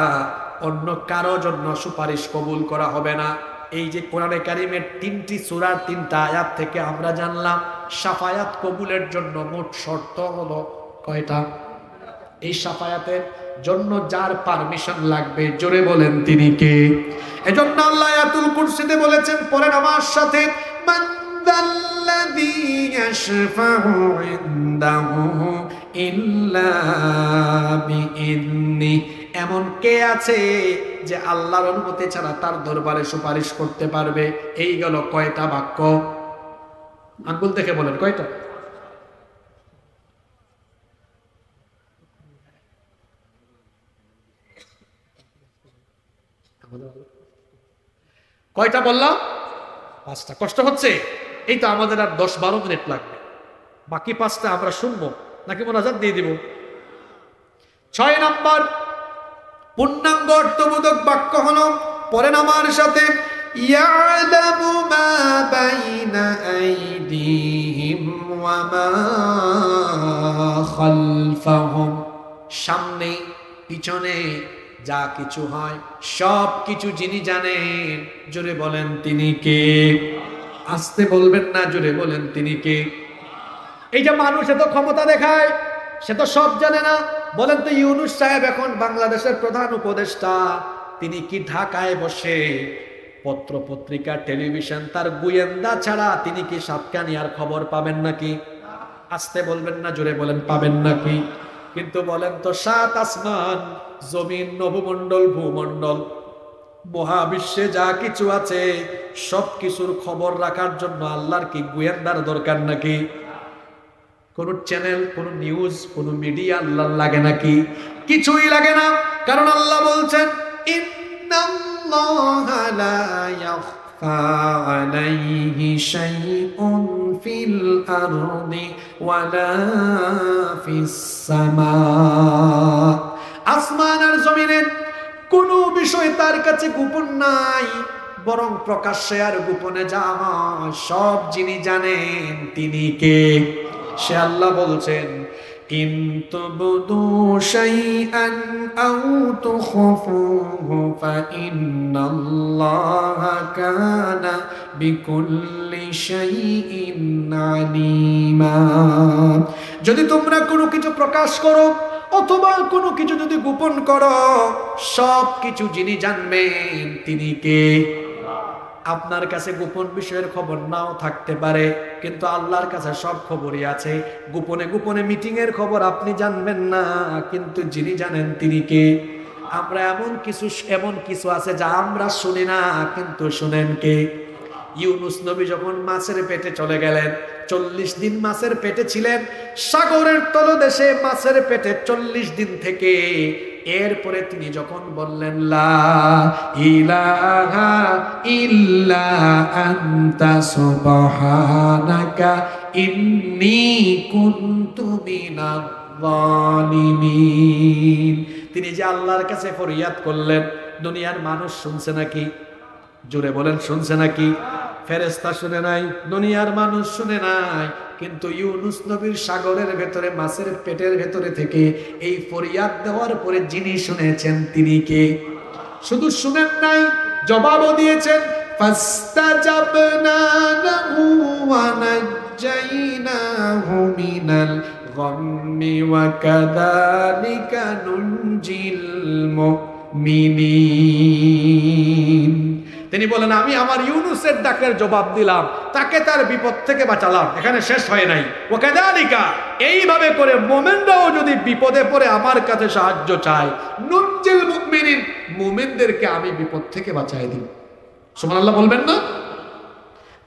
অন্য কারো জন্য সুপারিশ কবুল করা হবে না। এই যে কোরআনে কারীমের 3টি সূরার 3টা আয়াত থেকে আমরা জানলাম শাফায়াত কবুলের জন্য মোট শর্ত হলো কয়টা? এই শাফায়াতের জন্য যার পারমিশন লাগবে, জোরে বলেন তিনি কে? এজন্য আল্লাহ আয়াতুল কুরসিতে বলেছেন, পড়েন আমার সাথে, মান যাল্লাযী ইয়াশফাউ ইনদাহু ইল্লা বিইذনি। এমন কে আছে যে আল্লাহর অনুমতি ছাড়া তার দরবারে সুপারিশ করতে পারবে? এই গেল কয়টা বাক্য? আঙ্গুল দেখে বলেন কয়টা? কয়টা বললাম? 5টা। কষ্ট হচ্ছে? এই তো আমাদের আর 10-12 মিনিট লাগবে, বাকি 5টা আমরা শুনবো নাকি মোনাজাত দিয়ে দিব? 6 নম্বর পূর্ণাঙ্গ অর্থবোধক বাক্য হলো, পড়েন আমার সাথে, ইয়ালামু মা বাইনা আইদিহিম ওয়া মা খালফাহুম। সামনে পিছনে যা কিছু হয় সব কিছু যিনি জানেন, জোরে বলেন তিনি কে? আস্তে বলবেন না, জোরে বলেন তিনি কে? এই যে মানুষ এত ক্ষমতা দেখায়, সে তো সব জানে না। বলেন তো ইউনূস সাহেব এখন বাংলাদেশের প্রধান উপদেষ্টা, তিনি কি ঢাকায় বসে পত্র পত্রিকা টেলিভিশন তার গোয়েন্দা ছাড়া তিনি কি সাতকানিয়ার খবর পাবেন নাকি? আস্তে বলবেন না, জোরে বলেন পাবেন নাকি? কিন্তু বলেন তো 7 আসমান জমিন নভমণ্ডল ভূমণ্ডল মহাবিশ্বে যা কিছু আছে সব কিছুর খবর রাখার জন্য আল্লাহর কি গোয়েন্দার দরকার নাকি? কোন চ্যানেল, কোন নিউজ, কোন মিডিয়া আল্লাহর লাগে নাকি? কিছুই লাগে না। কারণ আল্লাহ বলছেন ইন্নাল্লাহা লা ইয়াখফা আলাইহি শাইউন ফিল আরদি ওয়ালা ফিস সামা। আসমান আর জমিনের কোন বিষয় তার কাছে গোপন নাই, বরং প্রকাশ্যে আর গোপনে যা সব যিনি জানেন তিনি কে? সে আল্লাহ বলছেন ইন তুবদু শাইআন আও তুখফুহু ফা ইন্নাল্লাহা কানা বিকুল্লি শাইইন আলিমা। যদি তোমরা কোনো কিছু প্রকাশ করো অথবা কোনো কিছু যদি গোপন করো, সব কিছু যিনি জানবেন তিনি কে? আপনার কাছে গোপন বিষয়ের খবর নাও থাকতে পারে, কিন্তু আল্লাহর কাছে সব খবরই আছে। গোপনে গোপনে মিটিং এর খবর আপনি জানবেন না, কিন্তু যিনি জানেন তিনি কে? আমরা এমন কিছু আছে যা আমরা শুনি না, কিন্তু শুনেন কে? ইউনূস নবী যখন মাছের পেটে চলে গেলেন, 40 দিন মাছের পেটে ছিলেন, সাগরের তলদেশে মাছের পেটে 40 দিন থেকে এরপরে তিনি যখন বললেন লা ইলাহা ইল্লা আনতা সুবহানাকা ইন্নী কুনতু মিনাজ জালিমিন, তিনি যে আল্লাহর কাছে ফরিয়াদ করলেন, দুনিয়ার মানুষ শুনছে নাকি? জোরে বলেন, শুনছে নাকি? ফেরেশতা শুনে নাই, দুনিয়ার মানুষ শুনে নাই, কিন্তু ইউনুস নবীর সাগরের ভেতরে মাছের পেটের ভেতরে থেকে এই ফরিয়াদ দেওয়ার পরে যিনি শুনেছেন তিনি কে? শুধু শুনেন নাই, জবাবও দিয়েছেন। ফাস্তাজাবনা লাহু ওয়া নাজ্জাইনাহু মিনাল গাম্মি ওয়া কাযালিকা নুনজিল মুমিনিন। তিনি বলেন, আমি আমার ইউনুসের ডাকের জবাব দিলাম, তাকে তার বিপদ থেকে বাঁচালাম। এখানে শেষ হয় নাই, ওয়া কাযালিকা, এইভাবে করে মুমিনরাও যদি বিপদে পড়ে আমার কাছে সাহায্য চায়, নুনজিল মুমিনিন, মুমিনদেরকে আমি বিপদ থেকে বাঁচাই দিই। সুবহানাল্লাহ বলবেন না?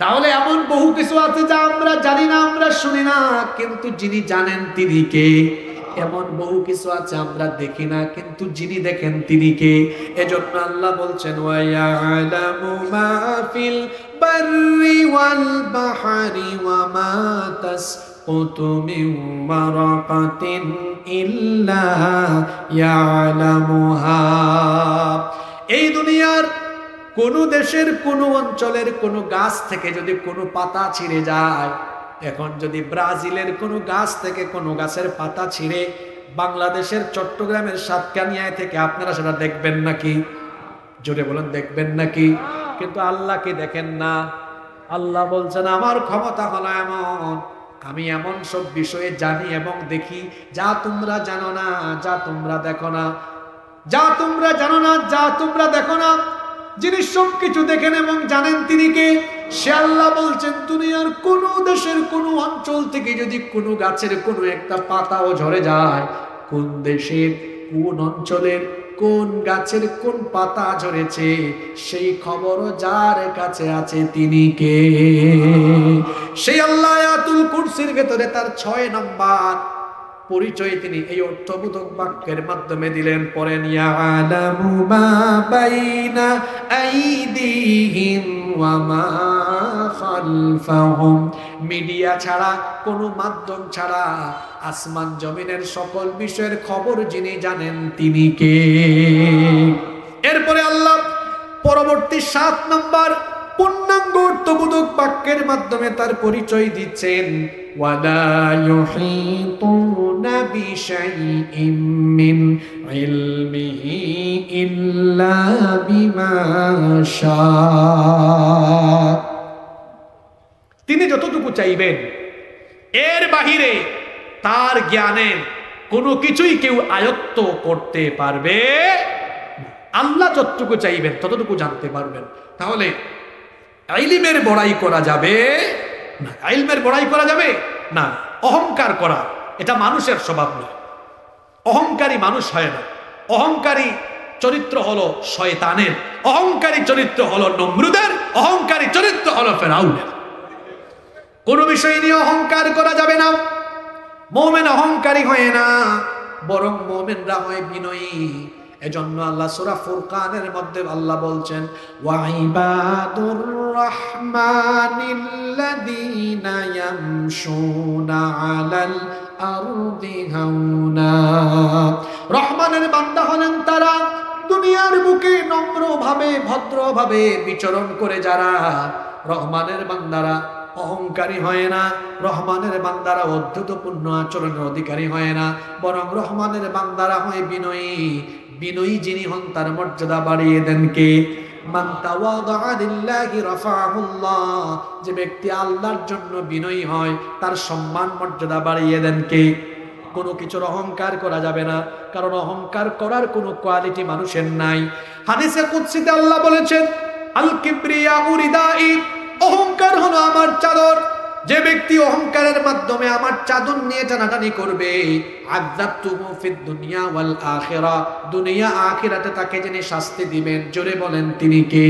তাহলে এমন বহু কিছু আছে যা আমরা জানি না, আমরা শুনি না, কিন্তু যিনি জানেন তিনি কে? এমন বহু কিছু আছে আমরা দেখি না, কিন্তু যিনি দেখেন তিনি কে? এজন্য আল্লাহ বলছেন, ওয়া ইয়ালামু মা ফিল বাররি ওয়াল বাহরি ওয়া মা তাসকুতু মিন ওয়ারাকাতিন ইল্লা ইয়ালামুহা। এই দুনিয়ার কোন দেশের কোন অঞ্চলের কোন গাছ থেকে যদি কোনো পাতা ছিঁড়ে যায়, এখন যদি ব্রাজিলের কোন গাছ থেকে কোনো গাছের পাতা ছিঁড়ে বাংলাদেশের চট্টগ্রামের সাতকানিয়ায় থেকে, আপনারা সেটা দেখবেন নাকি? জোরে বলেন, দেখবেন নাকি? কিন্তু আল্লাহকে দেখেন না। আল্লাহ বলছেন, আমার ক্ষমতা হলো এমন, আমি এমন সব বিষয়ে জানি এবং দেখি যা তোমরা জানো না, যা তোমরা দেখো না, যা তোমরা জানো না, যা তোমরা দেখো না। যিনি সবকিছু দেখেন এবং জানেন তিনি কে? সে আল্লাহ বলছেন, দুনিয়ার কোন দেশের কোন অঞ্চল থেকে যদি কোনো গাছের কোনো একটা পাতাও ঝরে যায়, কোন দেশের কোন অঞ্চলের কোন গাছের কোন পাতা ঝরেছে, সেই খবরও যার কাছে আছে তিনি কে? সেই আল্লাহ আয়াতুল কুরসির ভেতরে তার 6 নম্বর পরিচয় তিনি এই অর্থবোধক বাক্যের মাধ্যমে দিলেন। পড়েন, ইয়ালামু মা বাইনা আইদিহিম ওয়া মা খালফাহুম। মিডিয়া ছাড়া, কোনো মাধ্যম ছাড়া আসমান জমিনের সকল বিষয়ের খবর যিনি জানেন তিনি কে? এরপরে আল্লাহ পরবর্তী 7 নম্বর পূর্ণাঙ্গ অর্থবোধক বাক্যের মাধ্যমে তার পরিচয় দিচ্ছেন, ওয়ালা ইউহিতুনা বিশাইইম মিন ইলমিহি ইল্লা বিমা শাআ। তিনি যতটুকু চাইবেন এর বাহিরে তার জ্ঞানের কোনো কিছুই কেউ আয়ত্ত করতে পারবে না। আল্লাহ যতটুকু চাইবেন ততটুকু জানতে পারবেন। তাহলে ইলমের বড়াই করা যাবে না, ইলমের বড়াই করা যাবে না। অহংকার করা এটা মানুষের স্বভাব নয়, অহংকারী মানুষ হয় না। অহংকারী চরিত্র হলো শয়তানের, অহংকারী চরিত্র হলো নমরুদের, অহংকারী চরিত্র হলো ফেরাউনের। কোনো বিষয় নিয়ে অহংকার করা যাবে না। মুমিন অহংকারী হয় না, বরং মুমিনরা হয় বিনয়ী। এজন্য আল্লাহ সূরা ফুরকানের মধ্যে আল্লাহ বলছেন, ওয়া ইবাদুর রাহমানিল্লাযীনা ইয়ামশুনা আলাল আরদি হাওনা। রহমানের বান্দা হলেন তারা দুনিয়ার বুকে নম্রভাবে ভদ্রভাবে বিচরণ করে যারা। রহমানের বান্দারা অহংকারী হয় না, রহমানের বান্দারা অদ্ভুতপূর্ণ আচরণের অধিকারী হয় না, বরং রহমানের বান্দারা হয় বিনয়ী। বিনয়ী যিনি হন তার মর্যাদা বাড়িয়ে দেন কে? মান তাওয়াদা লিল্লাহি রাফাহুল্লাহ। যে ব্যক্তি আল্লাহর জন্য বিনয়ী হয় তার সম্মান মর্যাদা বাড়িয়ে দেন কে? কোনো কিছুর অহংকার করা যাবে না, কারণ অহংকার করার কোনো কোয়ালিটি মানুষের নাই। হাদিসে কুদসিতে আল্লাহ বলেছেন, আল কিবরিয়াউ রিদাই, অহংকার হলো আমার চাদর। যে ব্যক্তি অহংকারের মাধ্যমে আমার চাদর নিয়ে টানাটানি করবে, আযাবতুহু ফিদ দুনিয়া ওয়াল আখিরা, দুনিয়া আখিরাতে তাকে যিনি শাস্তি দিবেন, জোরে বলেন তিনি কে?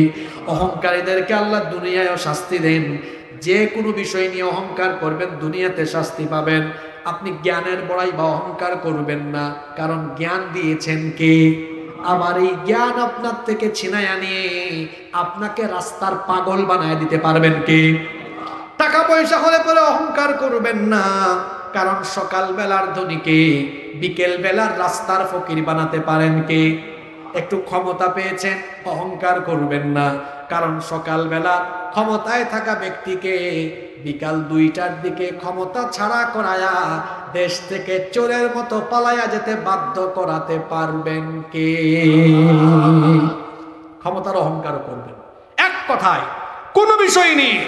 অহংকারীদেরকে আল্লাহ দুনিয়ায়ও শাস্তি দেন। যে কোনো বিষয় নিয়ে অহংকার করবেন দুনিয়াতে শাস্তি পাবেন। আপনি জ্ঞানের বড়াই বা অহংকার করবেন না, কারণ জ্ঞান দিয়েছেন কে? আমার এই জ্ঞান আপনার থেকে ছিনাইয়া নিয়ে আপনাকে রাস্তার পাগল বানায় দিতে পারবেন কে? টাকা পয়সা হলে পরে অহংকার করবেন না, কারণ সকাল বেলার ধনীকে বিকেল বেলার রাস্তার ফকির বানাতে পারেন কে? একটু ক্ষমতা পেয়েছেন, অহংকার করবেন না, কারণ সকালবেলা ক্ষমতায় থাকা ব্যক্তিকে বিকাল 2টার দিকে ক্ষমতা ছাড়া করায়া দেশ থেকে চোরের মতো পালায়া যেতে বাধ্য করাতে পারবেন কে? ক্ষমতার অহংকার করবেন। এক কথায় কোনো বিষয় নিয়ে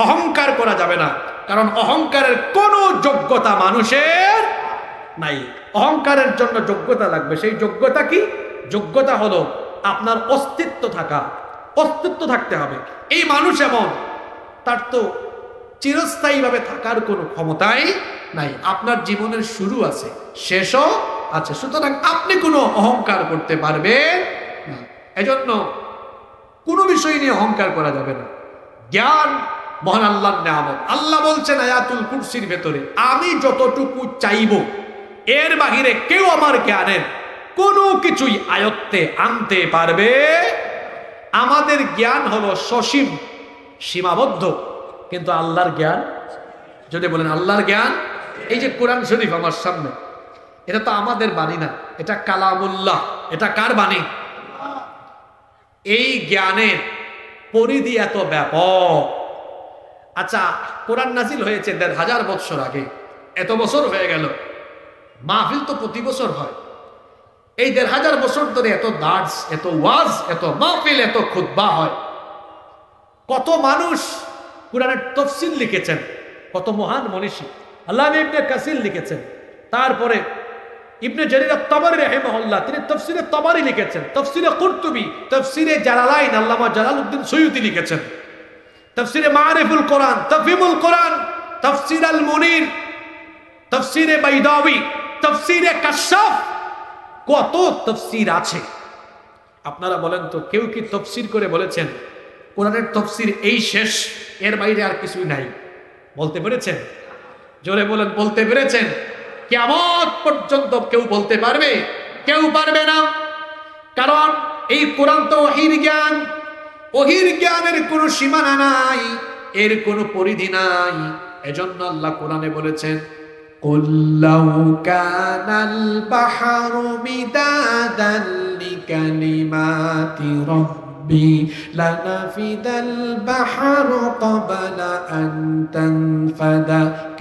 অহংকার করা যাবে না, কারণ অহংকারের কোনো যোগ্যতা মানুষের নাই। অহংকারের জন্য যোগ্যতা লাগবে। সেই যোগ্যতা কি? যোগ্যতা হলো আপনার অস্তিত্ব থাকা, অস্তিত্ব থাকতে হবে। এই মানুষ এমন, তার তো চিরস্থায়ীভাবে থাকার কোনো ক্ষমতাই নাই। আপনার জীবনের শুরু আছে, শেষও আছে, সুতরাং আপনি কোনো অহংকার করতে পারবেন না। এজন্য কোনো বিষয় নিয়ে অহংকার করা যাবে না। জ্ঞান মহান আল্লাহর নিয়ামত। আল্লাহ বলছেন আয়াতুল কুরসির ভেতরে, আমি যতটুকু চাইব এর বাহিরে কেউ আমার জ্ঞানের কোনো কিছুই আয়ত্তে আনতে পারবে। আমাদের জ্ঞান হলো সসীম, সীমাবদ্ধ, কিন্তু আল্লাহর জ্ঞান, যদি বলেন আল্লাহর জ্ঞান, এই যে কোরআন শরীফ আমার সামনে, এটা তো আমাদের বাণী না, এটা কালামুল্লাহ। এটা কার বাণী? এই জ্ঞানের পরিধি এত ব্যাপক। আচ্ছা, কোরআন নাজিল হয়েছে ১৫০০ বছর আগে, এত বছর হয়ে গেল, মাহফিল তো প্রতি বছর হয়। এই ১৫০০ বছর ধরে এত দার্স, এত ওয়াজ, এত মাহফিল, এত খুতবা হয়। কত মানুষ কোরআনের তাফসীর লিখেছেন, কত মহান মনীষী। আল্লামা ইবনে কাসির লিখেছেন, তারপরে ইবনে জারির আত-তাবারি রাহিমাহুল্লাহ তিনি তাফসীরে তাবারি লিখেছেন, তাফসীরে কুরতুবী, তাফসীরে জালালাইন আল্লামা জালালউদ্দিন সুয়ুতী লিখেছেন, তাফসীরে মারিফুল কোরআন, তাফহিমুল কোরআন, তাফসীর আল মুনির, তাফসীরে বাইদাওয়ী, তাফসীরে কাশফ, কত তাফসীর আছে। আপনারা বলেন তো, কেউ কি তাফসীর করে বলেছেন কোরআনের তাফসীর এই শেষ, এর বাইরে আর কিছুই নাই? বলতে পেরেছেন? জোরে বলেন, বলতে পেরেছেন? কিয়ামত পর্যন্ত কেউ বলতে পারবে? কেউ পারবে না। কারণ এই কোরআন তো ওহীর জ্ঞান, ওহীর জ্ঞানের কোনো সীমানা নাই, এর কোনো পরিধি নাই। এজন্য আল্লাহ কোরআনে বলেছেন, قُلْ لَوْ كَانَ الْبَحْرُ مِدَادًا لِكَلِمَاتِ رَبِّي لَنَفِدَ الْبَحْرُ قَبْلَ أَن تَنفَدَ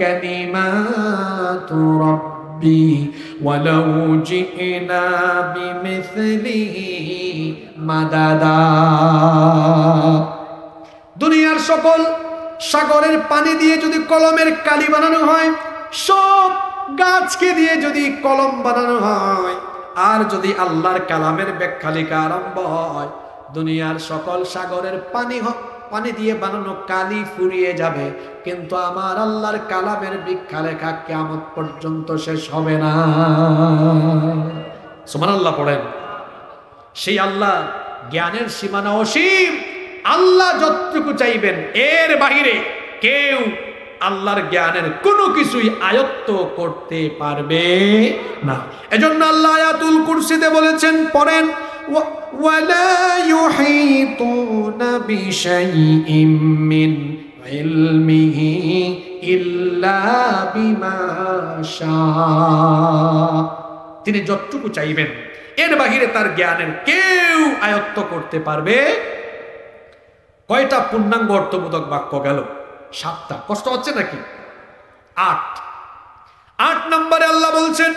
كَلِمَاتُ رَبِّي وَلَوْ جِئْنَا بِمِثْلِهِ مَدَدًا। দুনিয়ার সকল সাগরের পানি দিয়ে যদি কলমের কালি বানানো হয়, সব গাছকে দিয়ে যদি কলম বানানো হয়, আর যদি আল্লাহর কালামের ব্যাখ্যা লেখা আরম্ভ হয়, দুনিয়ার সকল সাগরের পানি দিয়ে বানানো কালি ফুরিয়ে যাবে, কিন্তু আমার আল্লাহর কালামের ব্যাখ্যা লেখা কিয়ামত পর্যন্ত শেষ হবে না। সুবহানাল্লাহ পড়েন। সেই আল্লাহ জ্ঞানের সীমানা অসীম। আল্লাহ যতটুকু চাইবেন এর বাহিরে কেউ আল্লাহর জ্ঞানের কোনো কিছুই আয়ত্ত করতে পারবে না। এজন্য আল্লাহ আয়াতুল কুরসিতে বলেছেন, পড়েন, ওয়ালা ইউহিতুনা বিশাইইম মিন ইলমিহি ইল্লা বিমা শাআ। তিনি যতটুকু চাইবেন এর বাহিরে তার জ্ঞানের কেউ আয়ত্ত করতে পারবে। কয়টা পূর্ণাঙ্গ অর্থবোধক বাক্য গেল? 7টা। কষ্ট হচ্ছে নাকি? 8 নম্বরে আল্লাহ বলছেন,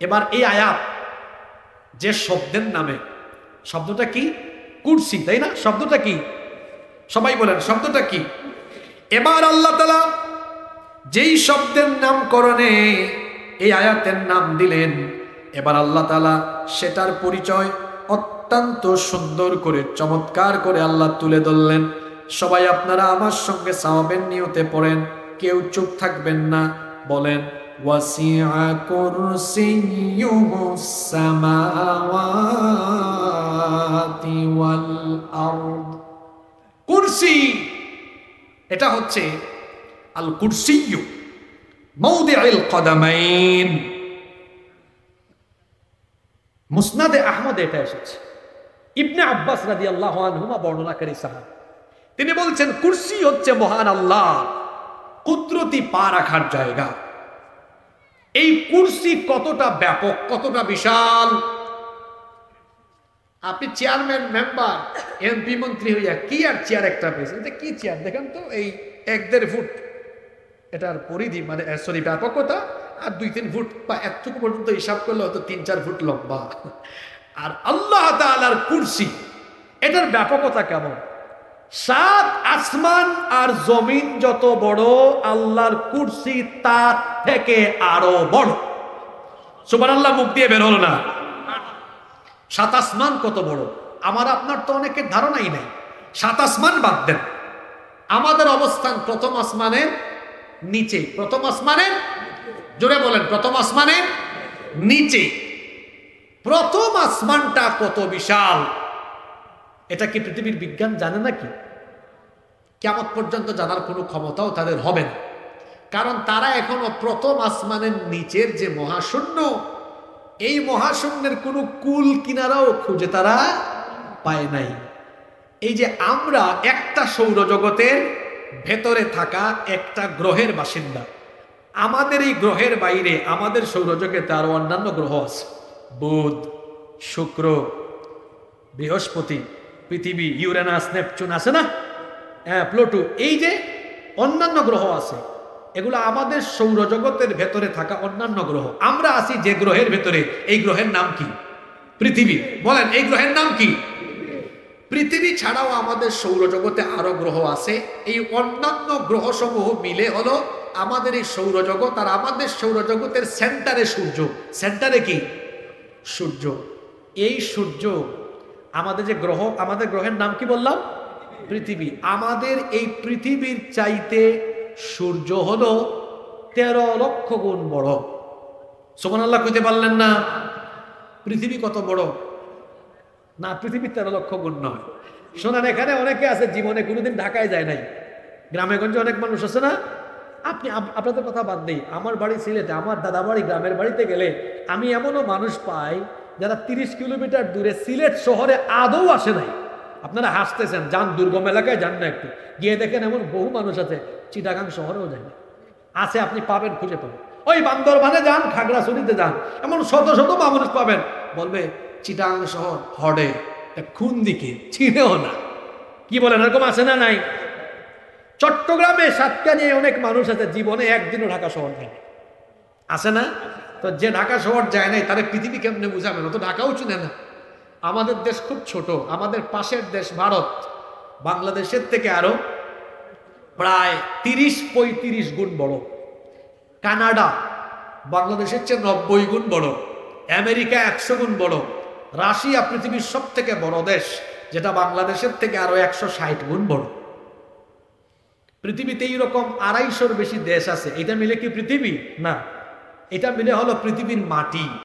এবার এই আয়াত যে শব্দের নামে, শব্দটা কি? কুরসি, তাই না? শব্দটা কি? সবাই বলেন, শব্দটা কি? এবার আল্লাহ তাআলা যেই শব্দের নামকরণে এই আয়াতের নাম দিলেন, এবার আল্লাহ তাআলা সেটার পরিচয় অত্যন্ত সুন্দর করে, চমৎকার করে আল্লাহ তুলে ধরলেন। সবাই আপনারা আমার সঙ্গে সাওয়াবের নিয়তে পড়েন, কেউ চুপ থাকবেন না। বলেন, ওয়াসিআ কুরসিয়্যুহুস সামাওয়াতি ওয়াল আরদ। কুরসি, এটা হচ্ছে আল কুরসিয়্যু মাওদিউল কদামাইন। মুসনাদে আহমদ এটা এসেছে। ইবনে আব্বাস রাদিয়াল্লাহু আনহুমা বর্ণনাকারী সাহাবী, তিনি বলছেন কুরসি হচ্ছে মহান আল্লাহ কুদরতি পা রাখার জায়গা। এই কুরসি কতটা ব্যাপক, কতটা বিশাল। আপনি চেয়ারম্যান, মেম্বার, এমপি, মন্ত্রী হইয়া কি আর চেয়ার একটা পেয়েছে, এটা কি চেয়ার দেখেন তো, এই 1-1.5 ফুট এটার পরিধি, মানে সরি ব্যাপকতা, আর 2-3 ফুট বা এতটুকু পর্যন্ত হিসাব করলে হয়তো 3-4 ফুট লম্বা। আর আল্লাহ তাআলার কুরসি, এটার ব্যাপকতা কেমন? 7 আসমান আর জমিন যত বড়, আল্লাহর কুরসি তার থেকে আরো বড়। সুবহানাল্লাহ, মুখ দিয়ে বের হলো না। 7 আসমান কত বড়, আমার আপনার তো অনেকের ধারণাই নাই। 7 আসমান বাদ দেন, আমাদের অবস্থান প্রথম আসমানের নিচে। প্রথম আসমানের, জোরে বলেন, প্রথম আসমানের নিচে। প্রথম আসমানটা কত বিশাল, এটা কি পৃথিবীর বিজ্ঞান জানে নাকি? কিয়ামত পর্যন্ত জানার কোনো ক্ষমতাও তাদের হবে না, কারণ তারা এখনো প্রথম আসমানের নিচের যে মহাশূন্য, এই মহাশূন্যের কোনো কুল কিনারাও খুঁজে তারা পায় নাই। এই যে আমরা একটা সৌরজগতের ভেতরে থাকা একটা গ্রহের বাসিন্দা, আমাদের এই গ্রহের বাইরে আমাদের সৌরজগতে আরো অন্যান্য গ্রহ আছে। বুধ, শুক্র, বৃহস্পতি, পৃথিবী, ইউরেনাস, নেপচুন আছে না, হ্যাঁ, প্লুটো, এই যে অন্যান্য গ্রহ আছে, এগুলো আমাদের সৌরজগতের ভেতরে থাকা অন্যান্য গ্রহ। আমরা আছি যে গ্রহের ভেতরে, এই গ্রহের নাম কি? পৃথিবী। বলেন, এই গ্রহের নাম কি? পৃথিবী ছাড়াও আমাদের সৌরজগতে আরো গ্রহ আছে। এই অন্যান্য গ্রহ সমূহ মিলে হলো আমাদের এই সৌরজগৎ। আর আমাদের সৌরজগতের সেন্টারে সূর্য। সেন্টারে কি? সূর্য। এই সূর্য আমাদের যে গ্রহ, আমাদের গ্রহের নাম কি বললাম? পৃথিবী। আমাদের এই পৃথিবীর চাইতে সূর্য হলো 13 লক্ষ গুণ বড়। সুবহানাল্লাহ কইতে পারলেন না? পৃথিবী কত বড় না, পৃথিবী 13 লক্ষ গুণ নয়। শোনেন, এখানে অনেকে আছে জীবনে কোনোদিন ঢাকায় যায় নাই, গ্রামে গঞ্জে অনেক মানুষ আছে না। আপনাদের কথা বাদ দেই, আমার বাড়ি সিলেটে, আমার দাদা বাড়ি গ্রামের বাড়িতে গেলে আমি এমনও মানুষ পাই যারা 30 কিলোমিটার দূরে সিলেট শহরে আদৌ আসে নাই। আপনারা হাসতেছেন, যান দুর্গম এলাকায়, যান না একটু গিয়ে দেখেন, এমন বহু মানুষ আছে চিটাগাং শহরেও যায় না। আছে, আপনি পাবেন, খুঁজে পাবেন। ওই বান্দরবানে যান, খাগড়াছড়িতে যান, এমন শত শত মানুষ পাবেন, বলবে চিটাগাং শহর হডে কোন দিকে চিনেও না। কি বলেন, এরকম আছে না নাই? চট্টগ্রামে সাতকানিয়ে অনেক মানুষ আছে জীবনে একদিনও ঢাকা শহর যায় না, আছে না? তো যে ঢাকা শহর যায় নাই তারে পৃথিবী কেমনে বুঝাবেন? ও তো ঢাকাও চিনে না। আমাদের দেশ খুব ছোট, আমাদের পাশের দেশ ভারত বাংলাদেশের থেকে আরো প্রায় 30-35 গুণ বড়। কানাডা বাংলাদেশের চেয়ে 90 গুণ বড়। আমেরিকা 100 গুণ বড়। রাশিয়া পৃথিবীর সব থেকে বড় দেশ, যেটা বাংলাদেশের থেকে আরো 160 গুণ বড়। পৃথিবীতে এইরকম 250-র বেশি দেশ আছে। এটা মিলে কি পৃথিবী? না, এটা মিলে হলো পৃথিবীর মাটি।